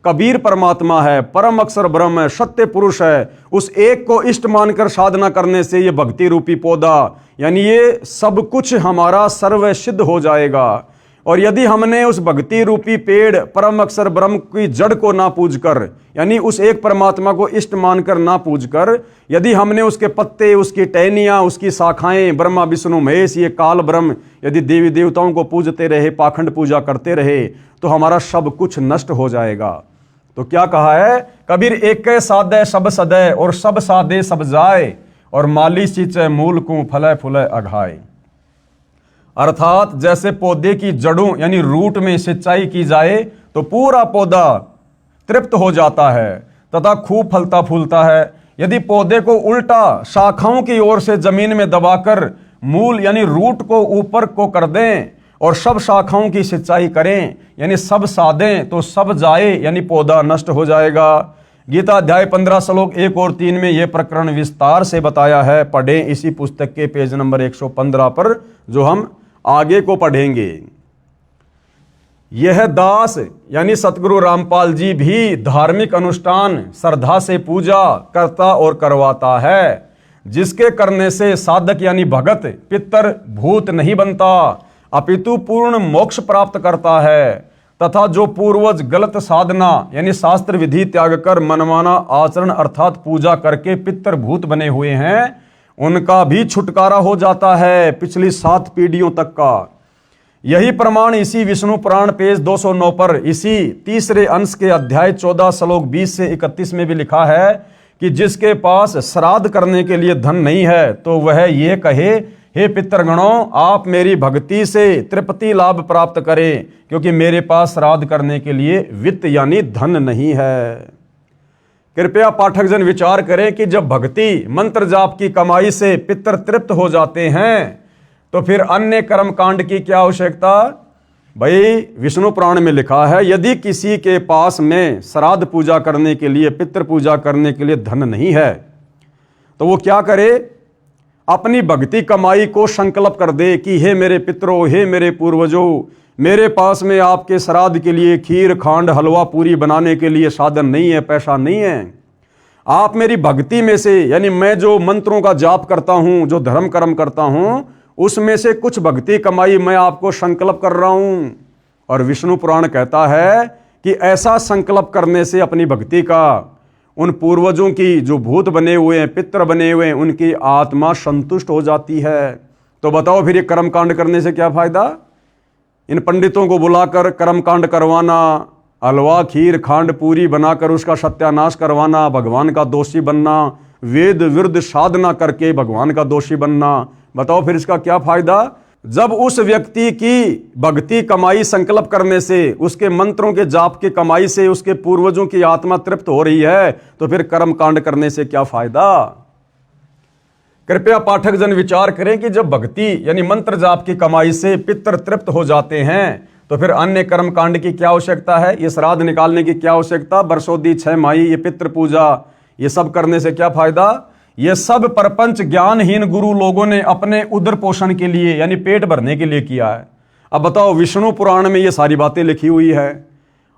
कबीर परमात्मा है, परम अक्षर ब्रह्म है, सत्य पुरुष है। उस एक को इष्ट मानकर साधना करने से ये भक्ति रूपी पौधा यानी ये सब कुछ हमारा सर्व सिद्ध हो जाएगा। और यदि हमने उस भक्ति रूपी पेड़ परम अक्षर ब्रह्म की जड़ को ना पूजकर, यानी उस एक परमात्मा को इष्ट मानकर ना पूजकर, यदि हमने उसके पत्ते, उसकी टहनियां, उसकी शाखाएं, ब्रह्मा विष्णु महेश, ये काल ब्रह्म, यदि देवी देवताओं को पूजते रहे, पाखंड पूजा करते रहे, तो हमारा सब कुछ नष्ट हो जाएगा। तो क्या कहा है? कबीर एक के साधे सब सदे और सब साधे सब जाए और माली सींचे मूल को फले फूले अघाए। अर्थात जैसे पौधे की जड़ों यानी रूट में सिंचाई की जाए तो पूरा पौधा तृप्त हो जाता है तथा खूब फलता फूलता है। यदि पौधे को उल्टा शाखाओं की ओर से जमीन में दबाकर मूल यानी रूट को ऊपर को कर दें और सब शाखाओं की सिंचाई करें यानी सब साधें तो सब जाए यानी पौधा नष्ट हो जाएगा। गीता अध्याय 15 श्लोक 1 और 3 में यह प्रकरण विस्तार से बताया है। पढ़ें इसी पुस्तक के पेज नंबर 115 पर, जो हम आगे को पढ़ेंगे। यह दास यानी सतगुरु रामपाल जी भी धार्मिक अनुष्ठान श्रद्धा से पूजा करता और करवाता है, जिसके करने से साधक यानी भगत पितर भूत नहीं बनता अपितु पूर्ण मोक्ष प्राप्त करता है। तथा जो पूर्वज गलत साधना यानी शास्त्र विधि त्याग कर मनमाना आचरण अर्थात पूजा करके पितर भूत बने हुए हैं, उनका भी छुटकारा हो जाता है पिछली 7 पीढ़ियों तक का। यही प्रमाण इसी विष्णु पुराण पेज 209 पर इसी तीसरे अंश के अध्याय 14 श्लोक 20 से 31 में भी लिखा है कि जिसके पास श्राद्ध करने के लिए धन नहीं है तो वह ये कहे, हे पितृगणों, आप मेरी भक्ति से तृप्ति लाभ प्राप्त करें, क्योंकि मेरे पास श्राद्ध करने के लिए वित्त यानी धन नहीं है। कृपया पाठक जन विचार करें कि जब भक्ति मंत्र जाप की कमाई से पितर तृप्त हो जाते हैं तो फिर अन्य कर्म कांड की क्या आवश्यकता? भाई विष्णु पुराण में लिखा है, यदि किसी के पास में श्राद्ध पूजा करने के लिए, पितृ पूजा करने के लिए धन नहीं है तो वो क्या करे? अपनी भक्ति कमाई को संकल्प कर दे कि हे मेरे पितरों, हे मेरे पूर्वजों, मेरे पास में आपके श्राद्ध के लिए खीर खांड हलवा पूरी बनाने के लिए साधन नहीं है, पैसा नहीं है। आप मेरी भक्ति में से यानी मैं जो मंत्रों का जाप करता हूं, जो धर्म कर्म करता हूं, उसमें से कुछ भक्ति कमाई मैं आपको संकल्प कर रहा हूं। और विष्णु पुराण कहता है कि ऐसा संकल्प करने से अपनी भक्ति का उन पूर्वजों की जो भूत बने हुए हैं, पितर बने हुए हैं, उनकी आत्मा संतुष्ट हो जाती है। तो बताओ फिर ये कर्मकांड करने से क्या फायदा? इन पंडितों को बुलाकर कर्मकांड करवाना, हलवा खीर खांड पूरी बनाकर उसका सत्यानाश करवाना, भगवान का दोषी बनना, वेद विरुद्ध साधना करके भगवान का दोषी बनना, बताओ फिर इसका क्या फायदा? जब उस व्यक्ति की भक्ति कमाई संकल्प करने से, उसके मंत्रों के जाप की कमाई से उसके पूर्वजों की आत्मा तृप्त हो रही है, तो फिर कर्म कांड करने से क्या फायदा? कृपया पाठक जन विचार करें कि जब भक्ति यानी मंत्र जाप की कमाई से पितर तृप्त हो जाते हैं, तो फिर अन्य कर्म कांड की क्या आवश्यकता है? ये श्राद्ध निकालने की क्या आवश्यकता? बरसोदी 6 माही, ये पितृ पूजा, ये सब करने से क्या फायदा? ये सब परपंच ज्ञानहीन गुरु लोगों ने अपने उदर पोषण के लिए यानी पेट भरने के लिए किया है। अब बताओ, विष्णु पुराण में ये सारी बातें लिखी हुई है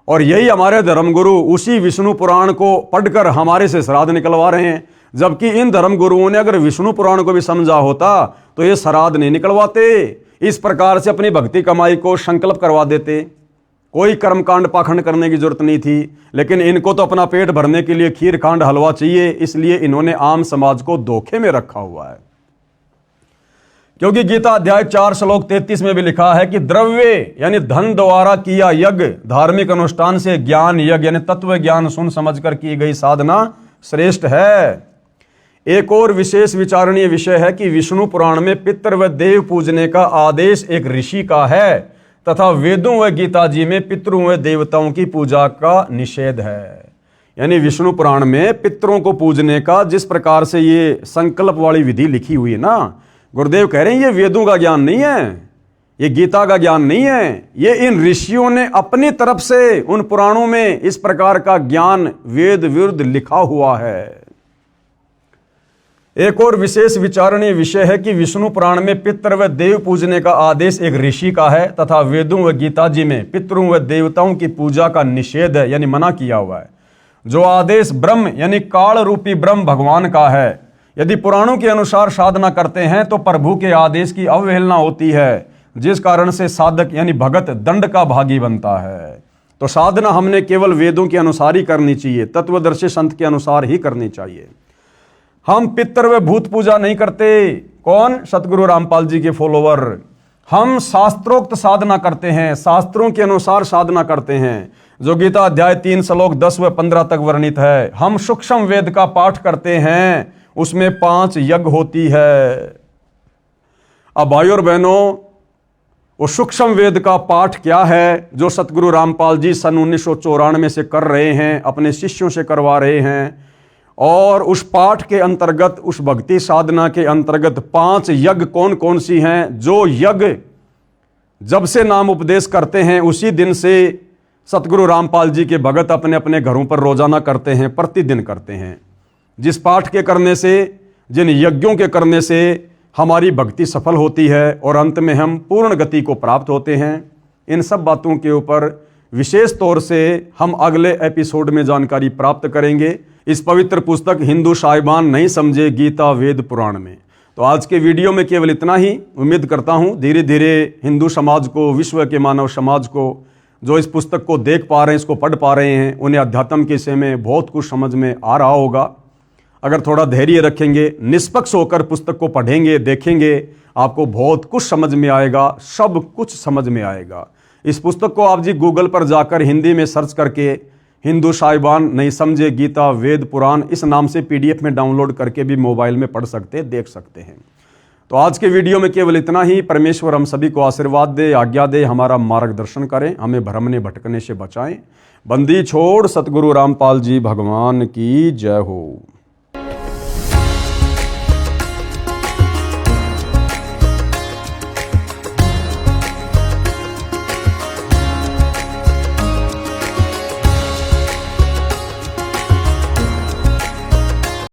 और यही हमारे धर्मगुरु उसी विष्णु पुराण को पढ़कर हमारे से श्राद्ध निकलवा रहे हैं। जबकि इन धर्मगुरुओं ने अगर विष्णु पुराण को भी समझा होता तो ये श्राद्ध नहीं निकलवाते, इस प्रकार से अपनी भक्ति कमाई को संकल्प करवा देते। कोई कर्मकांड पाखंड करने की जरूरत नहीं थी, लेकिन इनको तो अपना पेट भरने के लिए खीर खांड हलवा चाहिए, इसलिए इन्होंने आम समाज को धोखे में रखा हुआ है। क्योंकि गीता अध्याय 4 श्लोक 33 में भी लिखा है कि द्रव्य यानी धन द्वारा किया यज्ञ, धार्मिक अनुष्ठान से ज्ञान यज्ञ यानी तत्व ज्ञान सुन समझकर की गई साधना श्रेष्ठ है। एक और विशेष विचारणीय विषय है कि विष्णु पुराण में पितृ व देव पूजने का आदेश एक ऋषि का है तथा वेदों व गीता जी में पितरों व देवताओं की पूजा का निषेध है। यानी विष्णु पुराण में पितरों को पूजने का जिस प्रकार से ये संकल्प वाली विधि लिखी हुई है ना, गुरुदेव कह रहे हैं ये वेदों का ज्ञान नहीं है, ये गीता का ज्ञान नहीं है, ये इन ऋषियों ने अपनी तरफ से उन पुराणों में इस प्रकार का ज्ञान वेद विरुद्ध लिखा हुआ है। एक और विशेष विचारणीय विषय है कि विष्णु पुराण में पितृ व देव पूजने का आदेश एक ऋषि का है तथा वेदों व गीता जी में पितरों व देवताओं की पूजा का निषेध है यानी मना किया हुआ है। जो आदेश ब्रह्म यानी काल रूपी ब्रह्म भगवान का है, यदि पुराणों के अनुसार साधना करते हैं तो प्रभु के आदेश की अवहेलना होती है, जिस कारण से साधक यानी भगत दंड का भागी बनता है। तो साधना हमने केवल वेदों के अनुसार ही करनी चाहिए, तत्वदर्शी संत के अनुसार ही करनी चाहिए। हम पितर व भूत पूजा नहीं करते। कौन? सतगुरु रामपाल जी के फॉलोवर। हम शास्त्रोक्त साधना करते हैं, शास्त्रों के अनुसार साधना करते हैं, जो गीता अध्याय 3 श्लोक 10 व 15 तक वर्णित है। हम सूक्ष्म वेद का पाठ करते हैं, उसमें 5 यज्ञ होती है। अब भाइयों और बहनों, वो सूक्ष्म वेद का पाठ क्या है जो सतगुरु रामपाल जी सन 1994 से कर रहे हैं, अपने शिष्यों से करवा रहे हैं। और उस पाठ के अंतर्गत, उस भक्ति साधना के अंतर्गत 5 यज्ञ कौन कौन सी हैं, जो यज्ञ जब से नाम उपदेश करते हैं उसी दिन से सतगुरु रामपाल जी के भगत अपने अपने घरों पर रोजाना करते हैं, प्रतिदिन करते हैं। जिस पाठ के करने से, जिन यज्ञों के करने से हमारी भक्ति सफल होती है और अंत में हम पूर्ण गति को प्राप्त होते हैं। इन सब बातों के ऊपर विशेष तौर से हम अगले एपिसोड में जानकारी प्राप्त करेंगे, इस पवित्र पुस्तक हिंदू साहिबान नहीं समझे गीता वेद पुराण में। तो आज के वीडियो में केवल इतना ही। उम्मीद करता हूँ धीरे धीरे हिंदू समाज को, विश्व के मानव समाज को, जो इस पुस्तक को देख पा रहे हैं, इसको पढ़ पा रहे हैं, उन्हें अध्यात्म के विषय में बहुत कुछ समझ में आ रहा होगा। अगर थोड़ा धैर्य रखेंगे, निष्पक्ष होकर पुस्तक को पढ़ेंगे, देखेंगे, आपको बहुत कुछ समझ में आएगा, सब कुछ समझ में आएगा। इस पुस्तक को आप जी गूगल पर जाकर हिंदी में सर्च करके हिंदू साहिबान नहीं समझे गीता वेद पुराण इस नाम से PDF में डाउनलोड करके भी मोबाइल में पढ़ सकते, देख सकते हैं। तो आज के वीडियो में केवल इतना ही। परमेश्वर हम सभी को आशीर्वाद दे, आज्ञा दे, हमारा मार्गदर्शन करें, हमें भ्रमने भटकने से बचाएं। बंदी छोड़ सतगुरु रामपाल जी भगवान की जय हो।